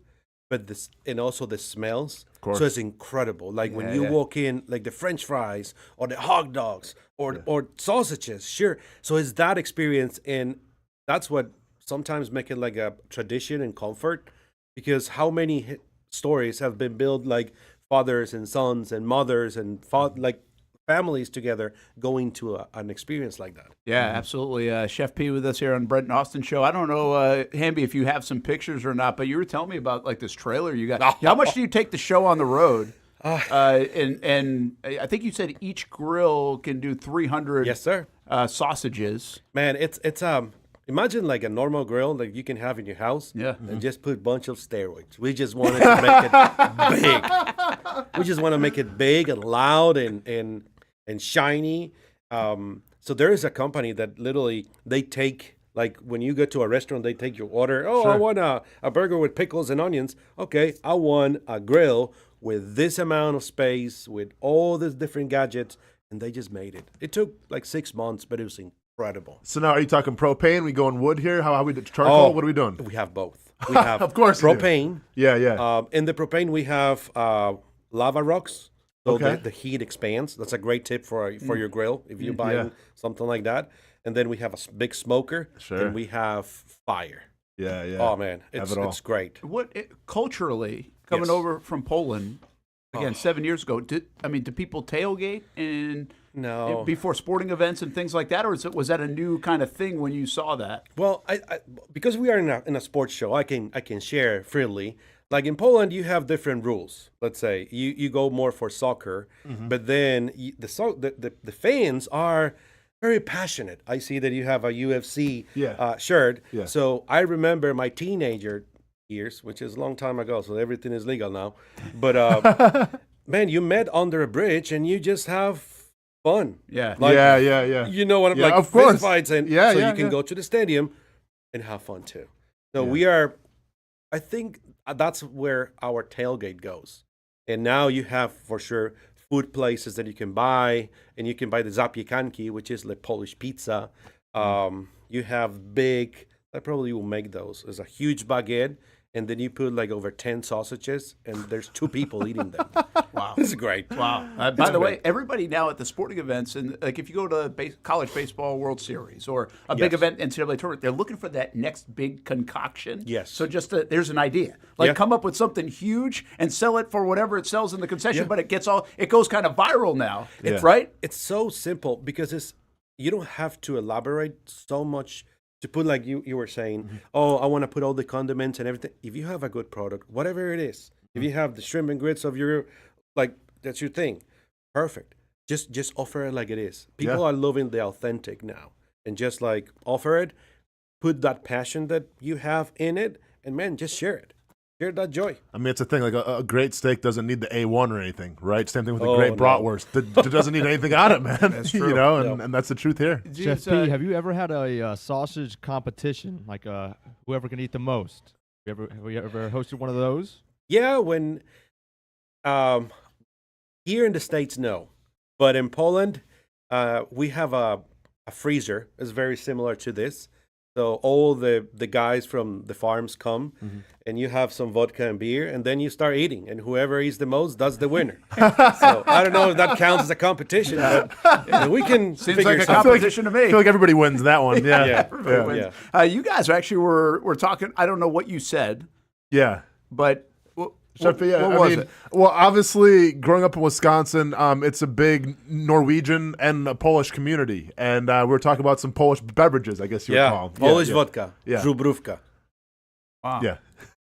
but and also the smells. Of course. So it's incredible. Like when you yeah. walk in, like the French fries or the hot dogs or sausages. Sure. So it's that experience, and that's what sometimes make it like a tradition and comfort, because how many stories have been built, like fathers and sons and mothers and like families together going to an experience like that. Yeah, absolutely. Chef P with us here on Brent and Austin Show. I don't know, Hamby, if you have some pictures or not, but you were telling me about like this trailer you got. How much do you take the show on the road? And I think you said each grill can do 300 Yes, sir. Sausages. Man, it's imagine like a normal grill like you can have in your house. Yeah. And just put a bunch of steroids. We just wanted to make it big. We just want to make it big and loud and shiny. So there is a company that literally they take, like when you go to a restaurant, they take your order. Oh, Sure. I want a burger with pickles and onions. Okay, I want a grill with this amount of space, with all these different gadgets, and they just made it. It took like 6 months, but it was incredible. So now, are you talking propane? We going wood here? How we charcoal? What are we doing? We have both. We have Of course you do. propane. Yeah, yeah. In the propane, we have lava rocks. So Okay. the heat expands. That's a great tip for your grill if you're buying something like that. And then we have a big smoker. Sure. And we have fire. Yeah, yeah. Oh man, Have it all. it's great. Culturally, coming Yes. over from Poland, again, 7 years ago, do people tailgate No. before sporting events and things like that, or was that a new kind of thing when you saw that? Well, I because we are in a sports show, I can share freely. Like in Poland, you have different rules. Let's say you go more for soccer, but then the fans are very passionate. I see that you have a UFC shirt. Yeah. So I remember my teenager years, which is a long time ago, so everything is legal now. But man, you met under a bridge and you just have fun. Yeah. Like, yeah. You know what I'm Yeah, like? of course. Fist fights, and Yeah, so yeah, you can yeah. go to the stadium and have fun too. So Yeah. we are. I think that's where our tailgate goes. And now you have for sure food places that you can buy, and you can buy the zapiekanki, which is like Polish pizza. You have big. I probably will make those. There's a huge baguette, and then you put like over 10 sausages, and there's 2 people eating them. Wow. This is great. Wow. By the way, everybody now at the sporting events, and like if you go to college baseball World Series or a big Yes. event NCAA tournament, they're looking for that next big concoction. Yes. So just there's an idea. Like Yeah. come up with something huge and sell it for whatever it sells in the concession, but it goes kind of viral now. Yeah. Right? It's so simple because you don't have to elaborate so much to put, like you were saying, oh, I want to put all the condiments and everything. If you have a good product, whatever it is, if you have the shrimp and grits of your, like, that's your thing, perfect. Just offer it like it is. People are loving the authentic now, and just like offer it, put that passion that you have in it, and man, just share it. Share that joy. I mean, it's a thing. Like a great steak doesn't need the A1 or anything, right? Same thing with a Oh, great no. bratwurst. It doesn't need anything on it, man. That's true. You know, No. and that's the truth here. Chef P, have you ever had a sausage competition, like whoever can eat the most? Have you ever hosted one of those? Yeah, when here in the States, no. But in Poland, we have a freezer. It's very similar to this. So all the guys from the farms come, and you have some vodka and beer, and then you start eating, and whoever eats the most, that's the winner. So I don't know if that counts as a competition, but we can Seems figure like a something. competition to me. I feel like everybody wins that one. Yeah. Everybody wins. You guys actually were talking. I don't know what you said, Yeah. but what I was mean, it? well, obviously, growing up in Wisconsin, it's a big Norwegian and a Polish community, and we were talking about some Polish beverages, I guess you would call them. Polish vodka, Yeah. Żubrówka. Wow. Yeah.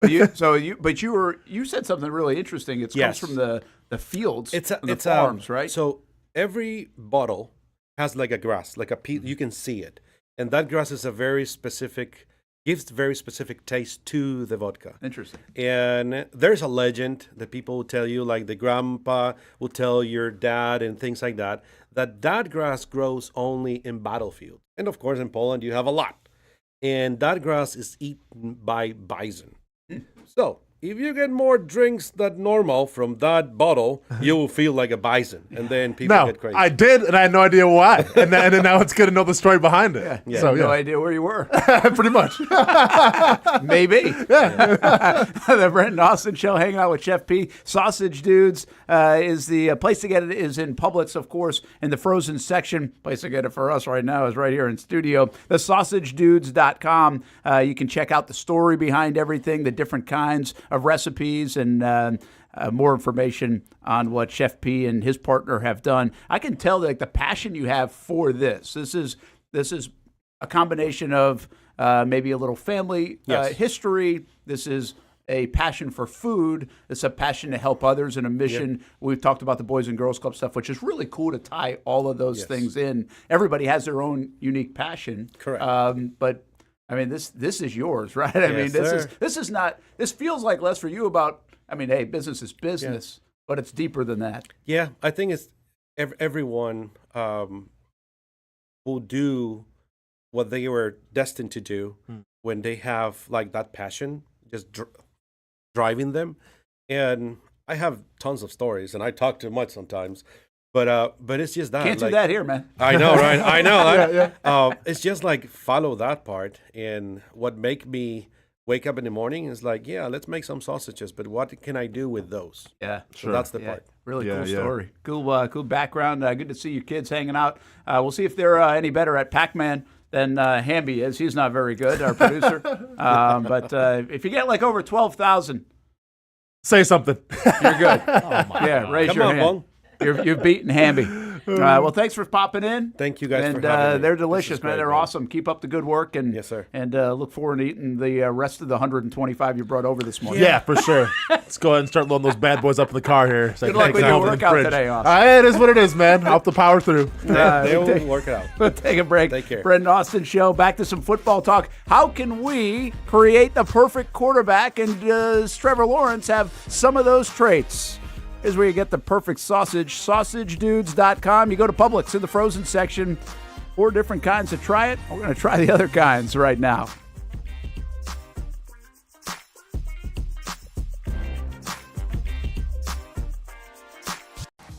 You said something really interesting. It comes from the fields, the farms, right? So every bottle has like a grass, like a piece. You can see it, and that grass is a very specific. Gives very specific taste to the vodka. Interesting. And there's a legend that people will tell you, like the grandpa will tell your dad and things like that, that grass grows only in battlefields. And of course, in Poland, you have a lot. And that grass is eaten by bison. So if you get more drinks than normal from that bottle, you will feel like a bison. And then people get crazy. I did, and I had no idea why. And then now it's good to know the story behind it. Yeah. So, No idea where you were. Pretty much. Maybe. The Brent Austen Show, hanging out with Chef P. Sausage Dudes is the place to get it is in Publix, of course, in the frozen section. Place to get it for us right now is right here in studio. TheSausageDudes.com. You can check out the story behind everything, the different kinds of recipes, and more information on what Chef P and his partner have done. I can tell like the passion you have for this. This is a combination of maybe a little family history. This is a passion for food. It's a passion to help others and a mission. Yep. We've talked about the Boys and Girls Club stuff, which is really cool to tie all of those things in. Everybody has their own unique passion. Correct. But I mean, this is yours, right? I mean, this is not. This feels like less for you about. I mean, hey, business is business, but it's deeper than that. Yeah, I think it's everyone will do what they were destined to do when they have like that passion just driving them. And I have tons of stories, and I talk too much sometimes. But it's just that. Can't do that here, man. I know, right? I know. It's just like follow that part. And what make me wake up in the morning is like, let's make some sausages. But what can I do with those? Yeah, sure. So that's the part. Really cool story. Cool background. Good to see your kids hanging out. We'll see if they're any better at Pac-Man than Hamby is. He's not very good, our producer. But if you get like over 12,000. Say something. You're good. Raise your hand. Bong. You've beaten Hamby. Well, thanks for popping in. Thank you guys for having me. They're delicious, man. They're awesome. Keep up the good work. And, yes, sir. And look forward to eating the rest of the 125 you brought over this morning. Yeah, for sure. Let's go ahead and start loading those bad boys up in the car here. Good luck with your workout today, Austin. It is what it is, man. I'll have to power through. They will work it out. We'll take a break. Take care. Brent Austen Show. Back to some football talk. How can we create the perfect quarterback? And does Trevor Lawrence have some of those traits? Is where you get the perfect sausage. SausageDudes.com. You go to Publix in the frozen section. 4 different kinds to try it. We're going to try the other kinds right now.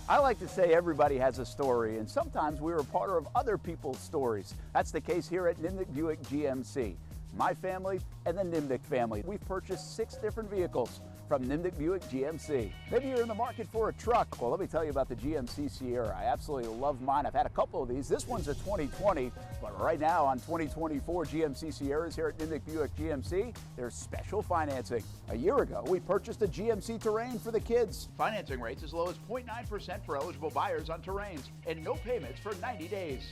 I like to say everybody has a story, and sometimes we're a part of other people's stories. That's the case here at Nimnicht Buick GMC. My family and the Nimnicht family. We've purchased 6 different vehicles from Nimnicht Buick GMC. Maybe you're in the market for a truck. Well, let me tell you about the GMC Sierra. I absolutely love mine. I've had a couple of these. This one's a 2020, but right now on 2024 GMC Sierras here at Nimnicht Buick GMC, there's special financing. A year ago, we purchased a GMC Terrain for the kids. Financing rates as low as 0.9% for eligible buyers on Terrains and no payments for 90 days.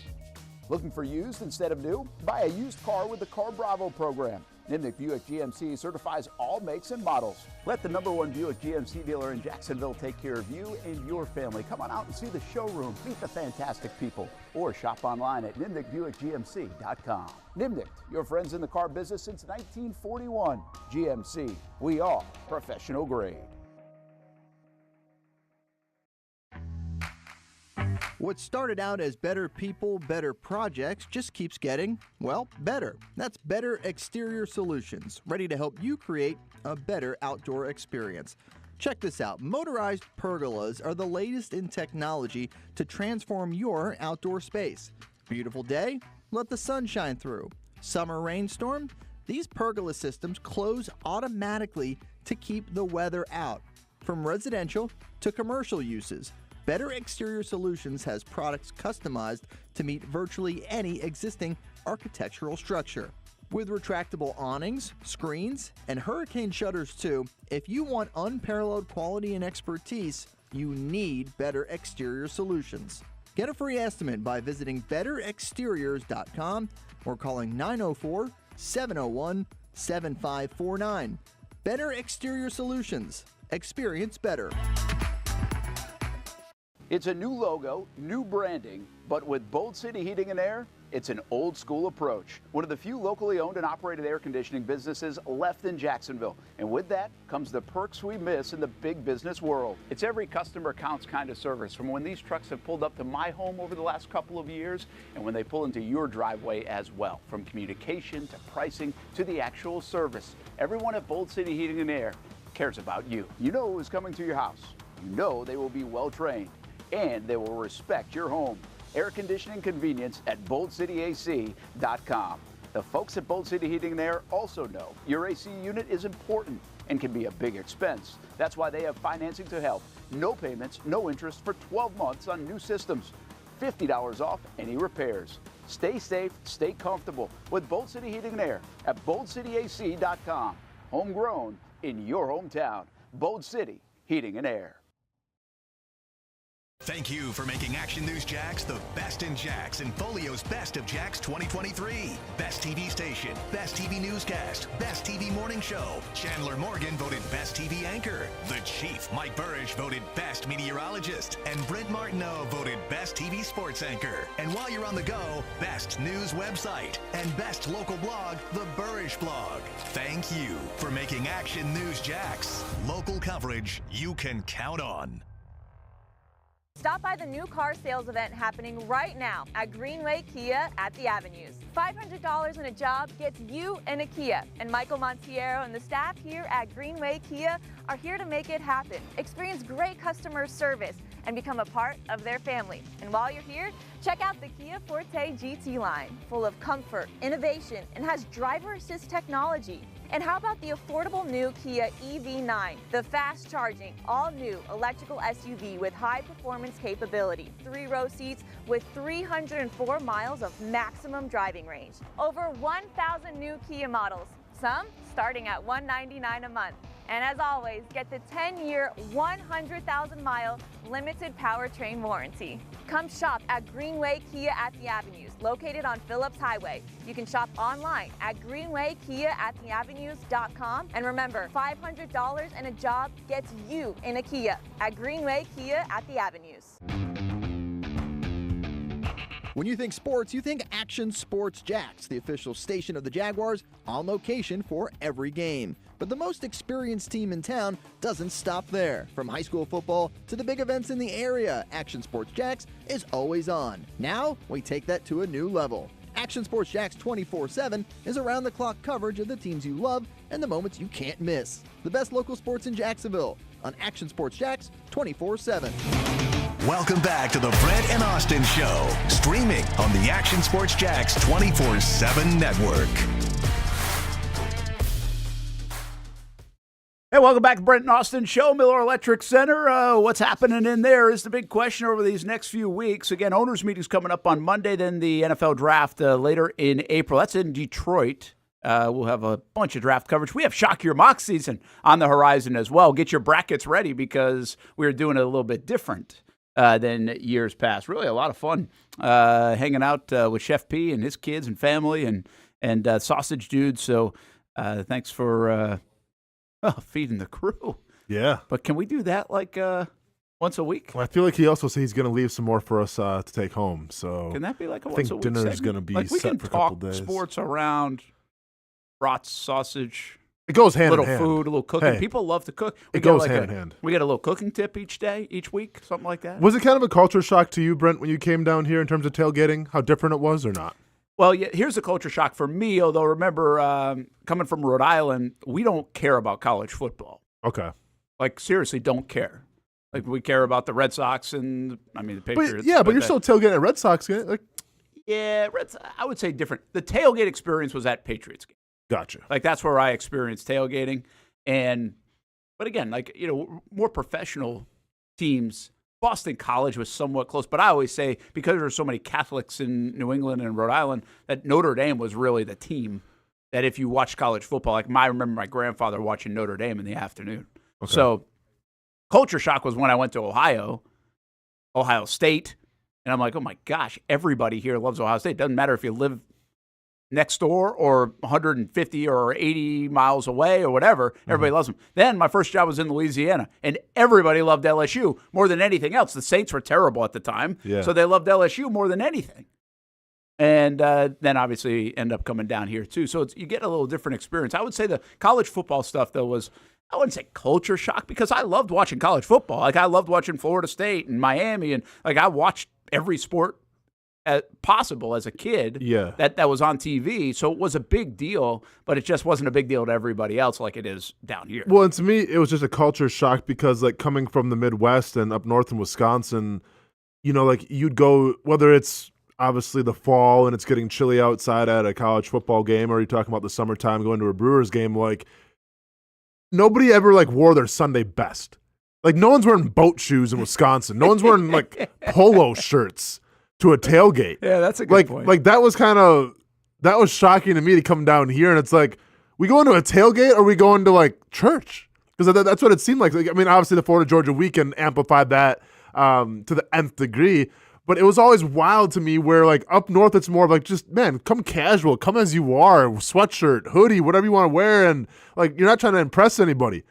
Looking for used instead of new? Buy a used car with the Car Bravo program. Nimnicht Buick GMC certifies all makes and models. Let the #1 Buick GMC dealer in Jacksonville take care of you and your family. Come on out and see the showroom, meet the fantastic people, or shop online at NimnichtBuickGMC.com. Nimnicht, your friends in the car business since 1941. GMC, we are professional grade. What started out as better people, better projects just keeps getting, well, better. That's Better Exterior Solutions, ready to help you create a better outdoor experience. Check this out. Motorized pergolas are the latest in technology to transform your outdoor space. Beautiful day? Let the sun shine through. summer rainstorm, these pergola systems close automatically to keep the weather out. From residential to commercial uses, Better Exterior Solutions has products customized to meet virtually any existing architectural structure. With retractable awnings, screens, and hurricane shutters too, if you want unparalleled quality and expertise, you need Better Exterior Solutions. Get a free estimate by visiting betterexteriors.com or calling 904-701-7549. Better Exterior Solutions. Experience better. It's a new logo, new branding, but with Bold City Heating and Air, it's an old school approach. One of the few locally owned and operated air conditioning businesses left in Jacksonville. And with that comes the perks we miss in the big business world. It's every customer counts kind of service, from when these trucks have pulled up to my home over the last couple of years and when they pull into your driveway as well. From communication to pricing to the actual service, everyone at Bold City Heating and Air cares about you. You know who's coming to your house. You know they will be well trained, and they will respect your home. Air conditioning convenience at boldcityac.com. The folks at Bold City Heating and Air also know your AC unit is important and can be a big expense. That's why they have financing to help. No payments, no interest for 12 months on new systems. $50 off any repairs. Stay safe, stay comfortable with Bold City Heating and Air at boldcityac.com. Homegrown in your hometown. Bold City Heating and Air. Thank you for making Action News Jax the best in Jax and Folio's Best of Jax 2023. Best TV station, Best TV newscast, Best TV morning show. Chandler Morgan voted Best TV anchor. The Chief, Mike Burrish, voted Best meteorologist. And Brent Martineau voted Best TV sports anchor. And while you're on the go, Best news website and Best local blog, The Burrish Blog. Thank you for making Action News Jax local coverage you can count on. Stop by the new car sales event happening right now at Greenway Kia at the Avenues. $500 in a job gets you in a Kia. And Michael Montiero and the staff here at Greenway Kia are here to make it happen. Experience great customer service and become a part of their family. And while you're here, check out the Kia Forte GT line, full of comfort, innovation, and has driver assist technology. And how about the affordable new Kia EV9, the fast-charging, all-new electrical SUV with high-performance capability, 3-row seats with 304 miles of maximum driving range. Over 1,000 new Kia models, some starting at $199 a month. And as always, get the 10-year, 100,000-mile limited powertrain warranty. Come shop at Greenway Kia at the Avenues, located on Phillips Highway. You can shop online at greenwaykiaattheavenues.com. And remember, $500 and a job gets you in a Kia at Greenway Kia at the Avenues. When you think sports, you think Action Sports Jax, the official station of the Jaguars, on location for every game. But the most experienced team in town doesn't stop there. From high school football to the big events in the area, Action Sports Jax is always on. Now, we take that to a new level. Action Sports Jax 24/7 is around-the-clock coverage of the teams you love and the moments you can't miss. The best local sports in Jacksonville on Action Sports Jax 24/7. Welcome back to the Brent and Austin Show, streaming on the Action Sports Jax 24/7 network. Hey, welcome back to Brent and Austin Show, Miller Electric Center. What's happening in there is the big question over these next few weeks. Again, owners' meetings coming up on Monday, then the NFL draft later in April. That's in Detroit. We'll have a bunch of draft coverage. We have Shock Your Mock season on the horizon as well. Get your brackets ready because we're doing it a little bit different than years past. Really a lot of fun hanging out with Chef P and his kids and family and Sausage Dude. So thanks for feeding the crew. Yeah. But can we do that like once a week? Well, I feel like he also said he's going to leave some more for us to take home. So can that be like a I once a think week dinner is segment? going to be Like we set can for a couple talk days. sports around brats, sausage. It goes hand in little hand. food, a little cooking. Hey, People love to cook. it goes hand in hand. We get a little cooking tip each day, each week, something like that. Was it kind of a culture shock to you, Brent, when you came down here in terms of tailgating? How different it was or not? Well, yeah, here's a culture shock for me, although remember, coming from Rhode Island, we don't care about college football. Okay. Like, seriously, don't care. Like, we care about the Red Sox and, the Patriots. But you're still tailgating a Red Sox game. Like, Yeah, I would say different. The tailgate experience was at Patriots game. Gotcha. Like that's where I experienced tailgating, but again, like more professional teams. Boston College was somewhat close, but I always say because there are so many Catholics in New England and Rhode Island that Notre Dame was really the team. That if you watch college football, like I remember my grandfather watching Notre Dame in the afternoon. Okay. So culture shock was when I went to Ohio State. And I'm like, oh, my gosh, everybody here loves Ohio State. Doesn't matter if you live next door or 150 or 80 miles away or whatever. Everybody loves them. Then my first job was in Louisiana, and everybody loved LSU more than anything else. The Saints were terrible at the time, so they loved LSU more than anything. And then obviously end up coming down here too. So you get a little different experience. I would say the college football stuff, though, was – I wouldn't say culture shock because I loved watching college football. Like I loved watching Florida State and Miami, and like I watched every sport possible as a kid that was on TV. So it was a big deal, but it just wasn't a big deal to everybody else like it is down here. Well, and to me, it was just a culture shock because like coming from the Midwest and up north in Wisconsin, like you'd go, whether it's obviously the fall and it's getting chilly outside at a college football game, or you're talking about the summertime going to a Brewers game, like nobody ever like wore their Sunday best. Like no one's wearing boat shoes in Wisconsin. No one's wearing like polo shirts to a tailgate. Yeah, that's a good point. Like that was shocking to me to come down here, and it's like, we going to a tailgate or we going to like church? Because that's what it seemed like. I mean, obviously the Florida Georgia weekend amplified that to the nth degree. But it was always wild to me where, like, up north, it's more of, like, just, man, come casual, come as you are, sweatshirt, hoodie, whatever you want to wear, and, like, you're not trying to impress anybody.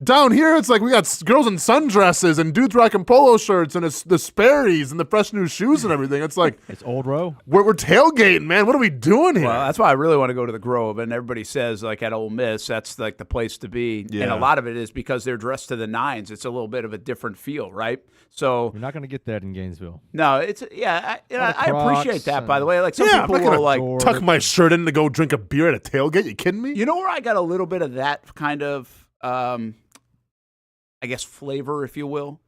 Down here, it's like we got girls in sundresses and dudes rocking polo shirts and it's the Sperry's and the fresh new shoes and everything. It's like it's Old Row. We're tailgating, man. What are we doing here? Well, that's why I really want to go to the Grove. And everybody says, like at Ole Miss, that's like the place to be. Yeah. And a lot of it is because they're dressed to the nines. It's a little bit of a different feel, right? So you're not going to get that in Gainesville. No, it's I appreciate that. By the way, like some people I'm not will like tuck my shirt in to go drink a beer at a tailgate. You kidding me? You know where I got a little bit of that kind of. I guess flavor, if you will,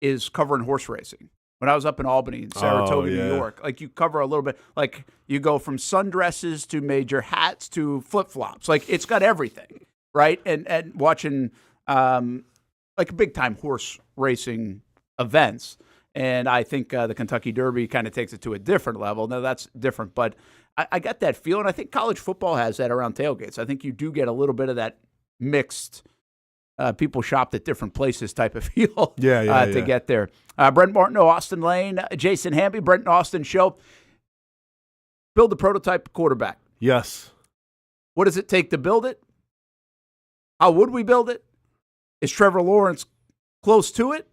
is covering horse racing. When I was up in Albany and Saratoga, New York, like you cover a little bit, like you go from sundresses to major hats to flip-flops. Like it's got everything, right? And watching like big time horse racing events. And I think the Kentucky Derby kind of takes it to a different level. Now that's different, but I got that feel, and I think college football has that around tailgates. I think you do get a little bit of that mixed people shopped at different places type of feel to get there. Brent Martineau, Austen Lane, Jason Hamby, Brent and Austin Show. Build the prototype quarterback. Yes. What does it take to build it? How would we build it? Is Trevor Lawrence close to it?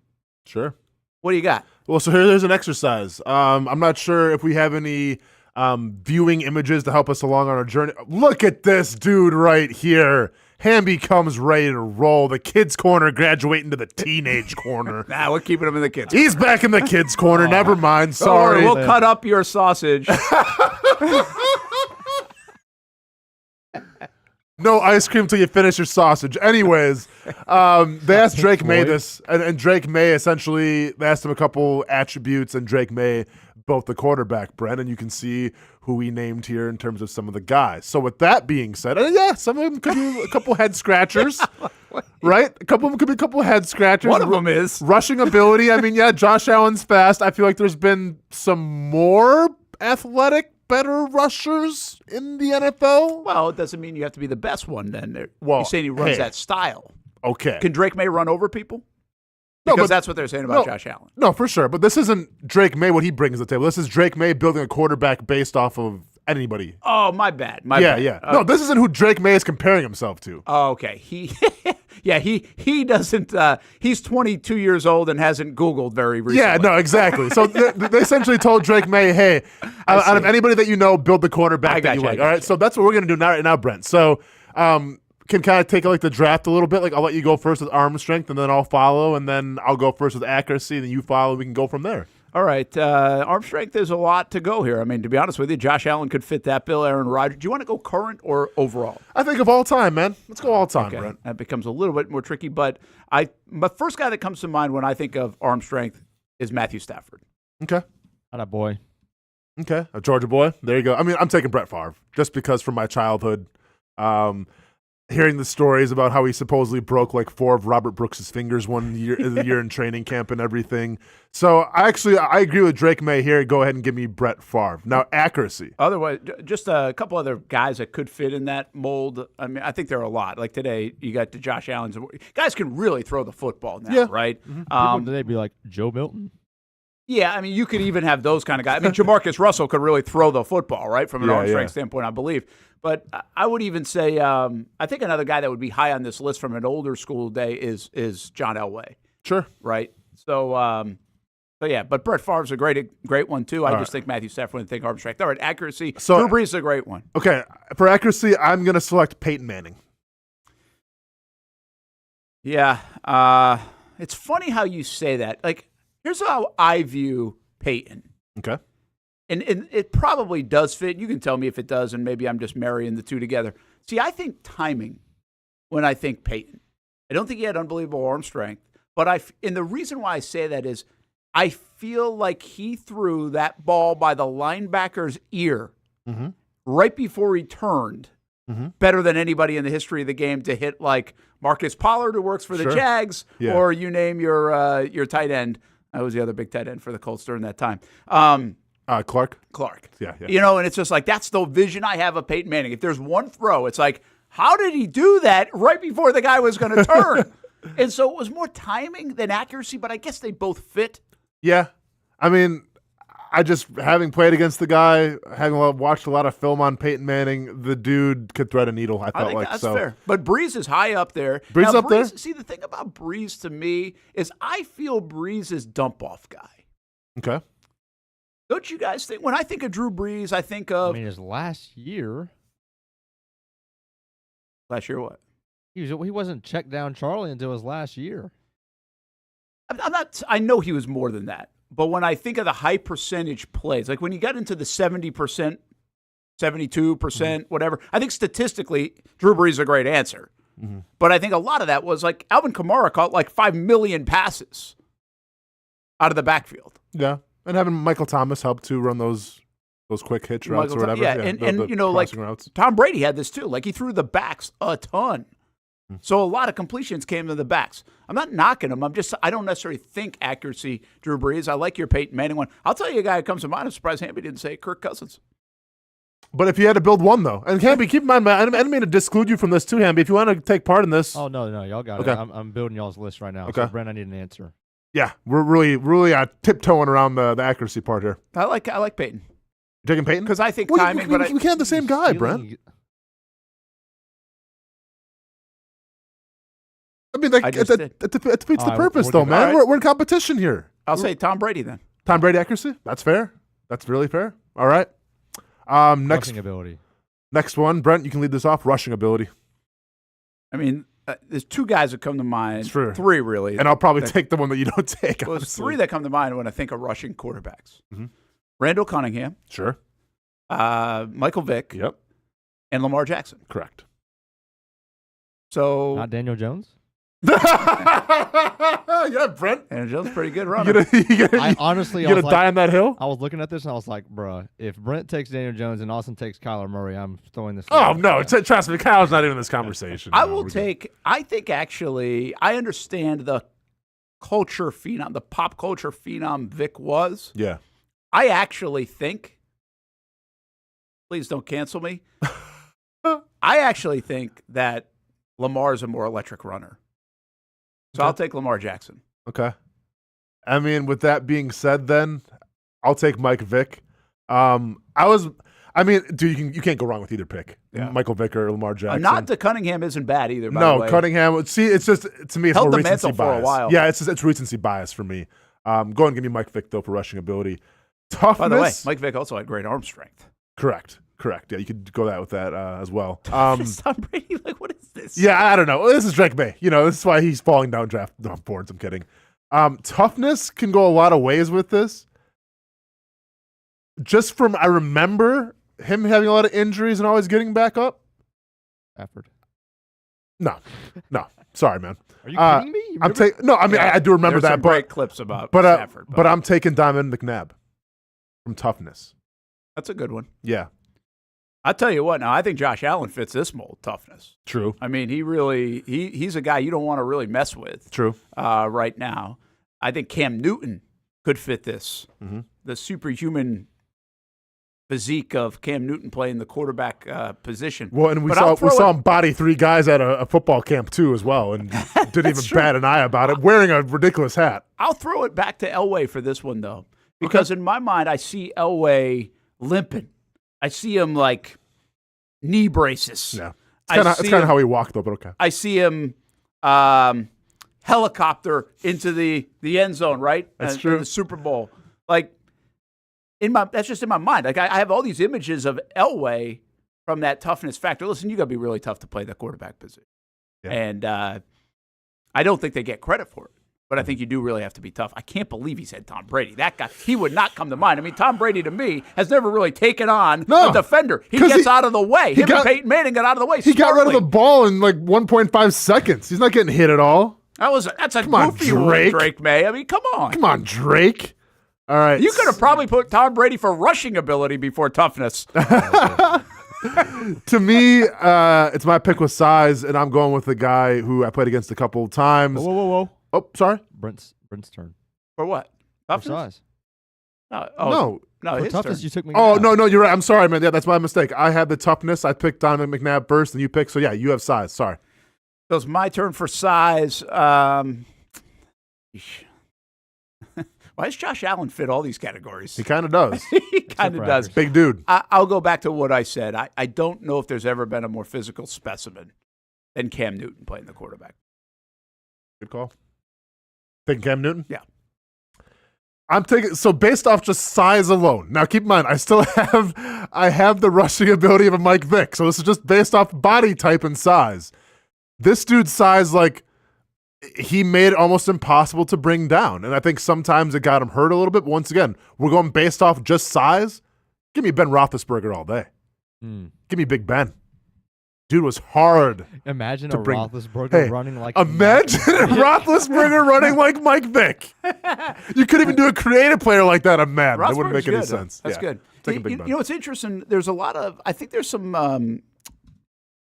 Sure. What do you got? Well, so here's an exercise. I'm not sure if we have any viewing images to help us along on our journey. Look at this dude right here. Hamby comes ready to roll. The kids' corner graduating to the teenage corner. Nah, we're keeping him in the kids' He's back in the kids' corner. Never mind. Sorry. Don't worry, we'll cut up your sausage. No ice cream till you finish your sausage. Anyways, they asked Drake May this, and Drake May essentially, they asked him a couple attributes, and Drake May built the quarterback, Brent, and you can see who he named here in terms of some of the guys. So with that being said, some of them could be a couple head scratchers, right? A couple of them could be a couple head scratchers. One of them is. Rushing ability. I mean, Josh Allen's fast. I feel like there's been some more athletic, better rushers in the NFL. Well, it doesn't mean you have to be the best one then. Well, you're saying he runs that style. Okay. Can Drake May run over people? No, because that's what they're saying about Josh Allen. No, for sure. But this isn't Drake May, what he brings to the table. This is Drake May building a quarterback based off of anybody. Oh, my bad. Yeah. No, this isn't who Drake May is comparing himself to. Oh, okay. He doesn't, he's 22 years old and hasn't Googled very recently. Yeah, no, exactly. So they essentially told Drake May, hey, out of anybody that you know, build the quarterback that you like. All right, so that's what we're going to do right now, Brent. So, can kind of take like the draft a little bit. Like I'll let you go first with arm strength, and then I'll follow, and then I'll go first with accuracy, and then you follow. And we can go from there. All right, arm strength is a lot to go here. I mean, to be honest with you, Josh Allen could fit that bill. Aaron Rodgers. Do you want to go current or overall? I think of all time, man. Let's go all time, okay. Brent. That becomes a little bit more tricky, but my first guy that comes to mind when I think of arm strength is Matthew Stafford. Okay, atta boy. Okay, a Georgia boy. There you go. I mean, I'm taking Brett Favre just because from my childhood, hearing the stories about how he supposedly broke like 4 of Robert Brooks's fingers one year in training camp and everything. So I agree with Drake May here. Go ahead and give me Brett Favre. Now, accuracy. Otherwise, just a couple other guys that could fit in that mold. I mean, I think there are a lot. Like today, you got the Josh Allen's. Guys can really throw the football now, right? People today be like Joe Milton. Yeah, I mean, you could even have those kind of guys. I mean, Jamarcus Russell could really throw the football, right, from an arm strength standpoint, I believe. But I would even say, I think another guy that would be high on this list from an older school day is John Elway. Sure. Right? So yeah, but Brett Favre's a great one, too. I just think Matthew Stafford would think arm strength. All right, accuracy. So, Drew Brees is a great one. Okay, for accuracy, I'm going to select Peyton Manning. Yeah, it's funny how you say that. Like, here's how I view Peyton. Okay. And it probably does fit. You can tell me if it does, and maybe I'm just marrying the two together. See, I think timing when I think Peyton. I don't think he had unbelievable arm strength. But and the reason why I say that is I feel like he threw that ball by the linebacker's ear right before he turned better than anybody in the history of the game to hit like Marcus Pollard, who works for the Jags, or you name your tight end. That was the other big tight end for the Colts during that time. Clark. Yeah. You know, and it's just like, that's the vision I have of Peyton Manning. If there's one throw, it's like, how did he do that right before the guy was going to turn? And so it was more timing than accuracy, but I guess they both fit. Yeah. I mean, having played against the guy, having watched a lot of film on Peyton Manning, the dude could thread a needle, I felt like. That's fair. But Breeze is high up there. Breeze up there? See, the thing about Breeze to me is I feel Breeze is dump-off guy. Okay. Don't you guys think? When I think of Drew Brees, I think of. I mean, his last year. Last year, what? He wasn't checked down Charlie until his last year. I'm not. I know he was more than that. But when I think of the high percentage plays, like when you got into the 70%, 72%, whatever, I think statistically, Drew Brees is a great answer. But I think a lot of that was like Alvin Kamara caught like 5 million passes out of the backfield. Yeah. And having Michael Thomas help to run those quick hitch routes or whatever. Yeah, and you know, like routes. Tom Brady had this too. Like he threw the backs a ton. So a lot of completions came to the backs. I'm not knocking him. I don't necessarily think accuracy, Drew Brees. I like your Peyton Manning one. I'll tell you a guy who comes to mind. I'm surprised Hamby didn't say Kirk Cousins. But if you had to build one, though, and Hamby, keep in mind, I didn't mean to disclude you from this too, Hamby. If you want to take part in this. Oh, no, y'all got it. I'm building y'all's list right now. Okay. So, Brent, I need an answer. Yeah, we're really tiptoeing around the accuracy part here. I like Peyton. You're taking Peyton? Because I think timing. We can't have the same guy, Brent. I mean, like, it defeats the purpose, though, man. Right. We're in competition here. I'll say Tom Brady then. Tom Brady accuracy? That's fair. That's really fair. All right. Rushing ability. Next one, Brent, you can lead this off. Rushing ability. I mean, there's 2 guys that come to mind. Sure. 3, really. And I'll probably take the one that you don't take. Well, there's 3 that come to mind when I think of rushing quarterbacks. Randall Cunningham. Sure. Michael Vick. Yep. And Lamar Jackson. Correct. So. Not Daniel Jones? Yeah, Brent. Daniel Jones pretty good runner. I honestly, you gonna die on that hill? I was looking at this and I was like, bruh, if Brent takes Daniel Jones and Austin takes Kyler Murray, I'm throwing this. Oh, no. Trust me, Kyle's not in this conversation. I think actually, I understand the culture phenom, the pop culture phenom Vic was. Yeah. I actually think, please don't cancel me. I actually think that Lamar's a more electric runner. So I'll take Lamar Jackson. Okay. I mean, with that being said, then I'll take Mike Vick. Dude, you can't go wrong with either pick. Yeah. Michael Vick or Lamar Jackson. A nod to Cunningham isn't bad either. By the way. Cunningham. See, it's just to me, it's held more the recency mantle bias. for a while. Yeah, it's recency bias for me. Go ahead and give me Mike Vick though for rushing ability. Toughness. By the way, Mike Vick also had great arm strength. Correct. Yeah, you could go that with that as well. Tom Brady, like, what is this? Yeah, I don't know. This is Drake May. You know, this is why he's falling down draft boards. I'm kidding. Toughness can go a lot of ways with this. Just from, I remember him having a lot of injuries and always getting back up. Stafford. No. Sorry, man. Are you kidding me? I do remember that. Great clips about Stafford. But I'm taking Diamond McNabb from Toughness. That's a good one. Yeah. I'll tell you what, now, I think Josh Allen fits this mold, toughness. True. I mean, he's a guy you don't want to really mess with. True. Right now. I think Cam Newton could fit this. Mm-hmm. The superhuman physique of Cam Newton playing the quarterback position. Well, and we But saw him body 3 guys at a football camp too as well, and didn't even bat an eye about it, wearing a ridiculous hat. I'll throw it back to Elway for this one, though, because in my mind, I see Elway limping. I see him like knee braces. Yeah, it's kind of how he walked, though. But okay, I see him helicopter into the end zone, right? That's true. In the Super Bowl, like that's just in my mind. Like I have all these images of Elway from that toughness factor. Listen, you got to be really tough to play the quarterback position, and I don't think they get credit for it. But I think you do really have to be tough. I can't believe he said Tom Brady. That guy, he would not come to mind. I mean, Tom Brady, to me, has never really taken on a defender. He gets out of the way. Him and Peyton Manning got out of the way. He got rid of the ball in like 1.5 seconds. He's not getting hit at all. That's a goofy one, Drake May. I mean, come on. Come on, Drake. All right. You could have probably put Tom Brady for rushing ability before toughness. To me, it's my pick with size, and I'm going with the guy who I played against a couple of times. Whoa. Oh, sorry. Brent's turn. For what? Toughness? For size. No, For his toughness, turn. you took me. Oh, no, you're right. I'm sorry, man. Yeah, that's my mistake. I had the toughness. I picked Donovan McNabb first, and you picked. So, yeah, you have size. Sorry. So it's my turn for size. Why does Josh Allen fit all these categories? He kind of does. He kind of does. Big dude. I'll go back to what I said. I don't know if there's ever been a more physical specimen than Cam Newton playing the quarterback. Good call. Taking Cam Newton? Yeah. I'm taking so based off just size alone. Now keep in mind, I have the rushing ability of a Mike Vick. So this is just based off body type and size. This dude's size, like, he made it almost impossible to bring down. And I think sometimes it got him hurt a little bit. But once again, we're going based off just size. Give me Ben Roethlisberger all day. Give me Big Ben. Dude was hard. Imagine to a bring. Roethlisberger running like. Imagine a Roethlisberger running like Mike Vick. You couldn't even do a creative player like that on Madden. That wouldn't make any sense. That's good. Taking Big Ben. You know what's interesting? There's a lot of. I think there's some.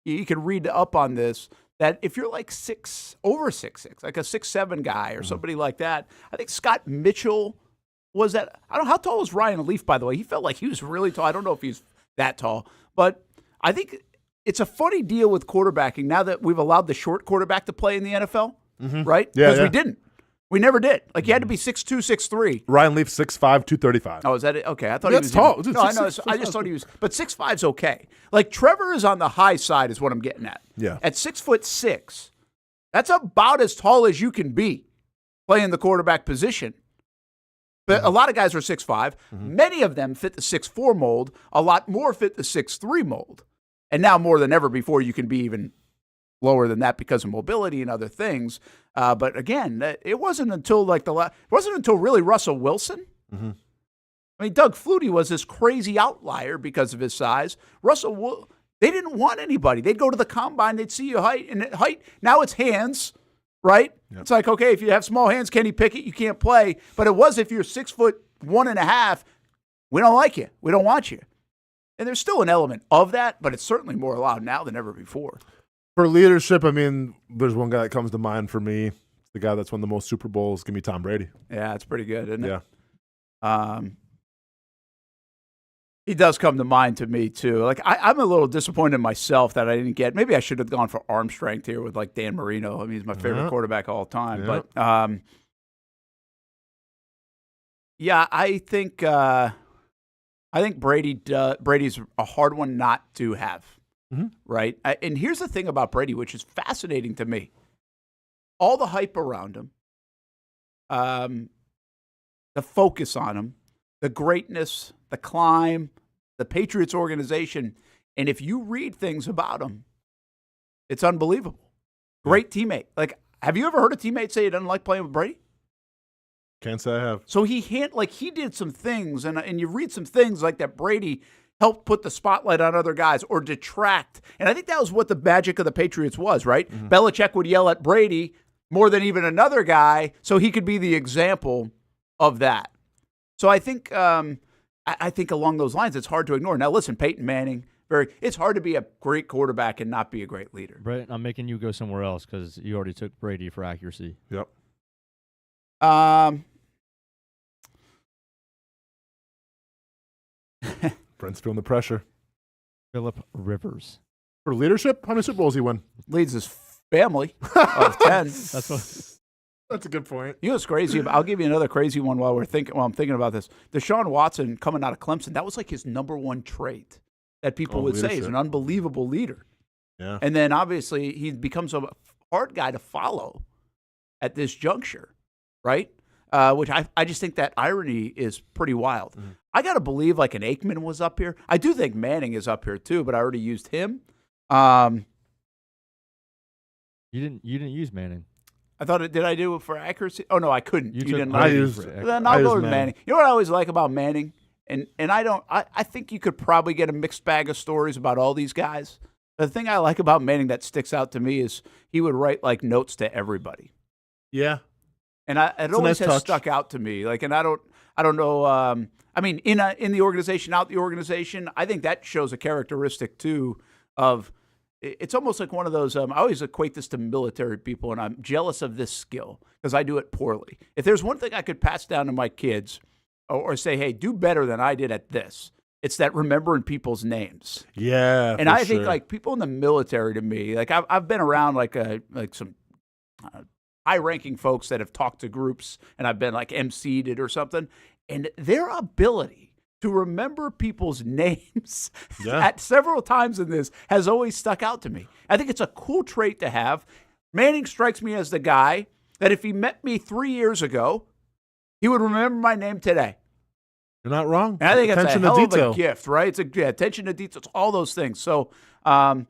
You can read up on this. That if you're like over 6'6", like a 6'7" guy or somebody like that, I think Scott Mitchell was that. I don't know how tall was Ryan Leaf, by the way. He felt like he was really tall. I don't know if he's that tall, but I think it's a funny deal with quarterbacking now that we've allowed the short quarterback to play in the NFL, right? Yeah, Because we didn't. We never did. Like, you had to be 6'2", 6'3". Ryan Leaf 6'5", 235. Oh, is that it? Okay, I thought That's he was tall. No, I know. I just thought he was. But 6'5's okay. Like, Trevor is on the high side, is what I'm getting at. Yeah. At 6'6", that's about as tall as you can be playing the quarterback position. But a lot of guys are 6'5". Many of them fit the 6'4" mold. A lot more fit the 6'3" mold. And now more than ever before, you can be even lower than that because of mobility and other things. But again, it wasn't until really Russell Wilson. I mean, Doug Flutie was this crazy outlier because of his size. They didn't want anybody. They'd go to the combine, they'd see your height, and height. Now it's hands, right? Yep. It's like, okay, if you have small hands, Kenny Pickett, you can't play. But it was if you're 6'1.5", we don't like you. We don't want you. And there's still an element of that, but it's certainly more allowed now than ever before. For leadership, I mean, there's one guy that comes to mind for me. It's the guy that's won the most Super Bowls. Give me Tom Brady. Yeah, it's pretty good, isn't it? Yeah. He does come to mind to me, too. Like, I'm a little disappointed in myself that I didn't get. Maybe I should have gone for arm strength here with, like, Dan Marino. I mean, he's my favorite quarterback of all time. Yeah. But, yeah, I think Brady's a hard one not to have, right? And here's the thing about Brady, which is fascinating to me. All the hype around him, the focus on him, the greatness, the climb, the Patriots organization, and if you read things about him, it's unbelievable. Great teammate. Like, have you ever heard a teammate say he doesn't like playing with Brady? Can't say I have. So he did some things, and you read some things like that Brady helped put the spotlight on other guys or detract. And I think that was what the magic of the Patriots was, right? Belichick would yell at Brady more than even another guy so he could be the example of that. So I think I think along those lines, it's hard to ignore. Now, listen, Peyton Manning, it's hard to be a great quarterback and not be a great leader. Brent, I'm making you go somewhere else because you already took Brady for accuracy. Yep. Brent's feeling the pressure. Phillip Rivers. For leadership, how many Super Bowls he win? Leads his family of 10. That's a good point. You know what's crazy? I'll give you another crazy one while I'm thinking about this. Deshaun Watson coming out of Clemson, that was like his number one trait that people would say is an unbelievable leader. Yeah. And then obviously he becomes a hard guy to follow at this juncture, right? Which I just think that irony is pretty wild. Mm-hmm. I got to believe like an Aikman was up here. I do think Manning is up here too, but I already used him. You didn't use Manning. I thought did I do it for accuracy? Oh no, I couldn't. You didn't. I used. Then I'll go with Manning. You know what I always like about Manning, and I think you could probably get a mixed bag of stories about all these guys. The thing I like about Manning that sticks out to me is he would write like notes to everybody. Yeah, and it always has stuck out to me. Like, and I don't know. I mean, in the organization, out the organization, I think that shows a characteristic too of. It's almost like one of those, I always equate this to military people, and I'm jealous of this skill because I do it poorly. If there's one thing I could pass down to my kids or say, hey, do better than I did at this, it's that remembering people's names. Yeah, and I think like people in the military to me, like I've been around like some high-ranking folks that have talked to groups, and I've been like emceed it or something, and their ability to remember people's names at several times in this has always stuck out to me. I think it's a cool trait to have. Manning strikes me as the guy that if he met me 3 years ago, he would remember my name today. You're not wrong. And I think attention it's a hell to detail. of a gift, right? It's attention to details, all those things. So I'll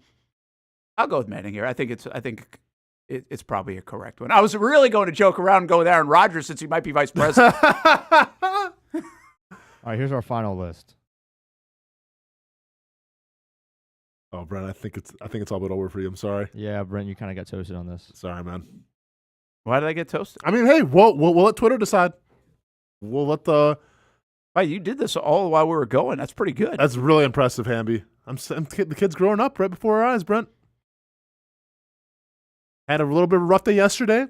go with Manning here. I think it's probably a correct one. I was really going to joke around and go with Aaron Rodgers since he might be vice president. All right, here's our final list. Oh, Brent, I think it's all but over for you. I'm sorry. Yeah, Brent, you kind of got toasted on this. Sorry, man. Why did I get toasted? I mean, hey, we'll let Twitter decide. We'll let the. Wow, you did this all while we were going. That's pretty good. That's really impressive, Hamby. The kid's growing up right before our eyes, Brent. Had a little bit of a rough day yesterday.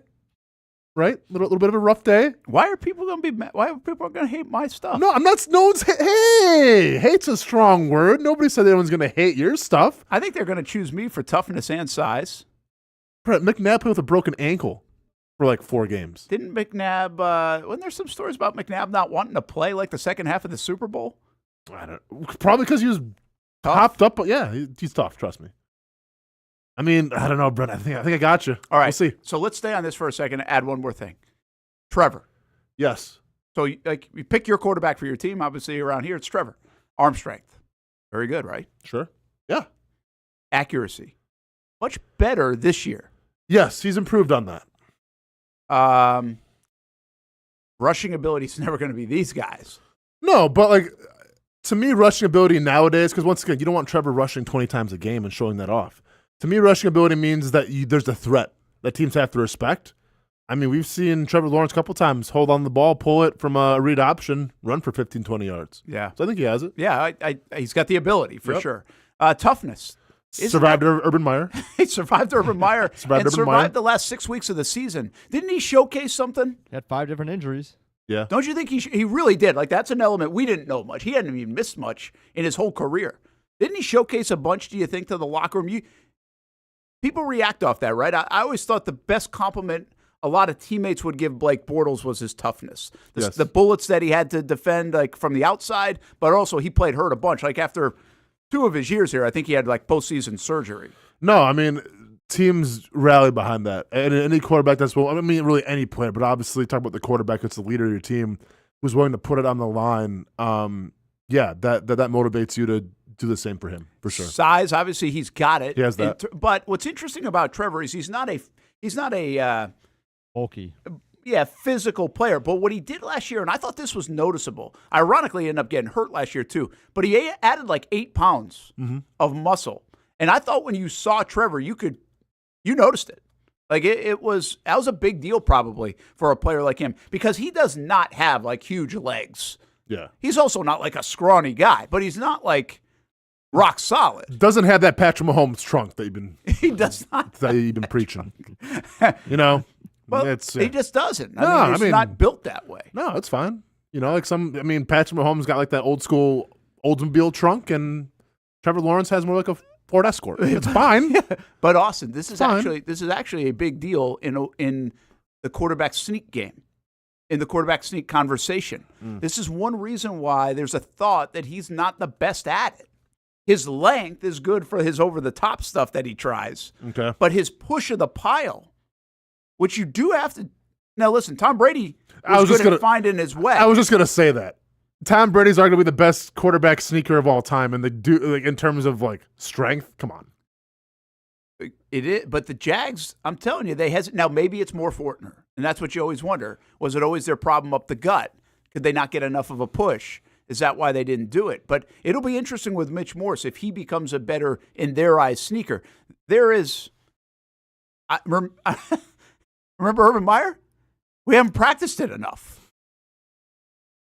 Right, little bit of a rough day. Why are people going to be mad? Why are people going to hate my stuff? No, I'm not. No one's. Hey, hate's a strong word. Nobody said anyone's going to hate your stuff. I think they're going to choose me for toughness and size. Brett McNabb played with a broken ankle for like 4 games. Didn't McNabb? Wasn't there some stories about McNabb not wanting to play like the second half of the Super Bowl? I don't. Probably because he was hopped up. Yeah, he's tough. Trust me. I mean, I don't know, Brent. I think I got you. All right. We'll see. So let's stay on this for a second and add one more thing. Trevor. Yes. So you pick your quarterback for your team. Obviously, around here, it's Trevor. Arm strength. Very good, right? Sure. Yeah. Accuracy. Much better this year. Yes, he's improved on that. Rushing ability is never going to be these guys. No, but like to me, rushing ability nowadays, because once again, you don't want Trevor rushing 20 times a game and showing that off. To me, rushing ability means that there's a threat that teams have to respect. I mean, we've seen Trevor Lawrence a couple times hold on the ball, pull it from a read option, run for 15, 20 yards. Yeah. So I think he has it. Yeah, he's got the ability for sure. Toughness. Survived Urban Meyer. He survived Urban Meyer survived Meyer. the last 6 weeks of the season. Didn't he showcase something? He had 5 different injuries. Yeah. Don't you think he really did? Like, that's an element we didn't know much. He hadn't even missed much in his whole career. Didn't he showcase a bunch, do you think, to the locker room? People react off that, right? I always thought the best compliment a lot of teammates would give Blake Bortles was his toughness. The bullets that he had to defend like from the outside, but also he played hurt a bunch. Like after 2 of his years here, I think he had like postseason surgery. No, I mean, teams rally behind that. And any quarterback that's I mean, really any player, but obviously talk about the quarterback that's the leader of your team who's willing to put it on the line. Yeah, that motivates you to do the same for him, for sure. Size, obviously, he's got it. He has that. But what's interesting about Trevor is he's not a bulky, physical player. But what he did last year, and I thought this was noticeable. Ironically, he ended up getting hurt last year too. But he added like 8 pounds of muscle, and I thought when you saw Trevor, you noticed it. Like that was a big deal probably for a player like him because he does not have like huge legs. Yeah. He's also not like a scrawny guy, but he's not like rock solid. Doesn't have that Patrick Mahomes trunk that you've been He does not. that you've been preaching. You know, Well, it's he just doesn't. No, I mean, he's not built that way. No, it's fine. You know, like Patrick Mahomes got like that old school Oldsmobile trunk, and Trevor Lawrence has more like a Ford Escort. It's fine. But Austin, this is fine. actually a big deal in the quarterback sneak game, in the quarterback sneak conversation. This is one reason why there's a thought that he's not the best at it. His length is good for his over-the-top stuff that he tries. Okay. But his push of the pile, which you do have to – now, listen, Tom Brady was good at finding his way. I was just going to say that. Tom Brady's arguably the best quarterback sneaker of all time, and in terms of like strength. Come on. It is, but the Jags, I'm telling you, they hesitate. Now, maybe it's more Fortner, and that's what you always wonder. Was it always their problem up the gut? Could they not get enough of a push? Is that why they didn't do it? But it'll be interesting with Mitch Morse if he becomes a better, in their eyes, sneaker. There is, remember Urban Meyer? We haven't practiced it enough.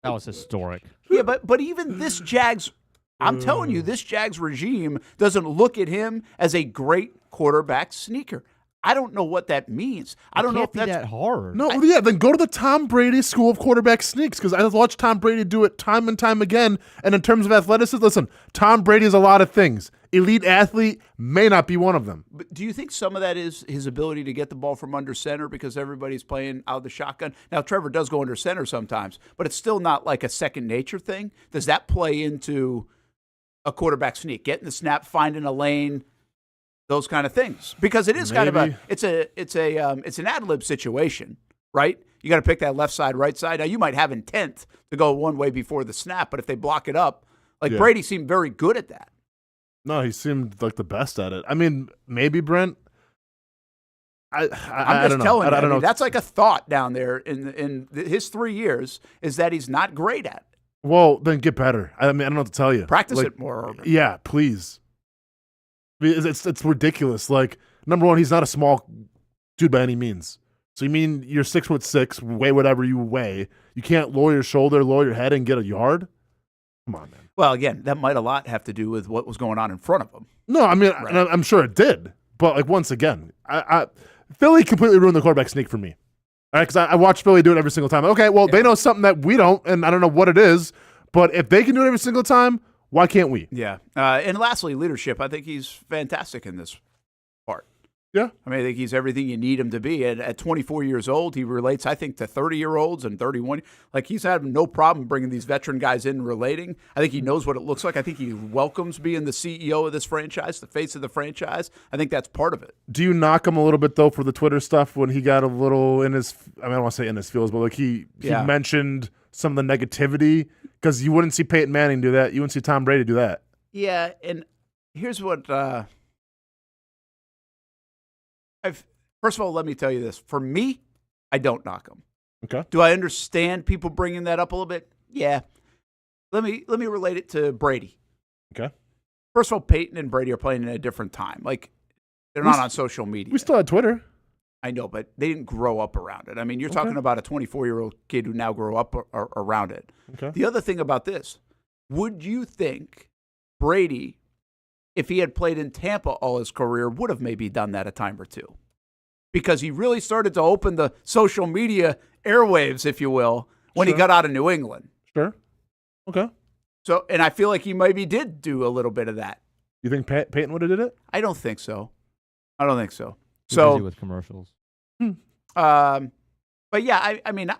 That was historic. Yeah, but even this Jags, I'm telling you, this Jags regime doesn't look at him as a great quarterback sneaker. I don't know what that means. I don't know if that's that hard. No, then go to the Tom Brady school of quarterback sneaks, because I watched Tom Brady do it time and time again. And in terms of athleticism, listen, Tom Brady is a lot of things. Elite athlete may not be one of them. But do you think some of that is his ability to get the ball from under center because everybody's playing out of the shotgun? Now, Trevor does go under center sometimes, but it's still not like a second nature thing. Does that play into a quarterback sneak? Getting the snap, finding a lane, those kind of things, because it is kind of it's an ad lib situation, right? You got to pick that left side, right side. Now you might have intent to go one way before the snap, but if they block it up, Brady seemed very good at that. No, he seemed like the best at it. I mean, maybe Brent. I'm I just don't telling know. you. I don't know. That's like a thought down there in his 3 years is that he's not great at it. Well, then get better. I mean, I don't know what to tell you. Practice it more. Urban. Yeah, please. It's ridiculous. Like, number one, he's not a small dude by any means. So you mean you're 6'6", weigh whatever you weigh. You can't lower your shoulder, lower your head, and get a yard? Come on, man. Well, again, that might a lot have to do with what was going on in front of him. No, I mean, Right. and I'm sure it did. But like once again, Philly completely ruined the quarterback sneak for me. All right, because I watch Philly do it every single time. Okay, well, they know something that we don't, and I don't know what it is. But if they can do it every single time, why can't we? Yeah. And lastly, leadership. I think he's fantastic in this part. Yeah. I mean, I think he's everything you need him to be. At 24 years old, he relates, I think, to 30-year-olds and 31. Like, he's had no problem bringing these veteran guys in and relating. I think he knows what it looks like. I think he welcomes being the CEO of this franchise, the face of the franchise. I think that's part of it. Do you knock him a little bit, though, for the Twitter stuff when he got a little in his – I mean, I don't want to say in his feels, but like he mentioned some of the negativity because you wouldn't see Peyton Manning do that. You wouldn't see Tom Brady do that. Yeah, and here's what first of all, let me tell you this. For me, I don't knock him. Okay. Do I understand people bringing that up a little bit? Yeah. Let me relate it to Brady. Okay. First of all, Peyton and Brady are playing in a different time. Like, they're not on social media. We still had Twitter. I know, but they didn't grow up around it. I mean, you're talking about a 24-year-old kid who now grew up around it. Okay. The other thing about this, would you think Brady, if he had played in Tampa all his career, would have maybe done that a time or two? Because he really started to open the social media airwaves, if you will, when he got out of New England. Sure. Okay. So, and I feel like he maybe did do a little bit of that. You think Peyton would have did it? I don't think so. I don't think so. Too So busy with commercials. But yeah, I mean,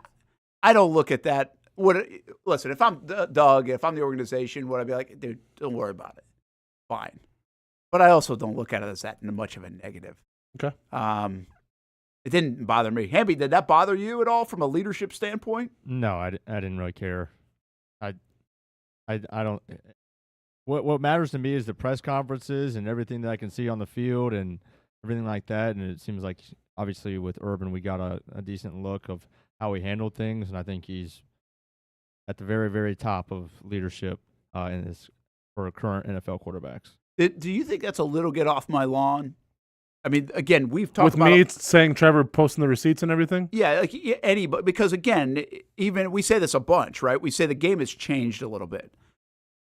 I don't look at that. Listen, if I'm Doug, if I'm the organization, would I be like, dude, don't worry about it. Fine. But I also don't look at it as that much of a negative. Okay. It didn't bother me. Hamby, did that bother you at all from a leadership standpoint? No, I didn't really care. I don't. What matters to me is the press conferences and everything that I can see on the field and everything like that. And it seems like, obviously, with Urban, we got a decent look of how he handled things, and I think he's at the very, very top of leadership for current NFL quarterbacks. Do you think that's a little get off my lawn? I mean, again, we've talked With about me saying Trevor posting the receipts and everything? Yeah, like anybody, because again, even we say this a bunch, right? We say the game has changed a little bit,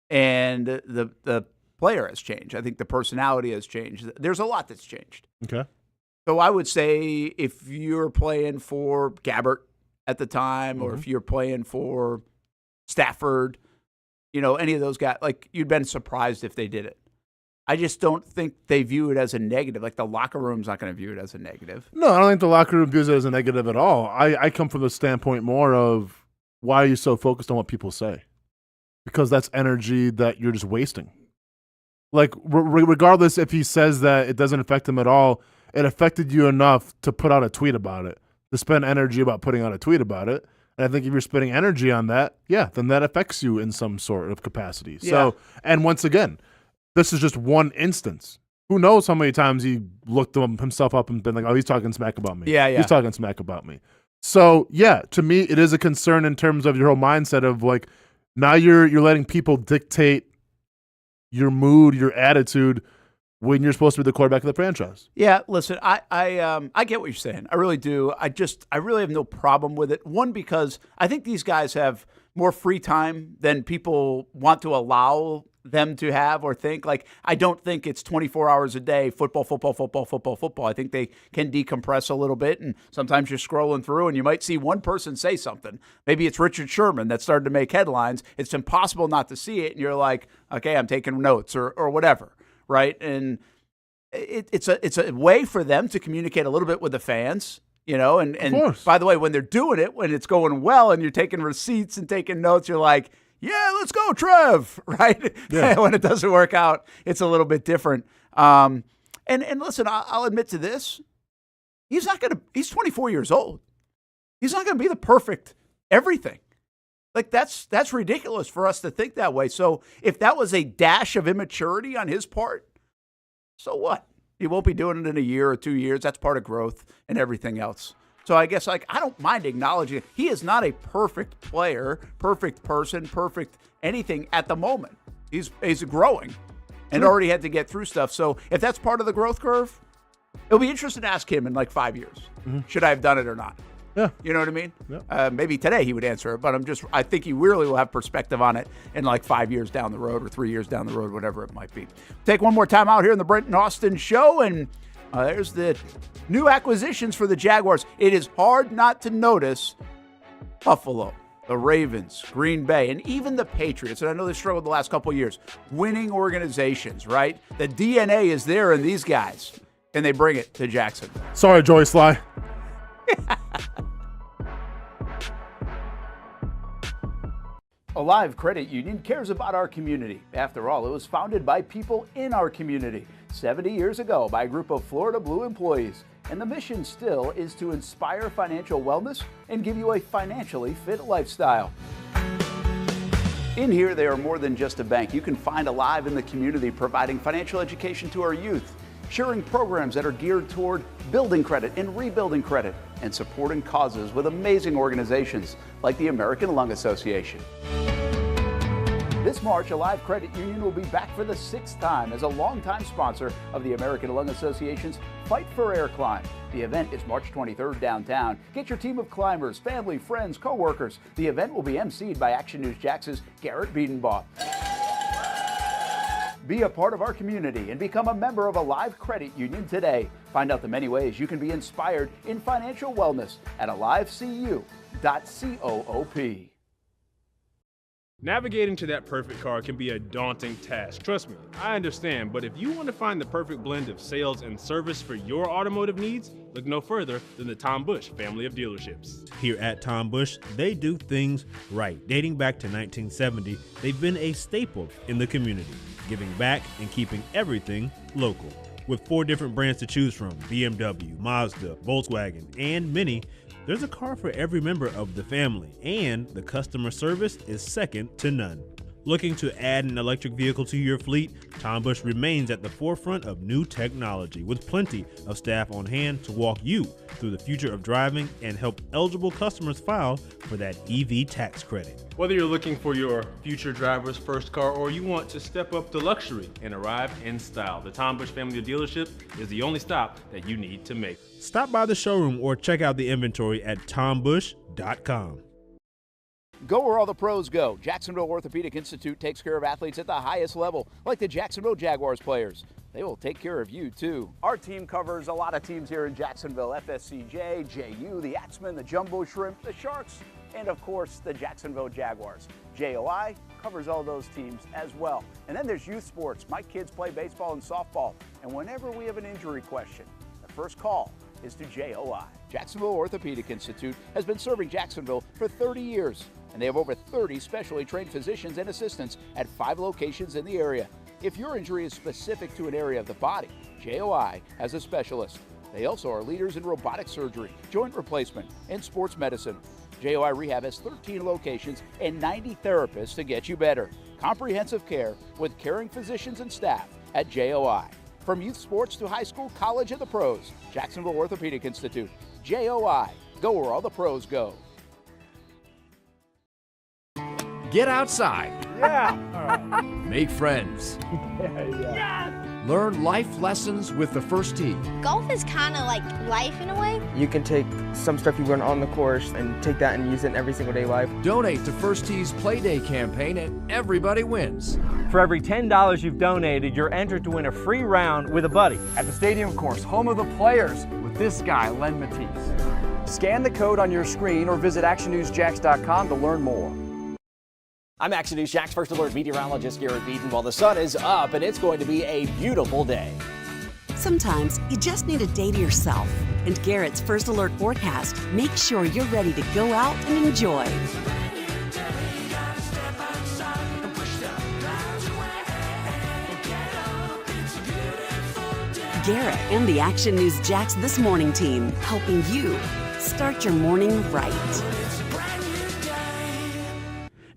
and the player has changed. I think the personality has changed. There's a lot that's changed. Okay. So I would say if you're playing for Gabbert at the time, or if you're playing for Stafford, any of those guys, like you'd been surprised if they did it. I just don't think they view it as a negative. Like the locker room's not going to view it as a negative. No, I don't think the locker room views it as a negative at all. I come from the standpoint more of why are you so focused on what people say? Because that's energy that you're just wasting. Like, regardless if he says that it doesn't affect him at all, it affected you enough to put out a tweet about it, to spend energy about putting out a tweet about it. And I think if you're spending energy on that, then that affects you in some sort of capacity. Yeah. So, and once again, this is just one instance. Who knows how many times he looked himself up and been like, oh, he's talking smack about me. Yeah. He's talking smack about me. So, to me, it is a concern in terms of your whole mindset of like, now you're letting people dictate your mood, your attitude when you're supposed to be the quarterback of the franchise. Yeah, listen, I get what you're saying. I really do. I really have no problem with it. One, because I think these guys have more free time than people want to allow them to have or think. Like, I don't think it's 24 hours a day, football. I think they can decompress a little bit, and sometimes you're scrolling through and you might see one person say something. Maybe it's Richard Sherman that started to make headlines. It's impossible not to see it, and you're like, okay, I'm taking notes or whatever, right? And it's a way for them to communicate a little bit with the fans. And by the way, when they're doing it, when it's going well and you're taking receipts and taking notes, you're like, yeah, let's go, Trev, right? Yeah. When it doesn't work out, it's a little bit different. And listen, I'll admit to this. He's 24 years old. He's not going to be the perfect everything. Like, that's ridiculous for us to think that way. So if that was a dash of immaturity on his part, so what? He won't be doing it in a year or 2 years. That's part of growth and everything else. So I guess, I don't mind acknowledging it. He is not a perfect player, perfect person, perfect anything at the moment. He's growing and already had to get through stuff. So if that's part of the growth curve, it'll be interesting to ask him in like 5 years. Should I have done it or not? Yeah. You know what I mean? Yeah. Maybe today he would answer it, but I think he really will have perspective on it in like 5 years down the road or 3 years down the road, whatever it might be. Take one more time out here in the Brent and Austen show, and there's the new acquisitions for the Jaguars. It is hard not to notice Buffalo, the Ravens, Green Bay, and even the Patriots. And I know they struggled the last couple of years. Winning organizations, right? The DNA is there in these guys, and they bring it to Jacksonville. Sorry, Joey Sly. Alive Credit Union cares about our community. After all, it was founded by people in our community 70 years ago by a group of Florida Blue employees. And the mission still is to inspire financial wellness and give you a financially fit lifestyle. In here, they are more than just a bank. You can find Alive in the community providing financial education to our youth, sharing programs that are geared toward building credit and rebuilding credit, and supporting causes with amazing organizations like the American Lung Association. This March, Alive Credit Union will be back for the 6th time as a longtime sponsor of the American Lung Association's Fight for Air Climb. The event is March 23rd downtown. Get your team of climbers, family, friends, co-workers. The event will be emceed by Action News Jax's Garrett Biedenbaugh. Be a part of our community and become a member of Alive Credit Union today. Find out the many ways you can be inspired in financial wellness at alivecu.coop. Navigating to that perfect car can be a daunting task. Trust me, I understand, but if you want to find the perfect blend of sales and service for your automotive needs, look no further than the Tom Bush family of dealerships. Here at Tom Bush, they do things right. Dating back to 1970, they've been a staple in the community, giving back and keeping everything local. With 4 different brands to choose from, BMW, Mazda, Volkswagen, and Mini, there's a car for every member of the family, and the customer service is second to none. Looking to add an electric vehicle to your fleet? Tom Busch remains at the forefront of new technology with plenty of staff on hand to walk you through the future of driving and help eligible customers file for that EV tax credit. Whether you're looking for your future driver's first car or you want to step up to luxury and arrive in style, the Tom Busch family of dealership is the only stop that you need to make. Stop by the showroom or check out the inventory at tombusch.com. Go where all the pros go. Jacksonville Orthopedic Institute takes care of athletes at the highest level, like the Jacksonville Jaguars players. They will take care of you, too. Our team covers a lot of teams here in Jacksonville: FSCJ, JU, the Axemen, the Jumbo Shrimp, the Sharks, and, of course, the Jacksonville Jaguars. JOI covers all those teams as well. And then there's youth sports. My kids play baseball and softball. And whenever we have an injury question, the first call is to JOI. Jacksonville Orthopedic Institute has been serving Jacksonville for 30 years, and they have over 30 specially trained physicians and assistants at 5 locations in the area. If your injury is specific to an area of the body, JOI has a specialist. They also are leaders in robotic surgery, joint replacement, and sports medicine. JOI Rehab has 13 locations and 90 therapists to get you better. Comprehensive care with caring physicians and staff at JOI. From youth sports to high school, college, and the pros, Jacksonville Orthopedic Institute. JOI. Go where all the pros go. Get outside. Yeah. Make friends. Learn life lessons with the First Tee. Golf is kind of like life in a way. You can take some stuff you learn on the course and take that and use it in every single day life. Donate to First Tee's Play Day campaign and everybody wins. For every $10 you've donated, you're entered to win a free round with a buddy. At the stadium course, home of the players, with this guy, Len Matisse. Scan the code on your screen or visit actionnewsjax.com to learn more. I'm Action News Jax First Alert meteorologist Garrett Beaton. While the sun is up and it's going to be a beautiful day. Sometimes you just need a day to yourself. And Garrett's First Alert forecast makes sure you're ready to go out and enjoy. Garrett and the Action News Jax This Morning team, helping you start your morning right.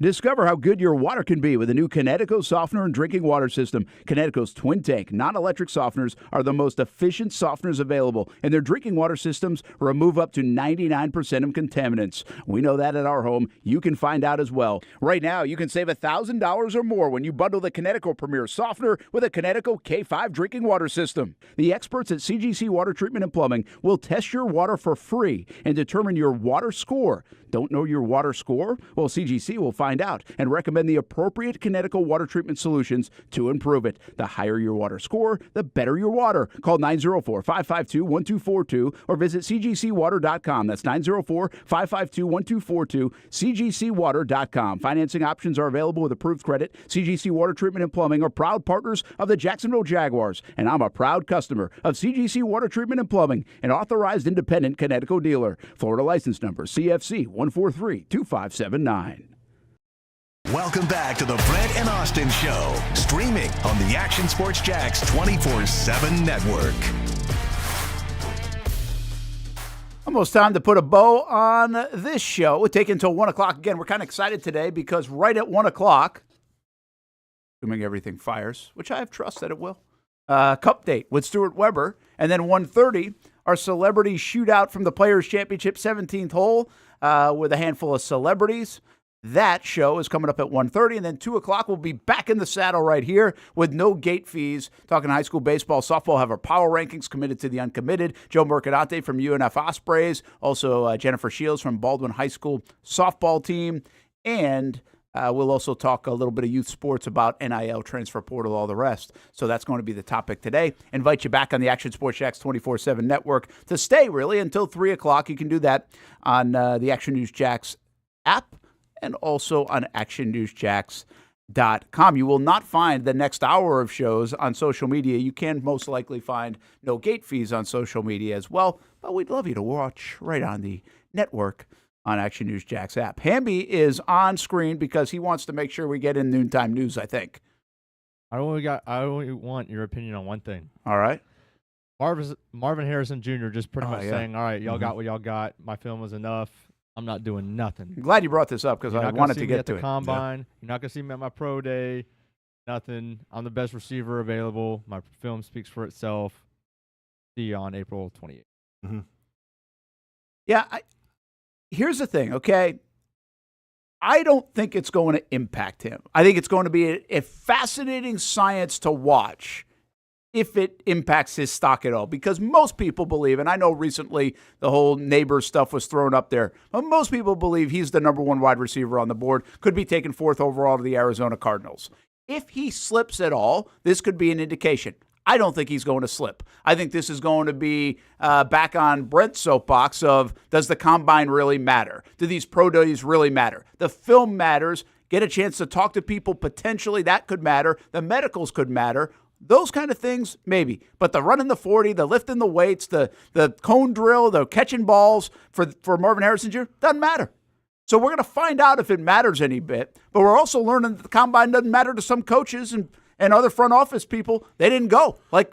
Discover how good your water can be with a new Connecticut softener and drinking water system. Connecticut's twin tank non-electric softeners are the most efficient softeners available, and their drinking water systems remove up to 99% of contaminants. We know that at our home. You can find out as well. Right now, you can save $1,000 or more when you bundle the Connecticut Premier Softener with a Connecticut K5 drinking water system. The experts at CGC Water Treatment and Plumbing will test your water for free and determine your water score. Don't know your water score? Well, CGC will find out and recommend the appropriate Connecticut water treatment solutions to improve it. The higher your water score, the better your water. Call 904-552-1242 or visit cgcwater.com. That's 904-552-1242, cgcwater.com. Financing options are available with approved credit. CGC Water Treatment and Plumbing are proud partners of the Jacksonville Jaguars, and I'm a proud customer of CGC Water Treatment and Plumbing, an authorized independent Connecticut dealer. Florida license number CFC 1432579. Welcome back to the Brent and Austin Show, streaming on the Action Sports Jax 24/7 network. Almost time to put a bow on this show. We'll take it until 1 o'clock. Again, we're kind of excited today because right at 1 o'clock, assuming everything fires, which I have trust that it will, Cup date with Stuart Weber. And then 1:30, our celebrity shootout from the Players' Championship 17th hole with a handful of celebrities. That show is coming up at 1:30, and then 2 o'clock we'll be back in the saddle right here with no gate fees, talking high school baseball, softball, have our power rankings, committed to the uncommitted. Joe Mercadante from UNF Ospreys, also Jennifer Shields from Baldwin High School softball team, and we'll also talk a little bit of youth sports about NIL, transfer portal, all the rest. So that's going to be the topic today. Invite you back on the Action Sports Jax 24/7 network to stay really until 3 o'clock. You can do that on the Action News Jax app and also on actionnewsjax.com. You will not find the next hour of shows on social media. You can most likely find no gate fees on social media as well, but we'd love you to watch right on the network on Action News Jax app. Hamby is on screen because he wants to make sure we get in noontime news, I think. I only want your opinion on one thing. All right. Marvin Harrison Jr. just pretty much yeah. saying, all right, y'all got what y'all got. My film was enough. I'm not doing nothing. I'm glad you brought this up because You're I not gonna wanted see to me get at to the it. combine. You're not gonna see me at my pro day. Nothing. I'm the best receiver available. My film speaks for itself. See you on April 28th. Mm-hmm. Yeah, here's the thing, okay? I don't think it's going to impact him. I think it's going to be a fascinating science to watch if it impacts his stock at all. Because most people believe, and I know recently the whole neighbor stuff was thrown up there, but most people believe he's the number one wide receiver on the board, could be taken 4th overall to the Arizona Cardinals. If he slips at all, this could be an indication. I don't think he's going to slip. I think this is going to be back on Brent's soapbox of, does the combine really matter? Do these pro days really matter? The film matters. Get a chance to talk to people potentially. That could matter. The medicals could matter. Those kind of things, maybe. But the running the 40, the lifting the weights, the cone drill, the catching balls for Marvin Harrison Jr., doesn't matter. So we're going to find out if it matters any bit. But we're also learning that the combine doesn't matter to some coaches and other front office people. They didn't go. Like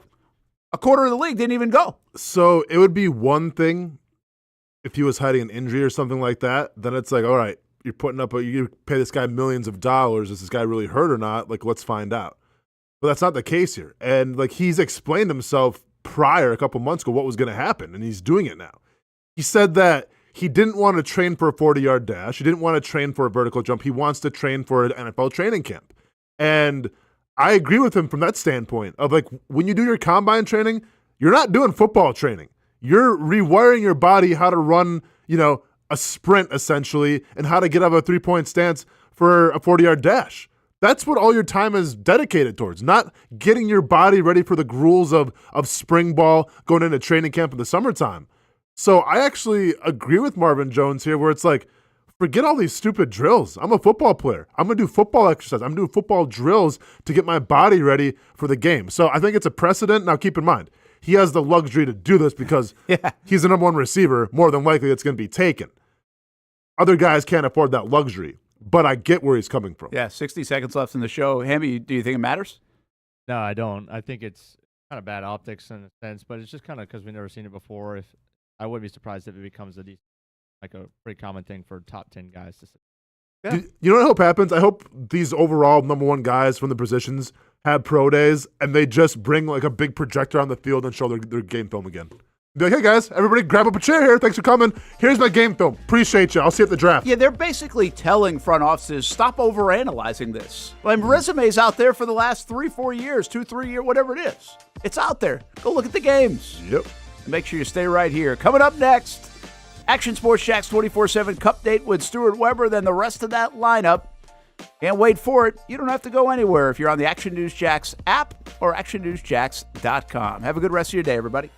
a quarter of the league didn't even go. So it would be one thing if he was hiding an injury or something like that. Then it's like, all right, you're putting up you pay this guy millions of dollars. Is this guy really hurt or not? Like, let's find out. But that's not the case here. And like, he's explained himself prior a couple months ago what was going to happen, and he's doing it now. He said that he didn't want to train for a 40-yard dash. He didn't want to train for a vertical jump. He wants to train for an NFL training camp. And I agree with him from that standpoint of like, when you do your combine training, you're not doing football training. You're rewiring your body how to run, a sprint essentially, and how to get out of a 3-point stance for a 40-yard dash. That's what all your time is dedicated towards, not getting your body ready for the gruels of spring ball, going into training camp in the summertime. So I actually agree with Marvin Jones here, where it's like, forget all these stupid drills. I'm a football player. I'm going to do football exercise. I'm doing football drills to get my body ready for the game. So I think it's a precedent. Now, keep in mind, he has the luxury to do this because he's the number one receiver. More than likely, it's going to be taken. Other guys can't afford that luxury, but I get where he's coming from. Yeah, 60 seconds left in the show. Hammy, do you think it matters? No, I don't. I think it's kind of bad optics in a sense, but it's just kind of because we've never seen it before. If I wouldn't be surprised if it becomes a pretty common thing for top 10 guys to say. Yeah. You know what I hope happens? I hope these overall number one guys from the positions have pro days and they just bring like a big projector on the field and show their game film again. Be like, hey guys, everybody grab up a chair here. Thanks for coming. Here's my game film. Appreciate you. I'll see you at the draft. Yeah, they're basically telling front offices, stop overanalyzing this. Like, resumes out there for the last 3-4 years, 2-3 years, whatever it is. It's out there. Go look at the games. Yep. And make sure you stay right here. Coming up next, Action Sports Jax 24/7 Cup Date with Stuart Weber, then the rest of that lineup. Can't wait for it. You don't have to go anywhere if you're on the Action News Jax app or actionnewsjax.com. Have a good rest of your day, everybody.